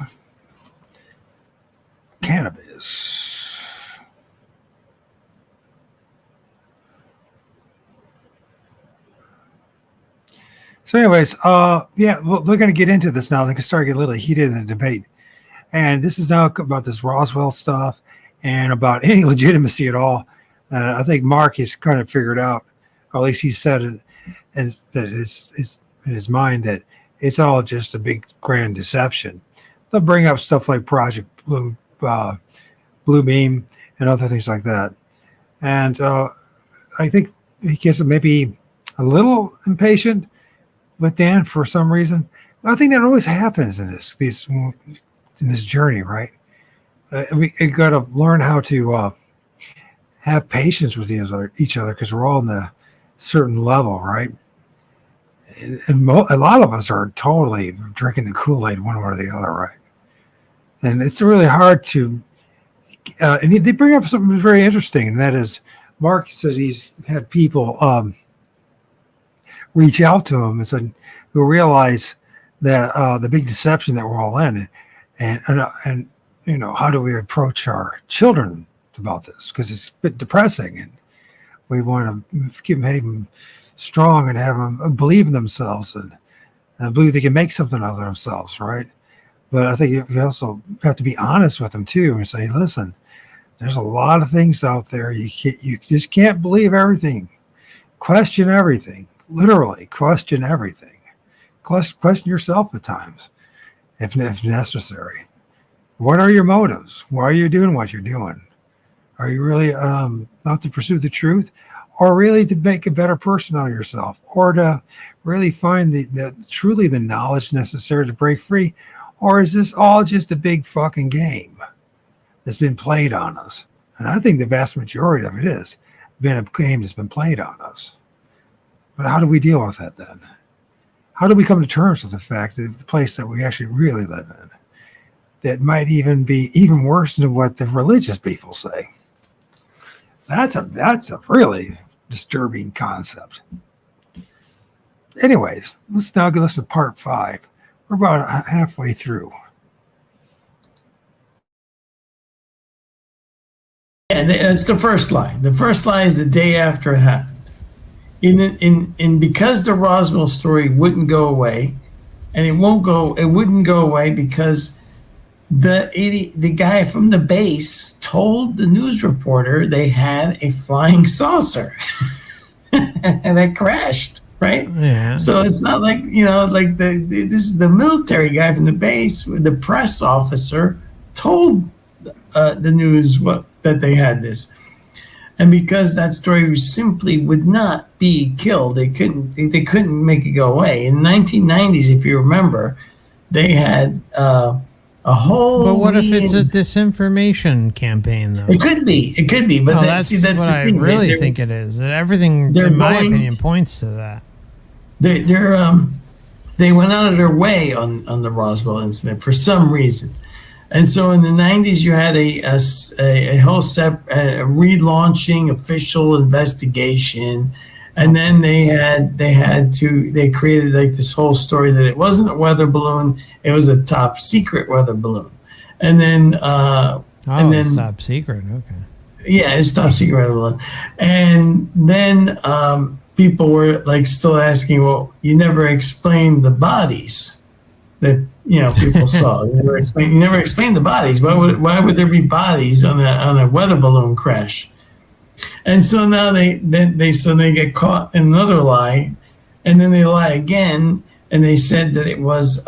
Cannabis. So, anyways, yeah, we're going to get into this now. They can start getting a little heated in the debate, and this is now about this Roswell stuff and about any legitimacy at all. And I think Mark has kind of figured out, or at least he said it, and that it's in his mind that it's all just a big grand deception. They'll bring up stuff like Project Blue Beam and other things like that. And I think he gets maybe a little impatient with Dan for some reason. I think that always happens in this journey, right? We got to learn how to have patience with each other because we're all in a certain level, right? And a lot of us are totally drinking the Kool-Aid one way or the other, right? And it's really hard to. And they bring up something very interesting, and that is, Mark said he's had people reach out to him and said, who realize that the big deception that we're all in, and you know, how do we approach our children about this? Because it's a bit depressing, and we want to keep them strong and have them believe in themselves and believe they can make something of themselves, right? But I think you also have to be honest with them too and say, listen, there's a lot of things out there. You just can't believe everything. Question everything. Literally, question everything. Question yourself at times, if necessary. What are your motives? Why are you doing what you're doing? Are you really out to pursue the truth, or really to make a better person out of yourself, or to really find truly the knowledge necessary to break free? Or is this all just a big fucking game that's been played on us? And I think the vast majority of it is been a game that's been played on us. But how do we deal with that then? How do we come to terms with the fact that the place that we actually really live in, that might even be even worse than what the religious people say? That's a really disturbing concept. Anyways, let's now go listen to part 5. We're about halfway through. And that's the first line. The first line is the day after it happened. In because the Roswell story wouldn't go away, and it wouldn't go away because the guy from the base told the news reporter they had a flying saucer and it crashed. Right? Yeah. So it's not like, you know, like this is the military guy from the base. The press officer told the news that they had this, and because that story simply would not be killed, they couldn't make it go away. In the 1990s, if you remember, they had a whole. But what if it's a disinformation campagn, though? It could be, but oh, that's what I really think it is. Everything, in my opinion, points to that. They went out of their way on the Roswell incident for some reason, and so in the 90s you had a whole relaunching official investigation, and then they created like this whole story that it wasn't a weather balloon, it was a top secret weather balloon, and then it's top secret, okay. Yeah, it's top secret weather balloon, and then people were like still asking, well, you never explained the bodies that, you know, people saw. You never explained the bodies. Why would there be bodies on a weather balloon crash? And so now they get caught in another lie, and then they lie again, and they said that it was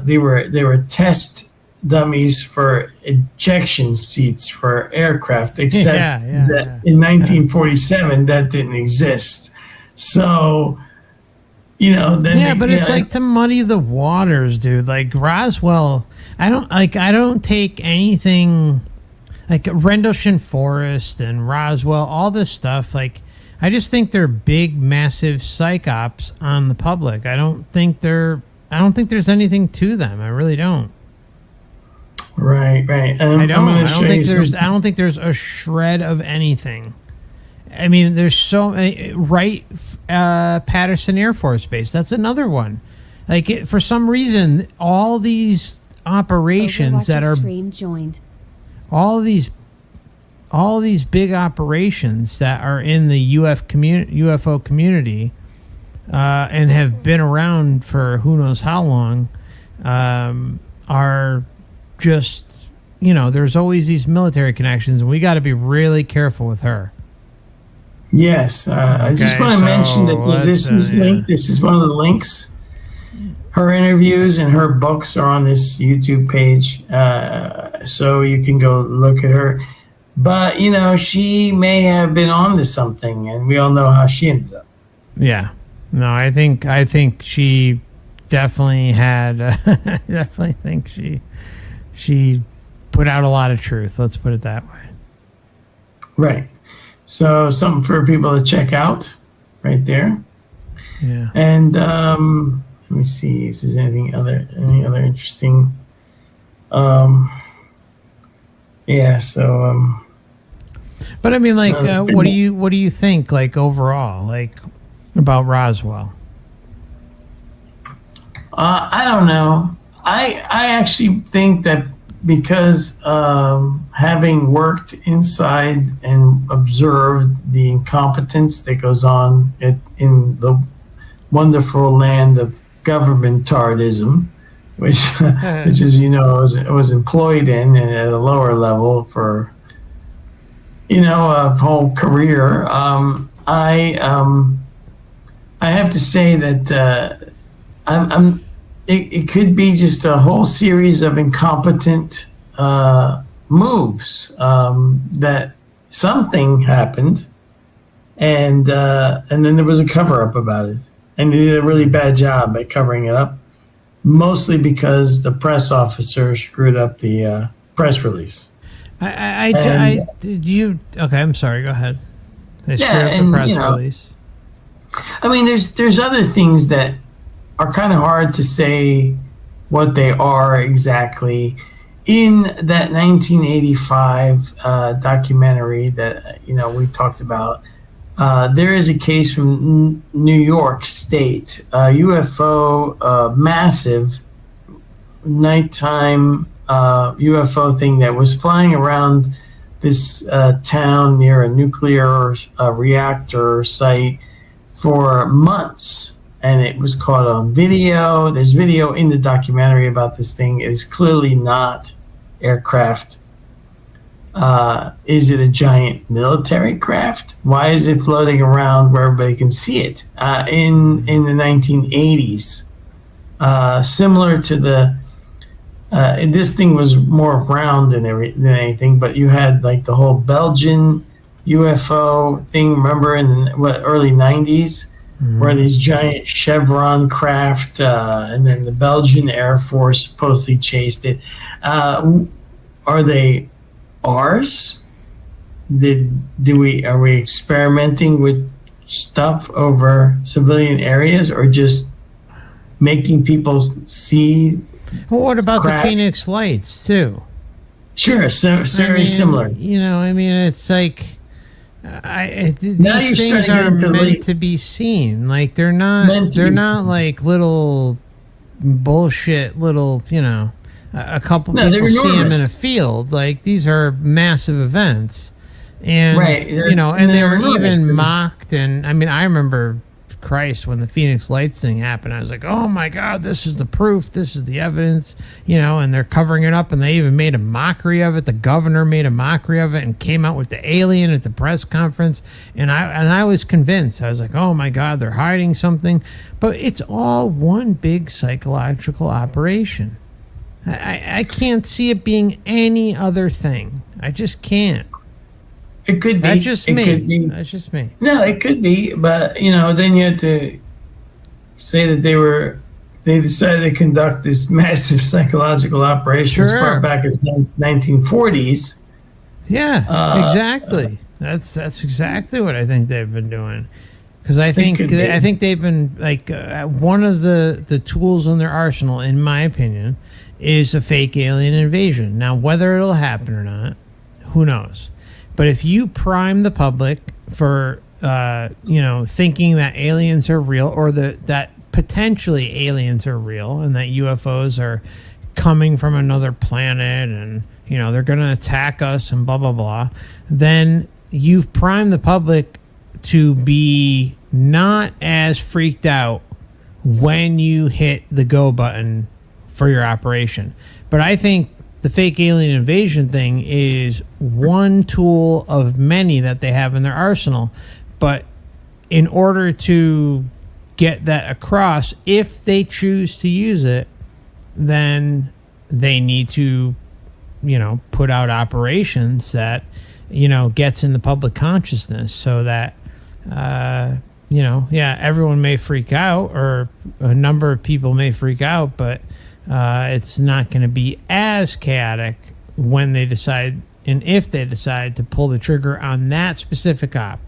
they were test dummies for ejection seats for aircraft, except that in 1947 that didn't exist. So, you know, then but it's like to muddy the waters, dude. Like Roswell, I don't take anything like Rendlesham Forest and Roswell, all this stuff. Like, I just think they're big, massive psyops on the public. I don't think there's anything to them. I really don't. Right. I don't think there's a shred of anything. I mean, there's so Patterson Air Force Base. That's another one. Like for some reason, all these operations that are stream joined. all these big operations that are in the UFO community and have been around for who knows how long are just, there's always these military connections, and we got to be really careful with her. Yes, I just want to mention that this is linked. This is one of the links. Her interviews and her books are on this YouTube page, so you can go look at her. But she may have been on to something, and we all know how she ended up. Yeah, no, I think she definitely had. I definitely think she put out a lot of truth. Let's put it that way. Right. So something for people to check out, right there. Yeah. And let me see if there's any other interesting. Yeah. So. But I mean, like, what do you think, like overall, like about Roswell? I don't know. I actually think that because having worked inside and observed the incompetence that goes on in the wonderful land of governmentardism, which is was employed in and at a lower level for a whole career. I have to say that it could be just a whole series of incompetent moves that something happened, and then there was a cover up about it, and they did a really bad job at covering it up, mostly because the press officer screwed up the press release. Okay, I'm sorry. Go ahead. They screwed up the press release. I mean, there's other things that are kind of hard to say what they are exactly. In that 1985 documentary that we talked about, there is a case from New York State, UFO, massive nighttime UFO thing that was flying around this town near a nuclear reactor site for months. And it was caught on video. There's video in the documentary about this thing. It is clearly not aircraft. Is it a giant military craft? Why is it floating around where everybody can see it? In the 1980s, similar to the this thing was more round than anything, but you had like the whole Belgian UFO thing. Remember in the early 90s? Where these giant Chevron craft, and then the Belgian Air Force supposedly chased it. Are they ours? Are we experimenting with stuff over civilian areas, or just making people see? Well, what about the Phoenix Lights too? Sure, very similar. It's like. These things are meant to be seen. Like they're not like little bullshit little, a couple people see them in a field. Like these are massive events. And and they were even mocked, and I remember Christ, when the Phoenix Lights thing happened, I was like, oh my God, this is the proof, this is the evidence, and they're covering it up, and they even made a mockery of it. The governor made a mockery of it and came out with the alien at the press conference, and I was convinced. I was like, oh my God, they're hiding something. But it's all one big psychological operation. I can't see it being any other thing. I just can't. It could be. That's just me. That's just me. No, it could be, but then you have to say that they decided to conduct this massive psychological operation as far back as 1940s. Yeah, exactly. That's exactly what I think they've been doing. Because I think they've been like one of the tools in their arsenal, in my opinion, is a fake alien invasion. Now, whether it'll happen or not, who knows? But if you prime the public for, thinking that aliens are real, or that potentially aliens are real and that UFOs are coming from another planet and, you know, they're going to attack us and blah, blah, blah, then you've primed the public to be not as freaked out when you hit the go button for your operation. But I think the fake alien invasion thing is one tool of many that they have in their arsenal. But in order to get that across, if they choose to use it, then they need to, you know, put out operations that, you know, gets in the public consciousness so that, you know, yeah, everyone may freak out or a number of people may freak out, but it's not going to be as chaotic when they decide, and if they decide to pull the trigger on that specific op.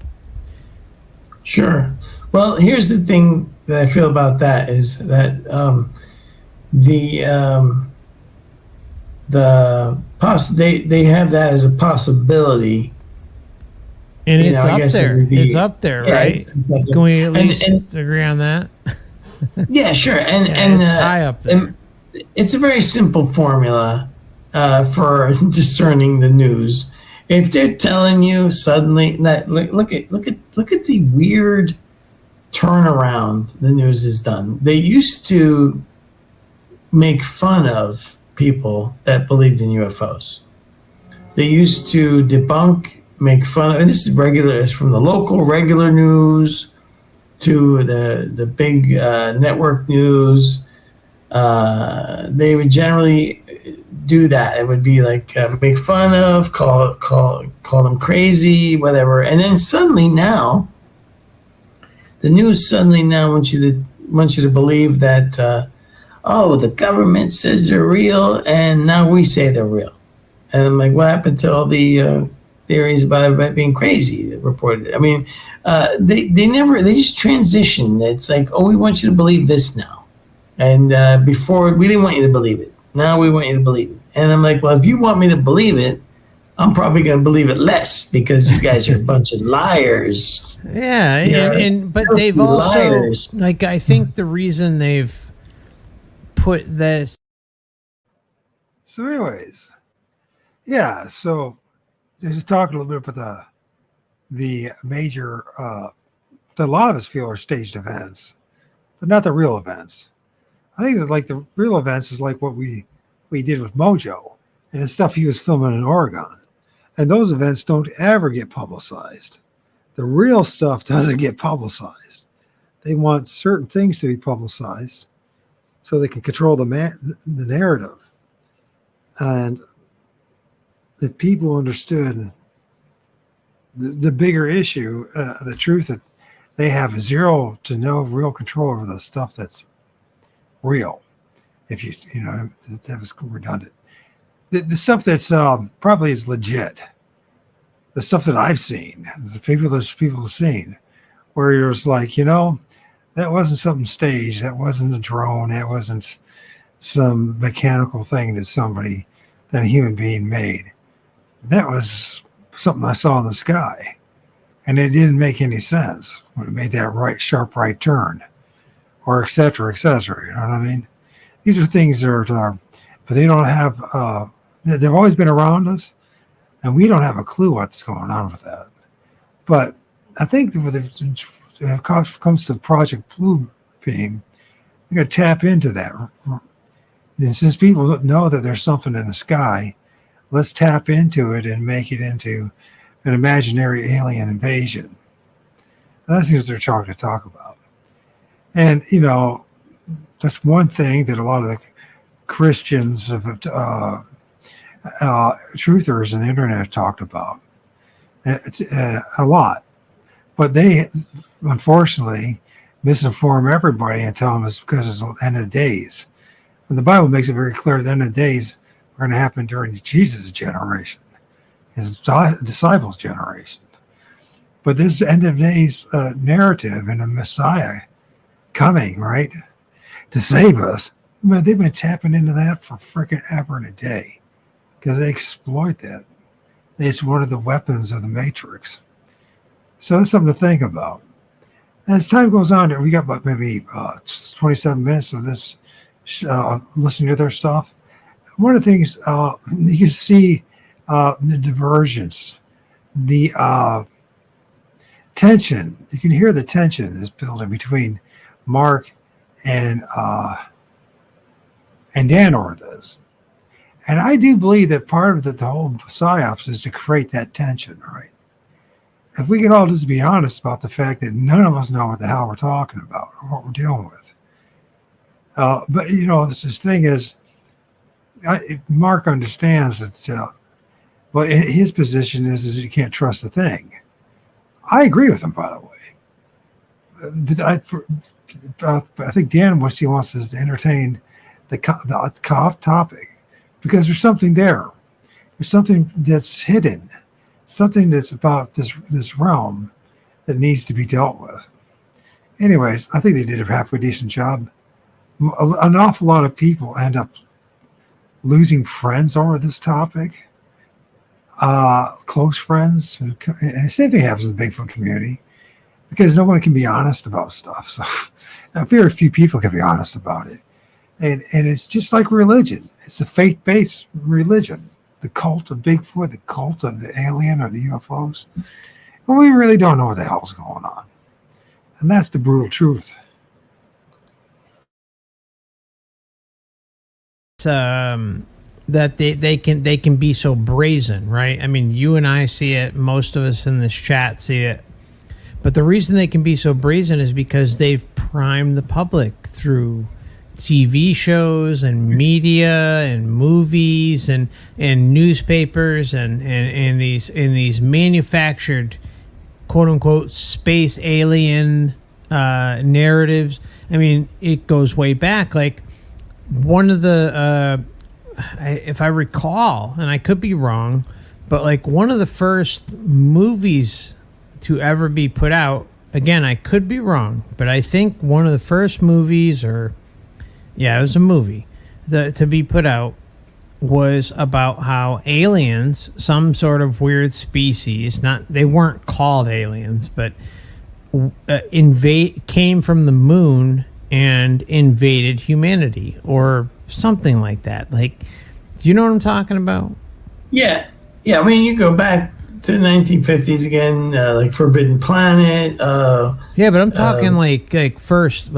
Sure. Well, here's the thing that I feel about that is that they have that as a possibility. And it's up there. It's up there, right? It's up there. Can we at least agree on that? Yeah, sure. And it's high up there. And it's a very simple formula for discerning the news. If they're telling you suddenly that look at the weird turnaround the news has done. They used to make fun of people that believed in UFOs. They used to debunk, make fun of, and this is regular, it's from the local regular news to the big network news. They would generally do that. It would be like make fun of, call them crazy, whatever. And then suddenly now, the news suddenly now wants you to believe that the government says they're real, and now we say they're real. And I'm like, what happened to all the theories about being crazy that reported? I mean, they just transition. It's like, we want you to believe this now, and before we didn't want you to believe it. Now we want you to believe it. And I'm like, well, if you want me to believe it, I'm probably going to believe it less because you guys are a bunch of liars. Yeah, but they've also, liars. Like, I think the reason they've put this. So anyways, yeah, so just talk a little bit about the major, that a lot of us feel are staged events, but not the real events. I think that like the real events is like what we did with Mojo and the stuff he was filming in Oregon. And those events don't ever get publicized. The real stuff doesn't get publicized. They want certain things to be publicized so they can control the narrative. And if people understood the bigger issue, the truth that they have zero to no real control over the stuff that's real. If you know, that was redundant. The stuff that's probably is legit. The stuff that I've seen, the people have seen, where you're just like, you know, that wasn't something staged. That wasn't a drone. That wasn't some mechanical thing that a human being made. That was something I saw in the sky, and it didn't make any sense when it made that sharp right turn, or et cetera, et cetera. You know what I mean? These are things that are, but they don't have. They've always been around us, and we don't have a clue what's going on with that. But I think when it comes to Project Blue Beam, you got to tap into that. And since people don't know that there's something in the sky, let's tap into it and make it into an imaginary alien invasion. And that's what they're trying to talk about. And, you know, that's one thing that a lot of the Christians truthers on the internet have talked about a lot, but they unfortunately misinform everybody and tell them it's because it's the end of the days. And the Bible makes it very clear the end of the days are going to happen during Jesus' generation, his disciples' generation. But this end of days narrative and a Messiah coming, right, to save us, man, they've been tapping into that for freaking ever and a day. Because they exploit that. It's one of the weapons of the Matrix. So that's something to think about. As time goes on, we got about maybe 27 minutes of this, listening to their stuff. One of the things you can see the diversions, the tension. You can hear the tension is building between Mark and Dan Orthez. And I do believe that part of the whole psyops is to create that tension, right? If we can all just be honest about the fact that none of us know what the hell we're talking about or what we're dealing with. But, this thing is, Mark understands that, well, his position is you can't trust a thing. I agree with him, by the way. But I think Dan, what he wants is to entertain the topic because there's something there. There's something that's hidden. Something that's about this realm that needs to be dealt with. Anyways, I think they did a halfway decent job. An awful lot of people end up losing friends over this topic, close friends, and the same thing happens in the Bigfoot community because no one can be honest about stuff. So very few people can be honest about it, and it's just like religion. It's a faith-based religion. The cult of Bigfoot, the cult of the alien or the UFOs. Well, we really don't know what the hell's going on. And that's the brutal truth. That they can be so brazen, right? I mean, you and I see it, most of us in this chat see it. But the reason they can be so brazen is because they've primed the public through TV shows and media and movies and newspapers and these manufactured quote unquote space alien narratives. I mean, it goes way back. Like one of the if I recall, and I could be wrong, but like one of the first movies to ever be put out, again, I could be wrong, but I think one of the first movies it was a movie to be put out was about how aliens, some sort of weird species, they weren't called aliens, but came from the moon and invaded humanity or something like that. Like, do you know what I'm talking about? Yeah. I mean, you go back to the 1950s again, like Forbidden Planet. Yeah, but I'm talking like first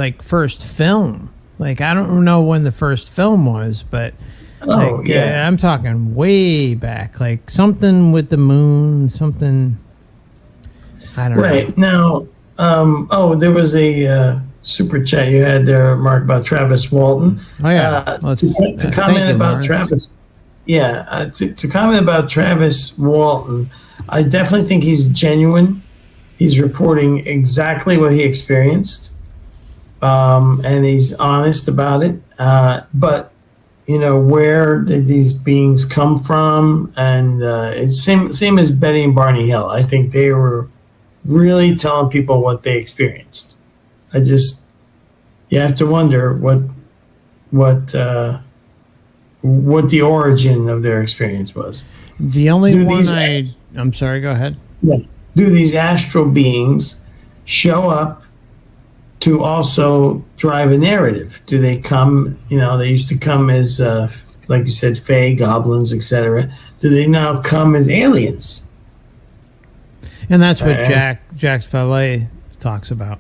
film. Like, I don't know when the first film was, but I'm talking way back. Like something with the moon, something. I don't know. Right now, there was a super chat you had there, Mark, about Travis Walton. Oh yeah, to comment about Travis. Yeah, to comment about Travis Walton, I definitely think he's genuine. He's reporting exactly what he experienced. And he's honest about it. But, where did these beings come from? And it's same as Betty and Barney Hill. I think they were really telling people what they experienced. You have to wonder what the origin of their experience was. The only I'm sorry, go ahead. Yeah. Do these astral beings show up to also drive a narrative? Do they come, they used to come as, like you said, fae, goblins, etc. Do they now come as aliens? And that's what Jack's Valet talks about.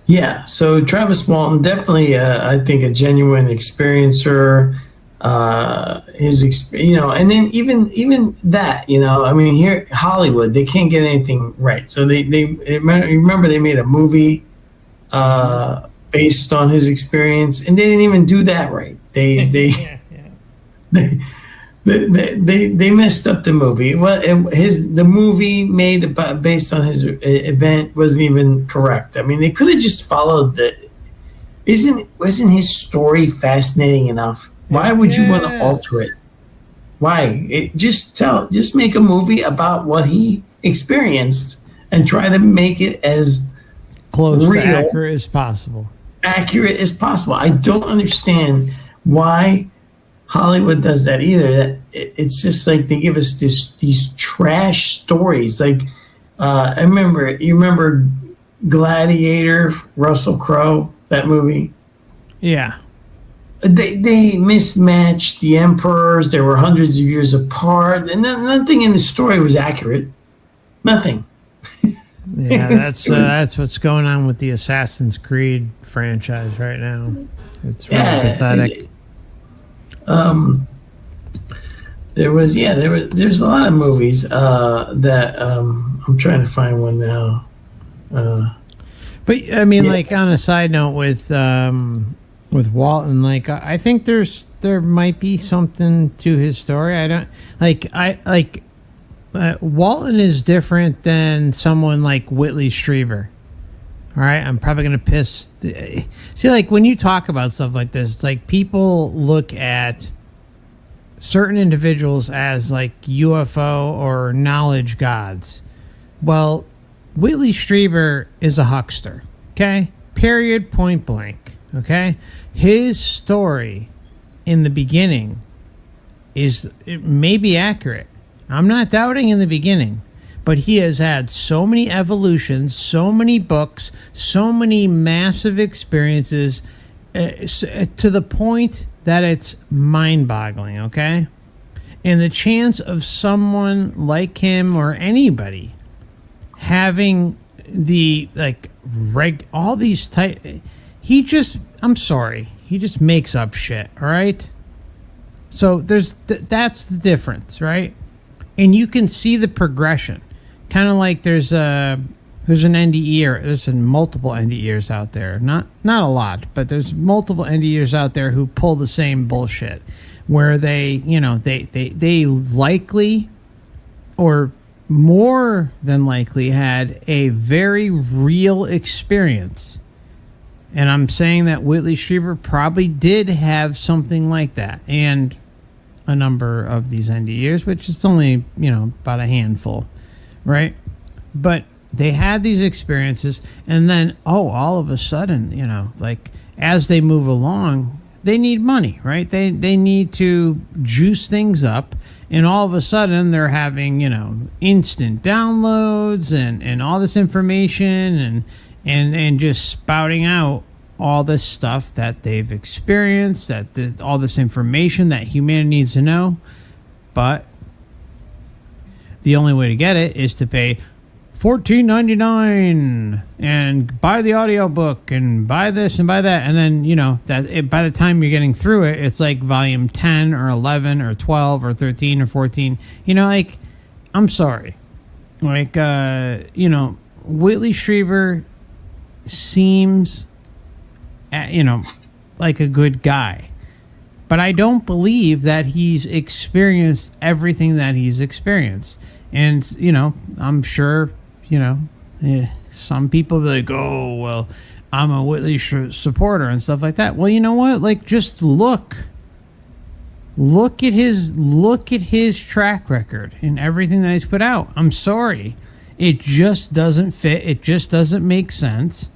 Yeah, so Travis Walton, definitely, I think, a genuine experiencer. And then even that, I mean, here Hollywood, they can't get anything right. So they remember they made a movie based on his experience, and they didn't even do that right. They messed up the movie. Well, the movie made based on his event wasn't even correct. I mean, they could have just followed wasn't his story fascinating enough? Why would you want to alter it? Why? Just make a movie about what he experienced and try to make it as close real, to accurate as possible. I don't understand why Hollywood does that either. That it's just like they give us these trash stories. Like you remember Gladiator, Russell Crowe, that movie. Yeah. They mismatched the emperors. They were hundreds of years apart, and nothing in the story was accurate. Nothing. Yeah, that's what's going on with the Assassin's Creed franchise right now. It's really pathetic. There's a lot of movies that I'm trying to find one now. But I mean, like on a side note with Walton, like I think there might be something to his story. Walton is different than someone like Whitley Strieber. All right, I'm probably gonna piss. See, like when you talk about stuff like this, it's like people look at certain individuals as like UFO or knowledge gods. Well, Whitley Strieber is a huckster. Okay, period, point blank. Okay, his story in the beginning it may be accurate. I'm not doubting in the beginning, but he has had so many evolutions, so many books, so many massive experiences to the point that it's mind-boggling, okay? And the chance of someone like him or anybody having all these type, I'm sorry, he just makes up shit, all right? So that's the difference, right? And you can see the progression. Kind of like there's an NDE, there's multiple NDEers out there. Not a lot, but there's multiple NDEers out there who pull the same bullshit, where they likely, or more than likely, had a very real experience. And I'm saying that Whitley Strieber probably did have something like that, and a number of these NDEers, which is only about a handful, right? But they had these experiences, and then all of a sudden, like as they move along, they need money, right? They need to juice things up, and all of a sudden they're having instant downloads and all this information and just spouting out all this stuff that they've experienced, all this information that humanity needs to know. But the only way to get it is to pay $14.99 and buy the audiobook and buy this and buy that, and then by the time you're getting through it, it's like volume 10 or 11 or 12 or 13 or 14. Like, I'm sorry, like Whitley Strieber seems like a good guy, but I don't believe that he's experienced everything that he's experienced. And I'm sure some people be like, oh well, I'm a Whitley supporter and stuff like that. Well, you know what, like, just look at his track record and everything that he's put out. I'm sorry, it just doesn't fit, it just doesn't make sense.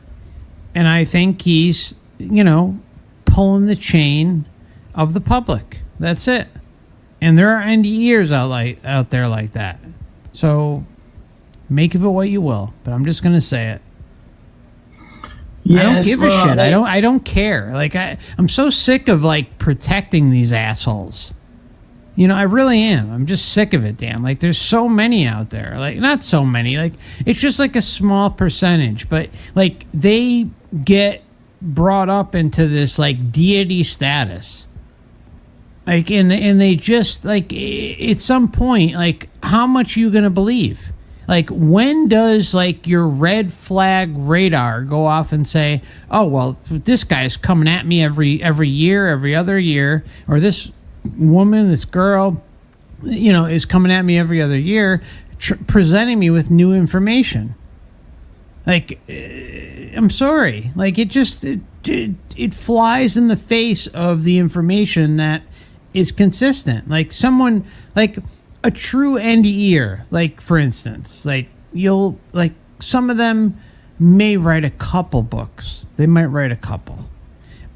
And I think he's pulling the chain of the public. That's it. And there are NDEers out there like that. So make of it what you will, but I'm just gonna say it. Yes, I don't give a shit. I don't care. Like I'm so sick of like protecting these assholes. I really am. I'm just sick of it, Dan. Like, there's so many out there. Like, not so many. Like, it's just like a small percentage, but like they get brought up into this like deity status, like, and they just like, at some point, like, how much are you gonna believe? Like, when does like your red flag radar go off and say, oh well, this guy's coming at me every year, every other year, or this woman, this girl, is coming at me every other year, presenting me with new information? Like, I'm sorry. Like, it flies in the face of the information that is consistent. Like, someone, like a true NDEer, like, for instance, like, some of them may write a couple books. They might write a couple.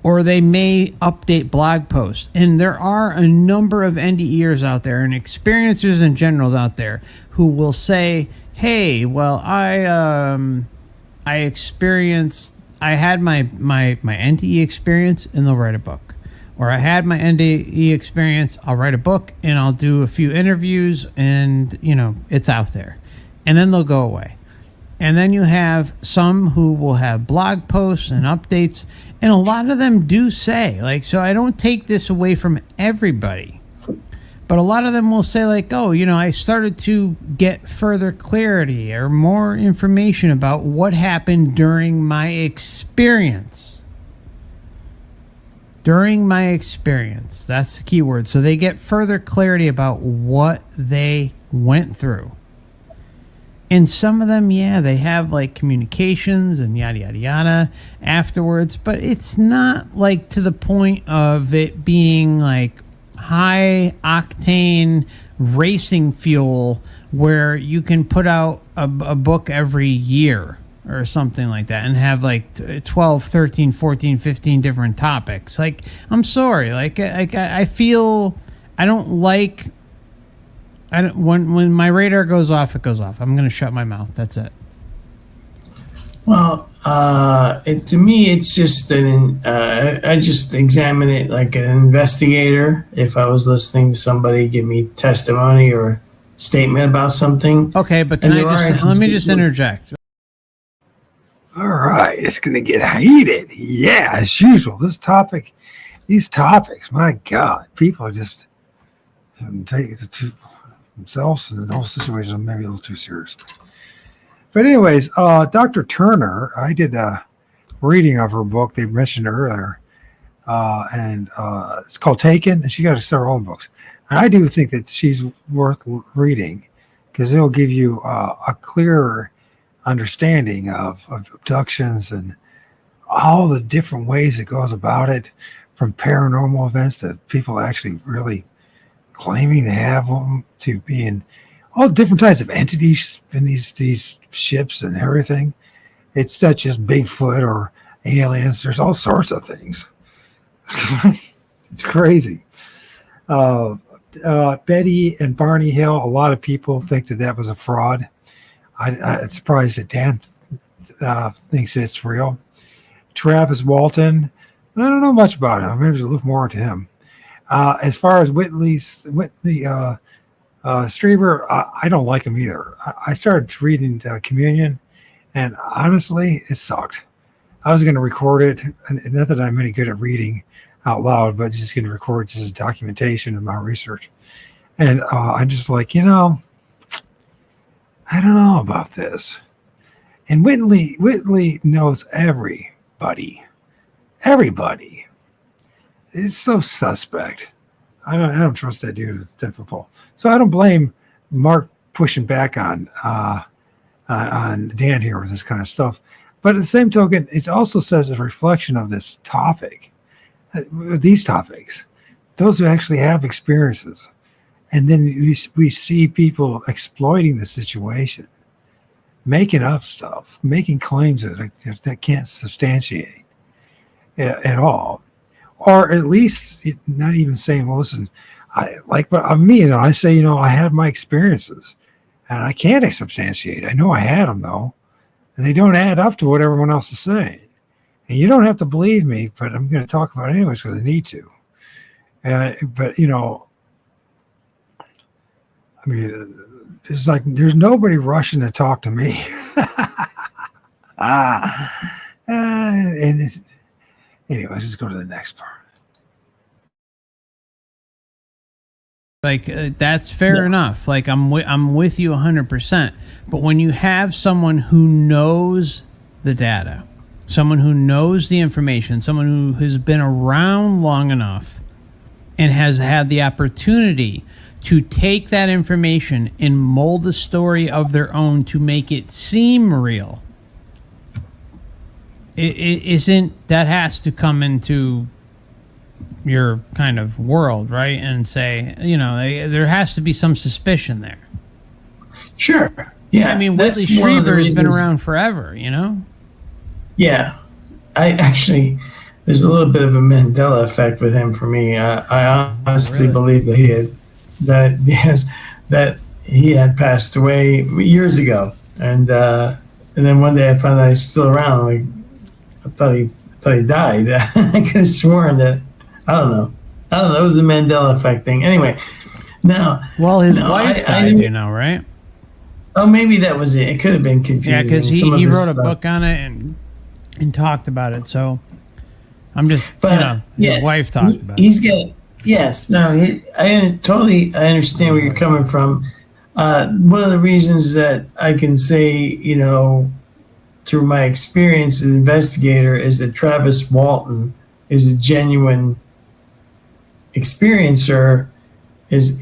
Or they may update blog posts. And there are a number of NDEers out there and experiencers in general out there who will say, hey, well, I I had my NDE experience, and they'll write a book. Or I had my NDE experience, I'll write a book, and I'll do a few interviews, and, it's out there. And then they'll go away. And then you have some who will have blog posts and updates, and a lot of them do say, so I don't take this away from everybody, but a lot of them will say, I started to get further clarity or more information about what happened during my experience. During my experience. That's the key word. So they get further clarity about what they went through. And some of them, they have communications and yada, yada, yada afterwards. But it's not to the point of it being high octane racing fuel where you can put out a book every year or something like that and have 12, 13, 14, 15 different topics. I'm sorry. I feel I don't when my radar goes off, it goes off. I'm going to shut my mouth. That's it. Well, to me, it's just I just examine it like an investigator. If I was listening to somebody give me testimony or statement about something. Okay, but let me just interject. All right, it's going to get heated. Yeah, as usual. These topics, my God, people are just take it to themselves and the whole situation maybe a little too serious. But anyways, Dr. Turner, I did a reading of her book they mentioned earlier, and it's called Taken, and she got to start all the books. And I do think that she's worth reading because it'll give you a clearer understanding of abductions and all the different ways it goes about it, from paranormal events to people actually really claiming they have them, to being all different types of entities in these ships and everything. It's not just Bigfoot or aliens. There's all sorts of things. It's crazy. Betty and Barney Hill, a lot of people think that was a fraud. I'm surprised that Dan thinks it's real. Travis Walton, I don't know much about him. Maybe there's a little more into him. As far as Whitley Strieber, I don't like him either. I started reading Communion, and honestly, it sucked. I was going to record it, and not that I'm any good at reading out loud, but just going to record just as documentation of my research. And I'm just like, I don't know about this. And Whitley knows everybody. Everybody. It's so suspect. I don't trust that dude. It's difficult. So I don't blame Mark pushing back on Dan here with this kind of stuff. But at the same token, it also says a reflection of this topic, these topics, those who actually have experiences. And then we see people exploiting the situation, making up stuff, making claims that can't substantiate at all. Or at least not even saying, well, listen, I say, I had my experiences and I can't substantiate. I know I had them though, and they don't add up to what everyone else is saying. And you don't have to believe me, but I'm going to talk about it anyways because I need to. But it's like there's nobody rushing to talk to me. Anyways, let's go to the next part. That's fair enough. I'm with you 100%. But when you have someone who knows the data, someone who knows the information, someone who has been around long enough and has had the opportunity to take that information and mold a story of their own to make it seem real, that has to come into your kind of world, right? And say, there has to be some suspicion there. Sure. Yeah. Whitley Strieber has been around forever, Yeah. There's a little bit of a Mandela effect with him for me. I honestly believe that he had passed away years ago. And and then one day I found out he's still around. Like, I thought he died. I could have sworn that. I don't know. It was the Mandela effect thing. Anyway, now. Well, his wife died, right? Oh, maybe that was it. It could have been confusing. Yeah, because he wrote a book on it and talked about it. So I'm just, his wife talked about it. He's got, yes, no, I understand where you're coming from. One of the reasons that I can say, through my experience as an investigator, is that Travis Walton is a genuine experiencer. His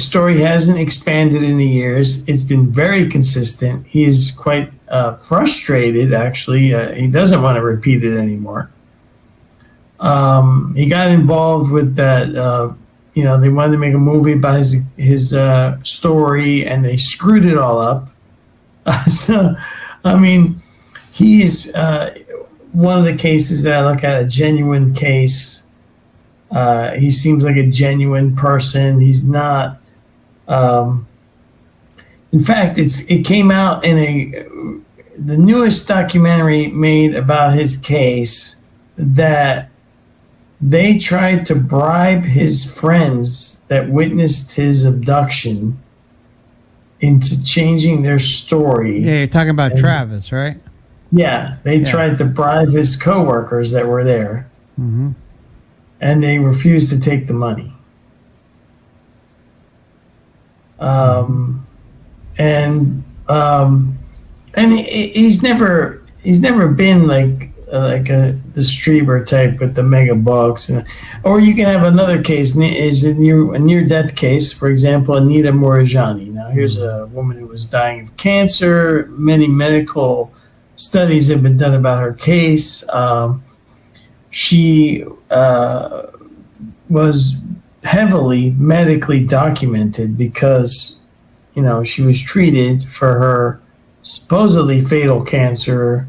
story hasn't expanded in the years. It's been very consistent. He is quite frustrated, actually. He doesn't want to repeat it anymore. He got involved with that. They wanted to make a movie about his story, and they screwed it all up. So, I mean, he is one of the cases that I look at, a genuine case. He seems like a genuine person. He's not. In fact, it came out in the newest documentary made about his case that they tried to bribe his friends that witnessed his abduction into changing their story. Yeah, you're talking about Travis, right? Yeah, they tried to bribe his coworkers that were there. Mm-hmm. And they refused to take the money. And he's never been like the Strieber type with the mega bucks. Or you can have another case, is a near-death case, for example, Anita Morajani. Now, here's a woman who was dying of cancer. Many medical studies have been done about her case. She was heavily medically documented because, she was treated for her supposedly fatal cancer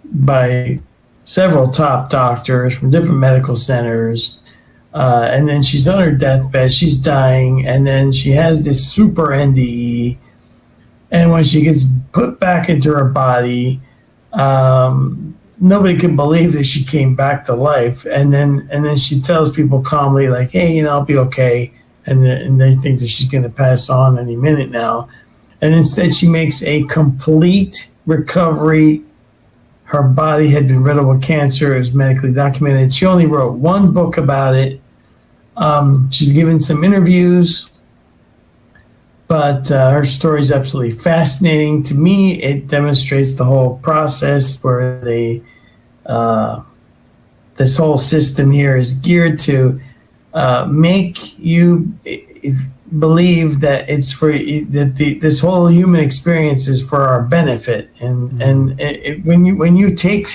by several top doctors from different medical centers. And then she's on her deathbed, she's dying, and then she has this super NDE. And when she gets put back into her body, nobody can believe that she came back to life, and then she tells people calmly, like, "Hey, I'll be okay," and they think that she's going to pass on any minute now, and instead she makes a complete recovery. Her body had been riddled with cancer; it was medically documented. She only wrote one book about it. She's given some interviews, but her story is absolutely fascinating. To me, it demonstrates the whole process where this whole system here is geared to make you believe that it's this whole human experience is for our benefit. And when you take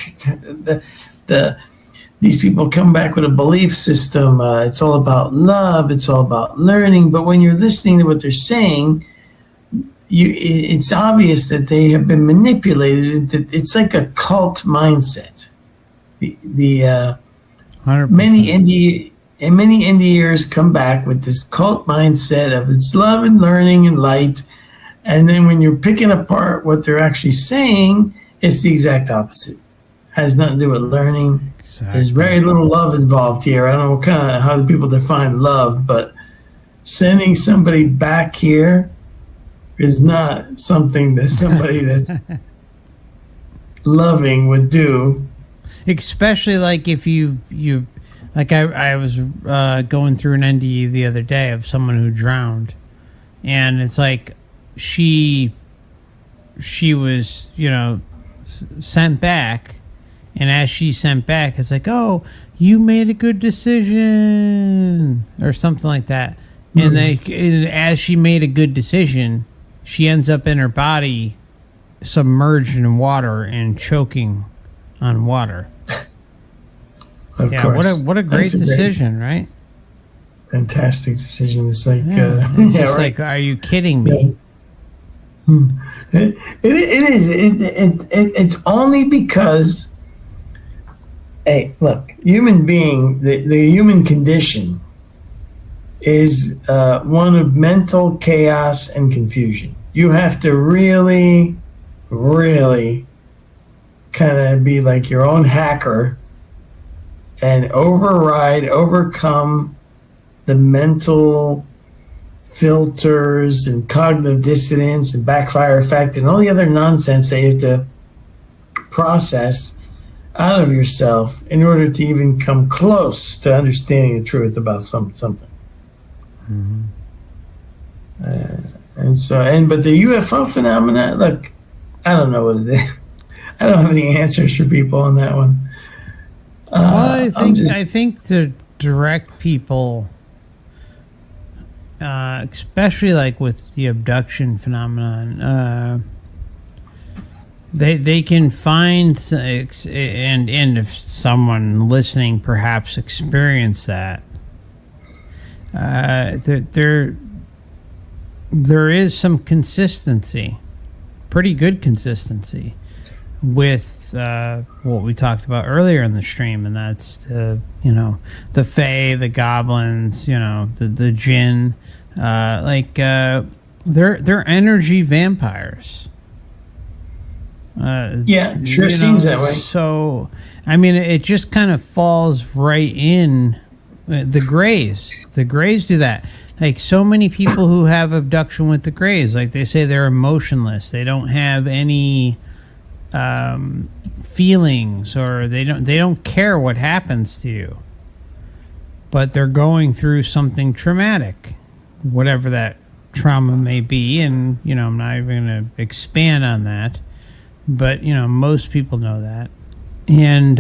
these people come back with a belief system, it's all about love, it's all about learning. But when you're listening to what they're saying, it's obvious that they have been manipulated. It's like a cult mindset. Many NDErs come back with this cult mindset of it's love and learning and light, and then when you're picking apart what they're actually saying, it's the exact opposite. Has nothing to do with learning. Exactly. There's very little love involved here. I don't know how do people define love, but sending somebody back here is not something that somebody that's loving would do. Especially like if you like I was going through an NDE the other day of someone who drowned, and it's like she was sent back, and as she sent back, it's like, oh, you made a good decision or something like that. And as she made a good decision, she ends up in her body submerged in water and choking on water. Of course. What a great decision, right? Fantastic decision. It's like, it's just like, are you kidding me? It is. It's only because, hey, look, human being, the human condition is one of mental chaos and confusion. You have to really, really kind of be like your own hacker and overcome the mental filters and cognitive dissonance and backfire effect and all the other nonsense that you have to process out of yourself in order to even come close to understanding the truth about something. Mm-hmm. But the UFO phenomena, look, I don't know what it is. I don't have any answers for people on that one. Well, I think to direct people, especially like with the abduction phenomenon, they can find, and if someone listening perhaps experienced that, there is some consistency, pretty good consistency with what we talked about earlier in the stream, and that's the fae, the goblins, the jinn, they're energy vampires. Sure seems that way. So, I mean, it just kind of falls right in. The Greys do that. Like, so many people who have abduction with the Greys, like, they say they're emotionless. They don't have any feelings, or they don't care what happens to you, but they're going through something traumatic, whatever that trauma may be. And I'm not even going to expand on that, but most people know that. And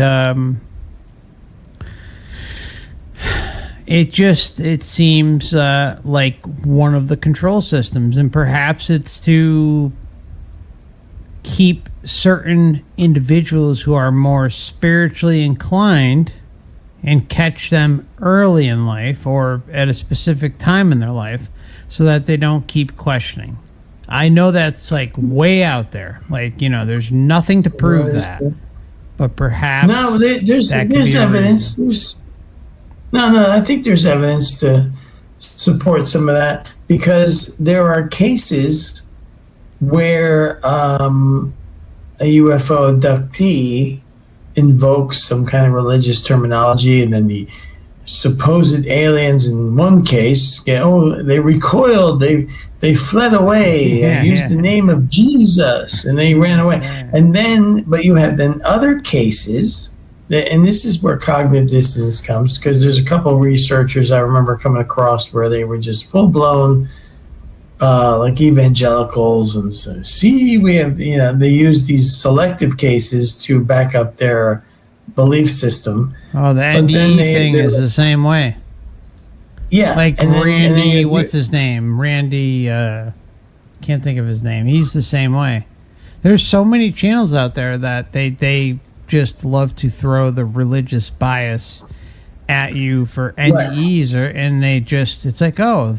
it seems like one of the control systems, and perhaps it's to keep certain individuals who are more spiritually inclined and catch them early in life or at a specific time in their life, so that they don't keep questioning. I know that's like way out there. Like, there's nothing to prove that, but perhaps there's evidence. I think there's evidence to support some of that, because there are cases where a UFO abductee invokes some kind of religious terminology, and then the supposed aliens in one case, they recoiled, they fled away, used the name of Jesus, and they ran away. And then, but you have then other cases, and this is where cognitive dissonance comes, because there's a couple of researchers I remember coming across where they were just full-blown like evangelicals, and so we have, they use these selective cases to back up their belief system. Oh, the NDE thing is the same way. Yeah, like Randy, what's his name? Randy, can't think of his name. He's the same way. There's so many channels out there that they just love to throw the religious bias at you for NDEs, and it's like, oh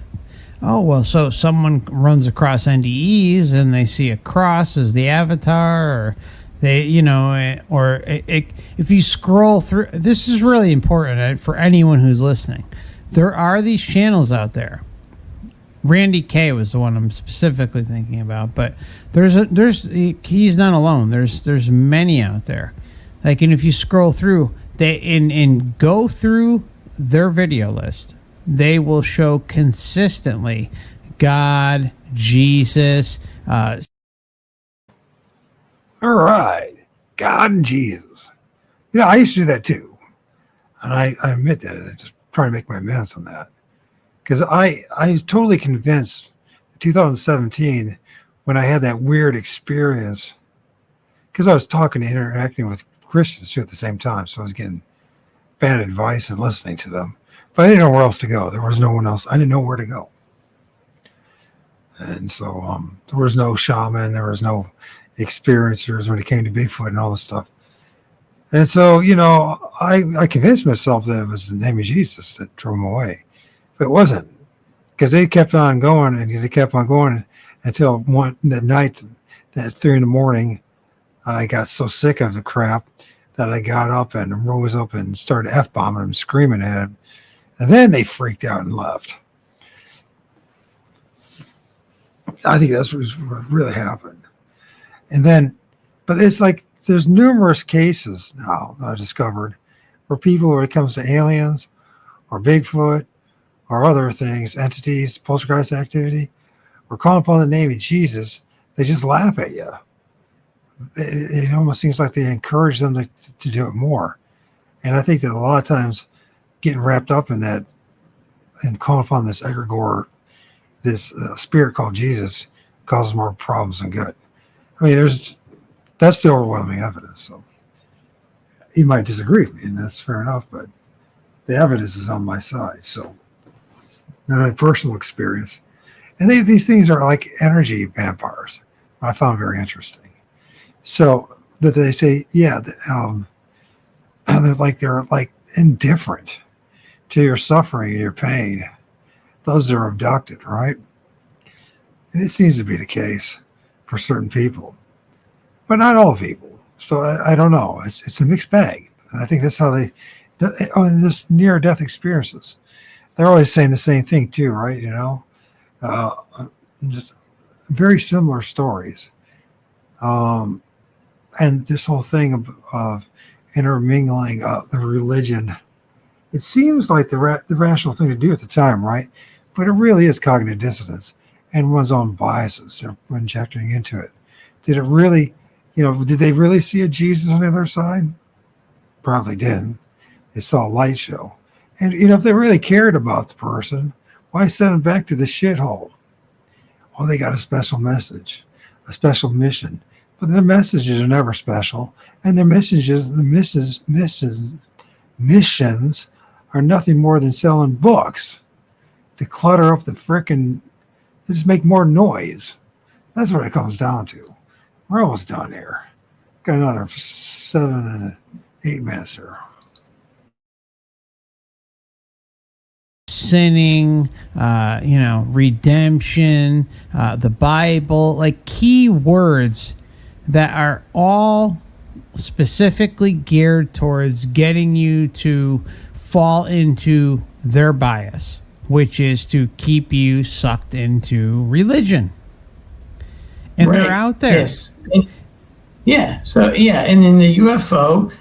well, so someone runs across NDEs and they see a cross as the avatar, or they, if you scroll through, this is really important for anyone who's listening. There are these channels out there. Randy K was the one I'm specifically thinking about, but he's not alone. There's many out there. Like, and if you scroll through, and go through their video list, they will show consistently God, Jesus. All right, God and Jesus. I used to do that too, and I admit that. I just trying to make my amends on that, because I was totally convinced in 2017 when I had that weird experience, because I was talking and interacting with Christians too at the same time, so I was getting bad advice and listening to them. But I didn't know where else to go. There was no one else. I didn't know where to go. And so there was no shaman. There was no experiencers when it came to Bigfoot and all this stuff. And so, I convinced myself that it was the name of Jesus that drove them away. But it wasn't. Because they kept on going, and they kept on going until that night, at 3 a.m, I got so sick of the crap that I got up and rose up and started F-bombing them, screaming at them. And then they freaked out and left. I think that's what really happened. And then, but it's like there's numerous cases now that I discovered where people, when it comes to aliens or Bigfoot or other things, entities, poltergeist activity, or calling upon the name of Jesus, they just laugh at you. It almost seems like they encourage them to do it more. And I think that a lot of times getting wrapped up in that and calling upon this egregore, this spirit called Jesus, causes more problems than good. I mean, that's the overwhelming evidence. So you might disagree with me, and that's fair enough, but the evidence is on my side. So my personal experience. And these things are like energy vampires. I found very interesting. So that they say, yeah, they're like indifferent to your suffering and your pain. Those that are abducted, right? And it seems to be the case for certain people, but not all people. So I don't know. It's a mixed bag, and I think that's how this near-death experiences. They're always saying the same thing too, right? Just very similar stories. And this whole thing of intermingling the religion, it seems like the rational thing to do at the time, right? But it really is cognitive dissonance and one's own biases they're injecting into it. Did it really, did they really see a Jesus on the other side? Probably didn't. They saw a light show. And, if they really cared about the person, why send them back to the shithole? Oh, they got a special message, a special mission. But their messages are never special. And their missions are nothing more than selling books to clutter up the frickin', to just make more noise. That's what it comes down to. We're almost done here. Got another 7 and 8 minutes here. Sinning, redemption, the Bible, like key words that are all specifically geared towards getting you to fall into their bias, which is to keep you sucked into religion. And they're out there. Yes. And in the UFO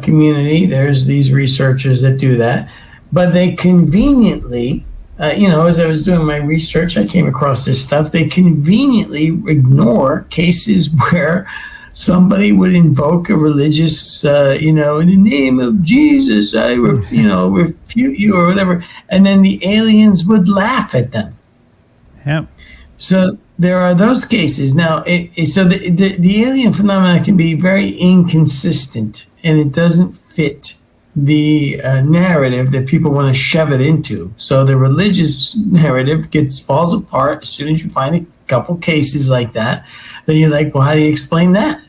community, there's these researchers that do that, but they conveniently, as I was doing my research, I came across this stuff. They conveniently ignore cases where somebody would invoke a religious, in the name of Jesus, I refute you or whatever, and then the aliens would laugh at them. Yep. So there are those cases. Now, so the alien phenomenon can be very inconsistent, and it doesn't fit the narrative that people want to shove it into. So the religious narrative falls apart as soon as you find a couple cases like that. Then you're like, well, how do you explain that?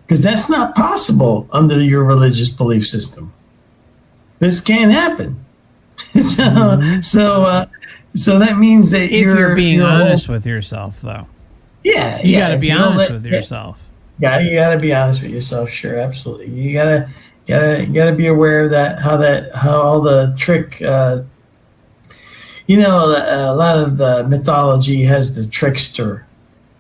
Because that's not possible under your religious belief system. This can't happen. So that means that if you're being honest with yourself, though. Yeah, you got to be honest with yourself. Yeah, you got to be honest with yourself. Sure, absolutely. You gotta be aware of that. How all the trick. A lot of the mythology has the trickster.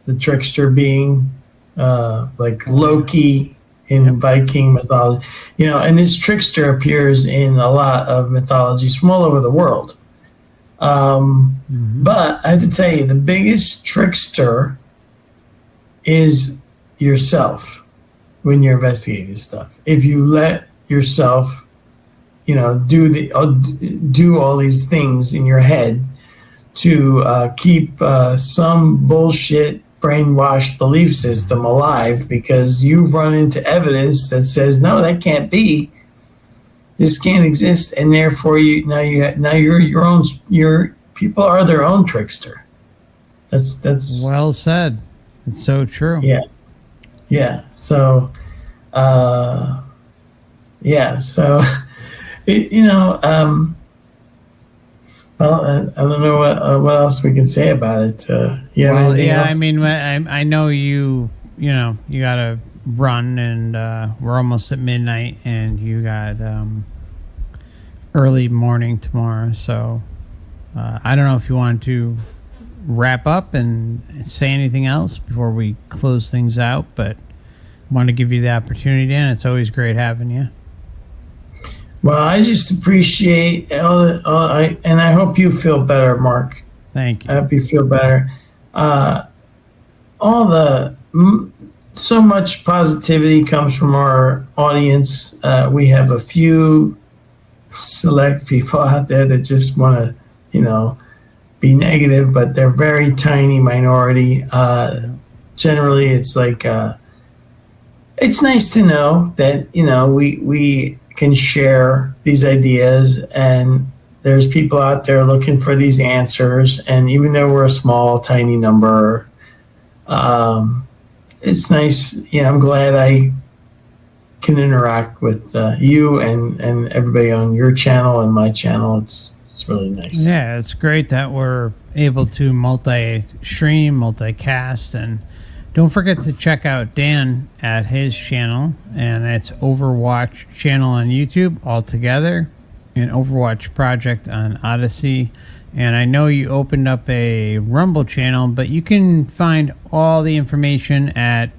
The trickster being like Loki in Viking mythology. And this trickster appears in a lot of mythologies from all over the world. But I have to tell you, the biggest trickster is yourself when you're investigating stuff. If you let yourself, do all these things in your head to keep some bullshit brainwashed belief system alive, because you've run into evidence that says, no, that can't be. This can't exist, and therefore you're your own. Your people are their own trickster. That's well said. It's so true. Yeah. So, So, well, I don't know what else we can say about it. Else? I mean, I know you gotta run, and we're almost at midnight, and you got early morning tomorrow. So I don't know if you want to wrap up and say anything else before we close things out, but I want to give you the opportunity, Dan. It's always great having you. Well, I just appreciate and I hope you feel better, Mark. Thank you. I hope you feel better. So much positivity comes from our audience. We have a few select people out there that just want to, be negative, but they're very tiny minority. Generally, it's like it's nice to know that we can share these ideas, and there's people out there looking for these answers. And even though we're a small, tiny number, it's nice. I'm glad I can interact with you and everybody on your channel and my channel. It's really nice. Yeah, it's great that we're able to multi-stream, multicast, and don't forget to check out Dan at his channel, and it's OverWatch Channel on YouTube altogether, and OverWatch Project on Odyssey. And I know you opened up a Rumble channel, but you can find all the information at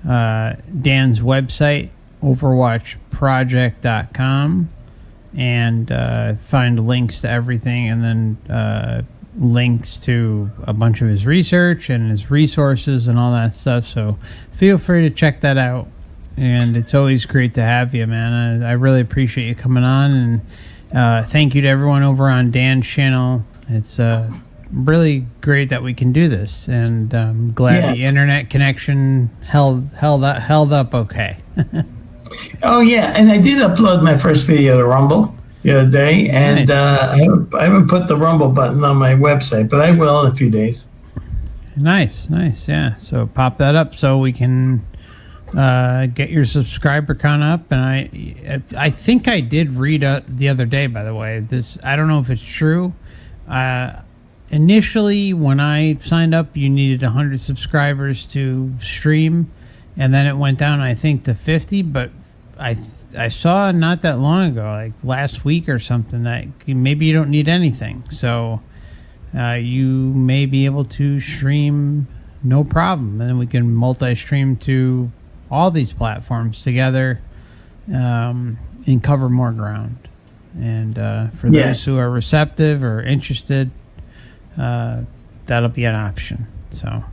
Dan's website, overwatchproject.com, and find links to everything, and then links to a bunch of his research and his resources and all that stuff. So feel free to check that out. And it's always great to have you, man. I really appreciate you coming on, and thank you to everyone over on Dan's channel. It's really great that we can do this, and I'm glad the internet connection held up okay. Oh yeah, and I did upload my first video to Rumble the other day, and nice. I haven't put the Rumble button on my website, but I will in a few days. Nice, yeah. So pop that up so we can get your subscriber count up. And I think I did read the other day, by the way. This, I don't know if it's true. Initially, when I signed up, you needed 100 subscribers to stream, and then it went down, I think, to 50. But I saw not that long ago, like last week or something, that maybe you don't need anything. So you may be able to stream no problem, and then we can multi-stream to all these platforms together and cover more ground. And for those who are receptive or interested, that'll be an option. So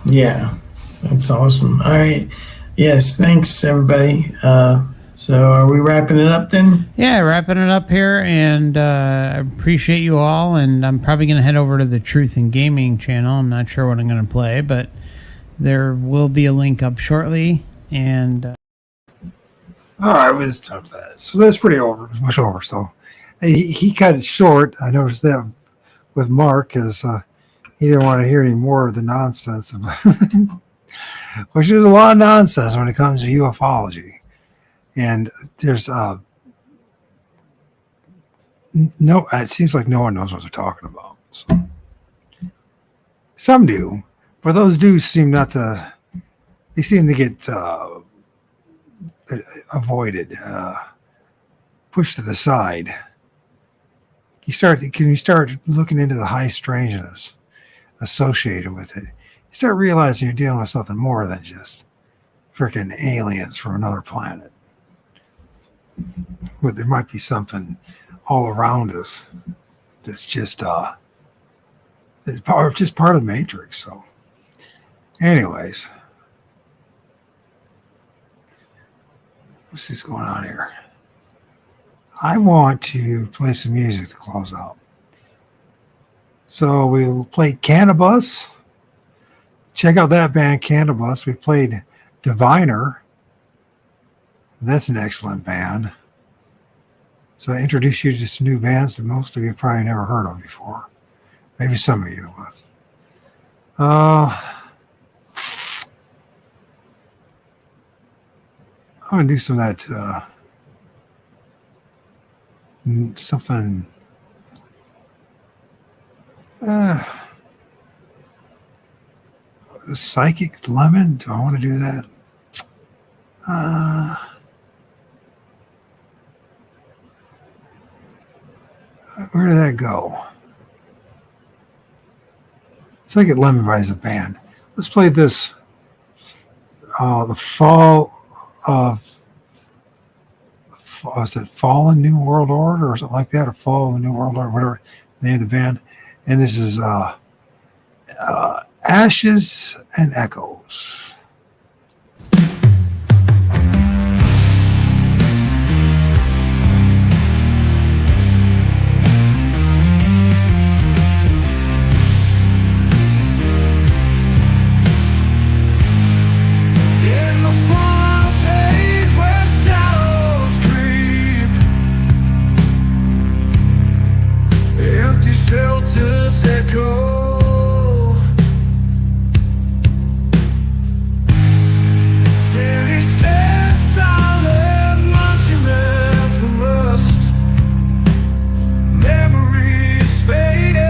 yeah, that's awesome. All right. Yes, thanks everybody. So are we wrapping it up then? Yeah, wrapping it up here, and I appreciate you all, and I'm probably going to head over to the Truth in Gaming channel. I'm not sure what I'm going to play, but there will be a link up shortly. And all right, well, it's time for that. So that's pretty much over. So he cut it short. I noticed that with Mark, because he didn't want to hear any more of the nonsense. Which is a lot of nonsense when it comes to ufology. And there's it seems like no one knows what they're talking about. So, some do, but those do seem not to. They seem to get avoided, pushed to the side. Can you start looking into the high strangeness associated with it? You start realizing you're dealing with something more than just freaking aliens from another planet. But there might be something all around us that's just it's part of the matrix. So anyways, what's this going on here? I want to play some music to close out. So we'll play Cannabis. Check out that band, Cannabis. We played Diviner. That's an excellent band. So I introduced you to some new bands that most of you probably never heard of before. Maybe some of you have. I'm going to do some of that something Psychic Lemon. Do I want to do that? Where did that go? Second Lemon by the band. Let's play this. The Fall of, was it Fallen New World Order or something like that, or Fall of the New World Order, whatever the name of the band. And this is Ashes and Echoes. In the false haze where shadows creep, empty shelters echo. Steady stand silent, monument from rust. Memories fading,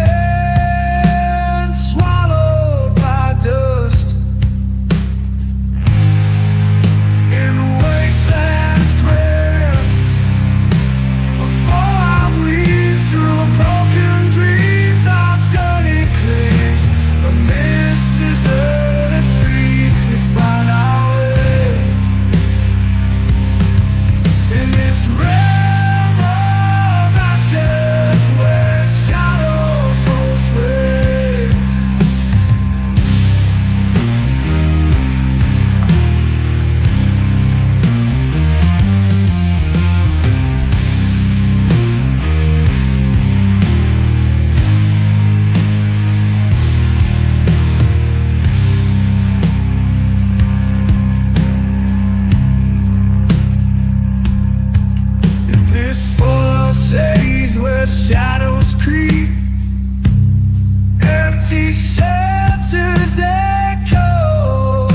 swallowed by dust. In wastelands grim, before I bleed through broken dreams, I'll turning clears. Amidst deserted streets, we find our way. In this realm of ashes, where shadows hold sway. In this false haze where shadows creep, empty shelters echo.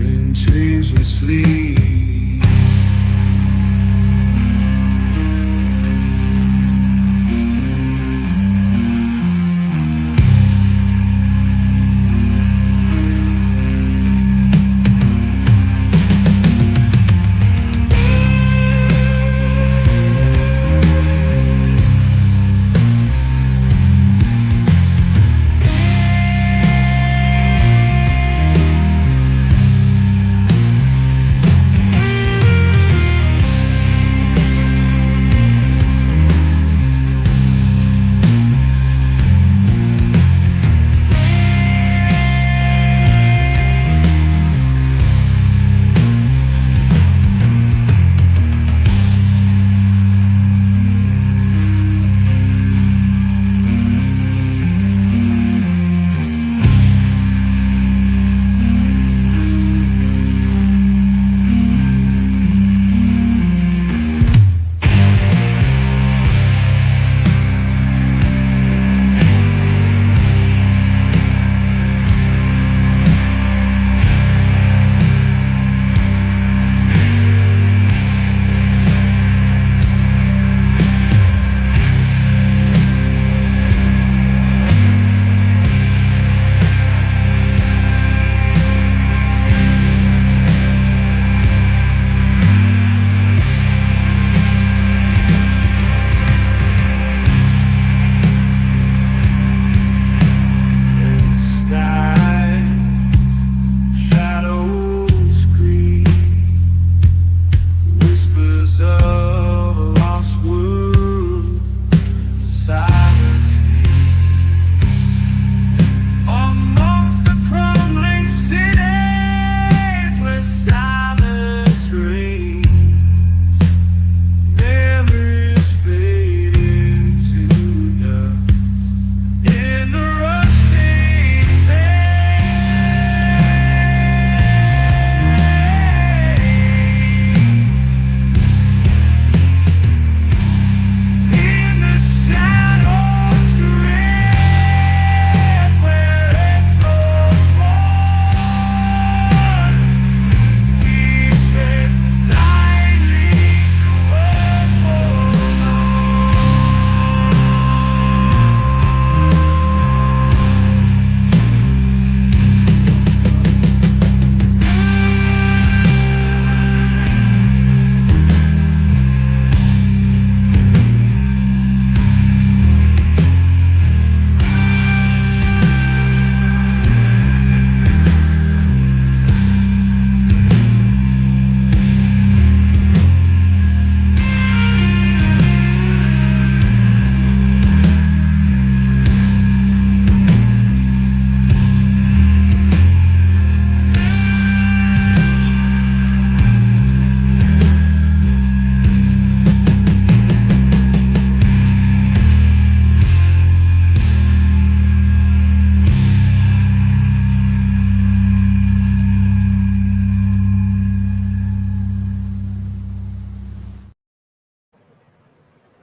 In dreams we sleep.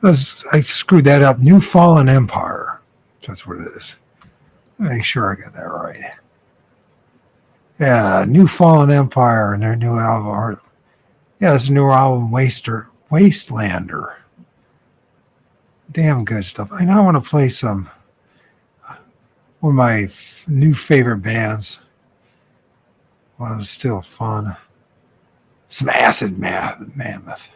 I screwed that up. New Fallen Empire. That's what it is. Make sure I got that right. Yeah, New Fallen Empire and their new album. Yeah, it's a new album, Wastelander. Damn good stuff. I now want to play some one of my new favorite bands. Well, it's still fun. Some Acid Mammoth.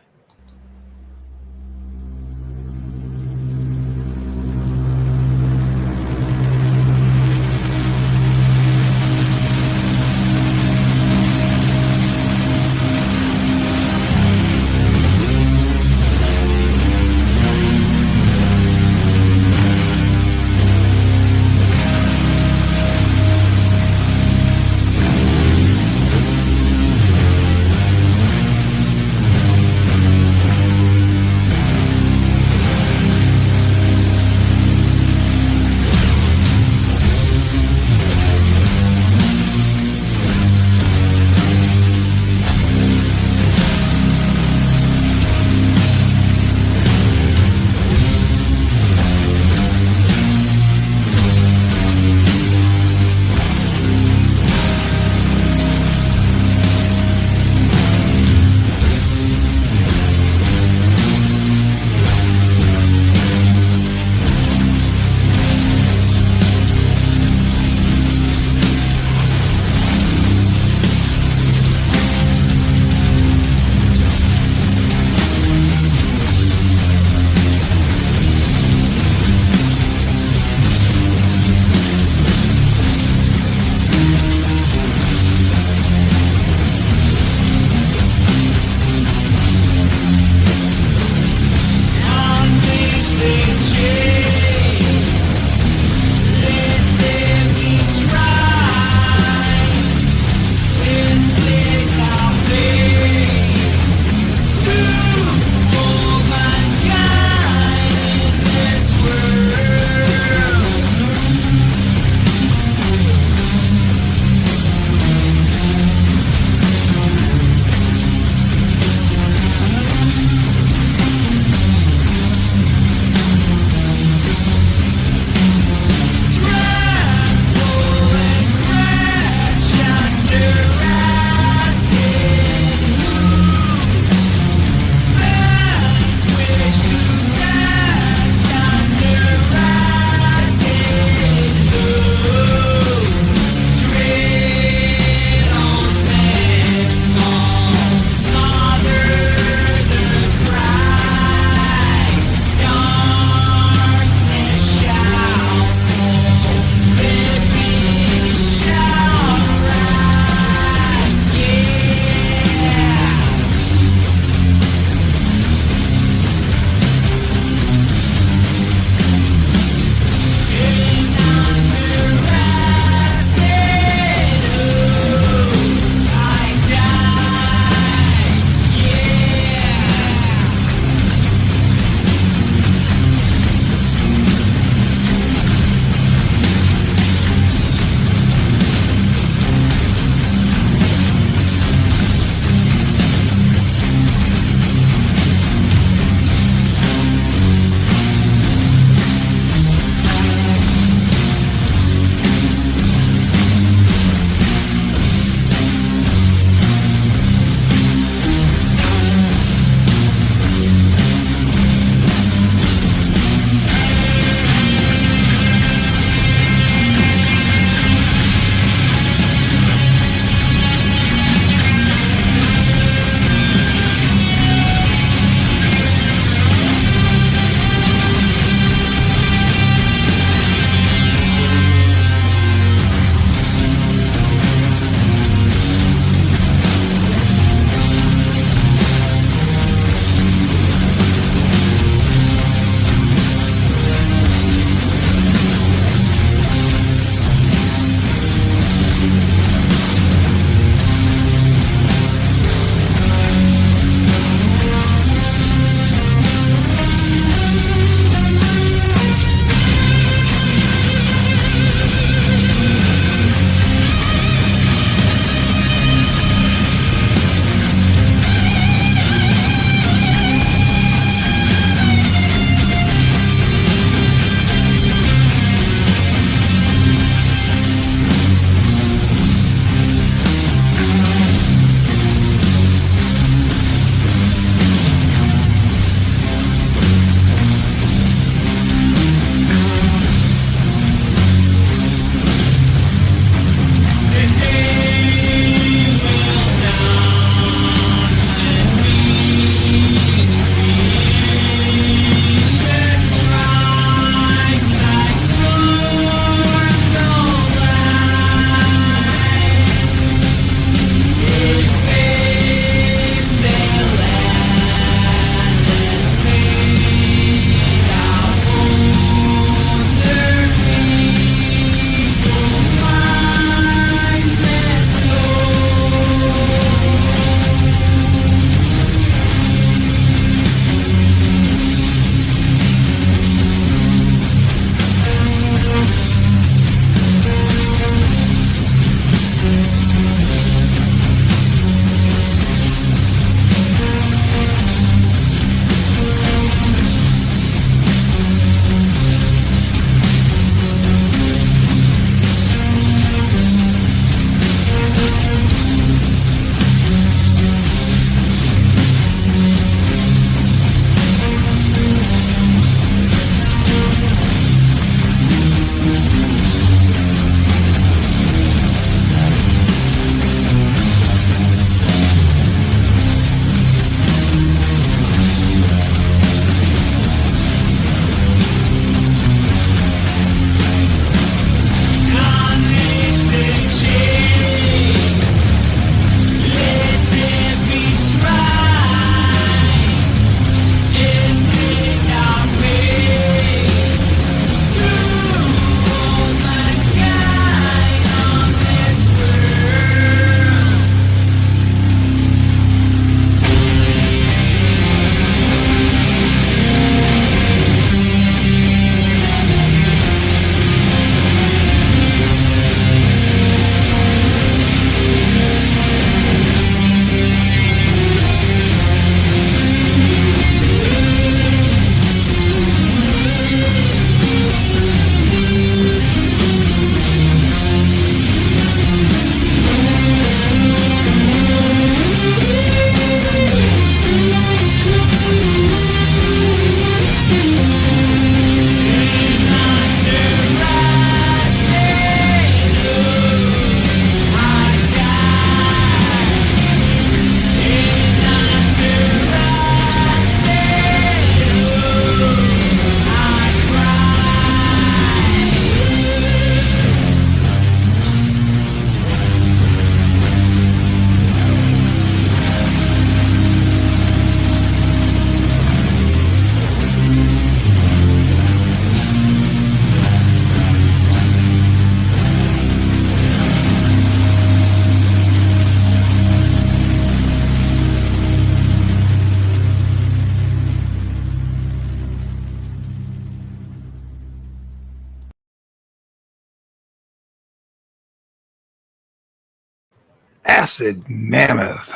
Acid Mammoth.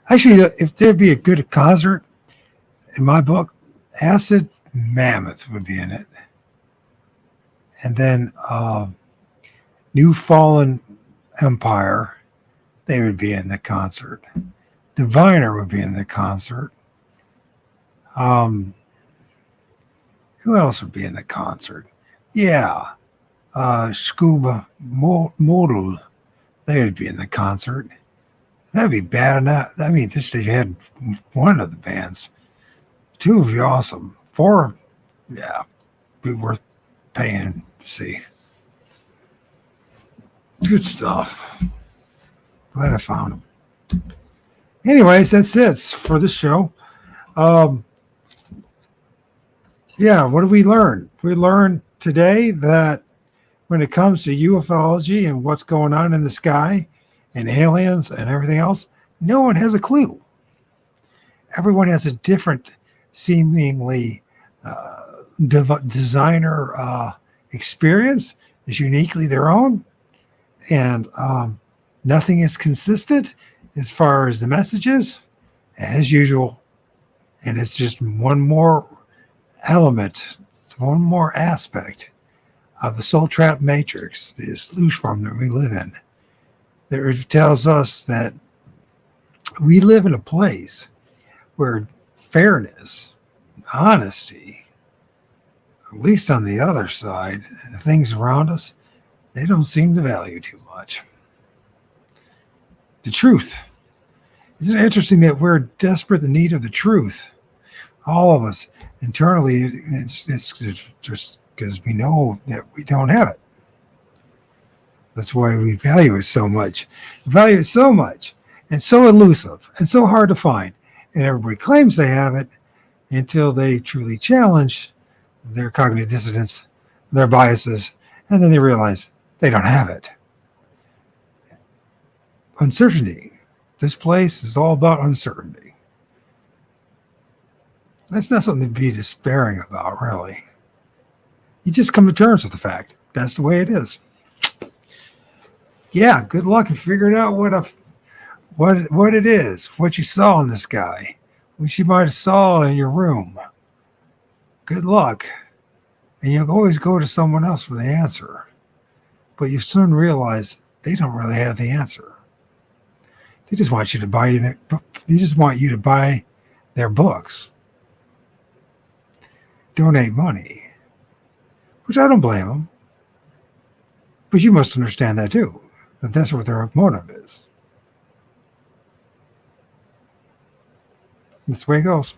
Actually, if there'd be a good concert in my book, Acid Mammoth would be in it. And then New Fallen Empire, they would be in the concert. Diviner would be in the concert. Who else would be in the concert? Yeah. Scuba Model, they would be in the concert. That'd be bad enough. I mean, just they had one of the bands. Two would be awesome. Four, yeah, be worth paying to see. Good stuff. Glad I found them. Anyways, that's it for this show. Yeah, what did we learn? We learned today that when it comes to ufology and what's going on in the sky and aliens and everything else, no one has a clue. Everyone has a different, seemingly designer experience, is uniquely their own, and nothing is consistent as far as the messages, as usual. And it's just one more element, one more aspect of the soul trap matrix, this Loosh form that we live in. That tells us that we live in a place where fairness, honesty, at least on the other side, and the things around us, they don't seem to value too much. The truth. Isn't it interesting that we're desperate in need of the truth? All of us internally, it's just because we know that we don't have it. That's why we value it so much. We value it so much, and so elusive, and so hard to find. And everybody claims they have it until they truly challenge their cognitive dissonance, their biases, and then they realize they don't have it. Uncertainty. This place is all about uncertainty. That's not something to be despairing about, really. You just come to terms with the fact that's the way it is. Yeah, good luck in figuring out what it is, what you saw in the sky, what you might have saw in your room. Good luck. And you'll always go to someone else for the answer. But you soon realize they don't really have the answer. They just want you to buy their books. Donate money. Which I don't blame them. But you must understand that too. That that's what their motive is. That's the way it goes.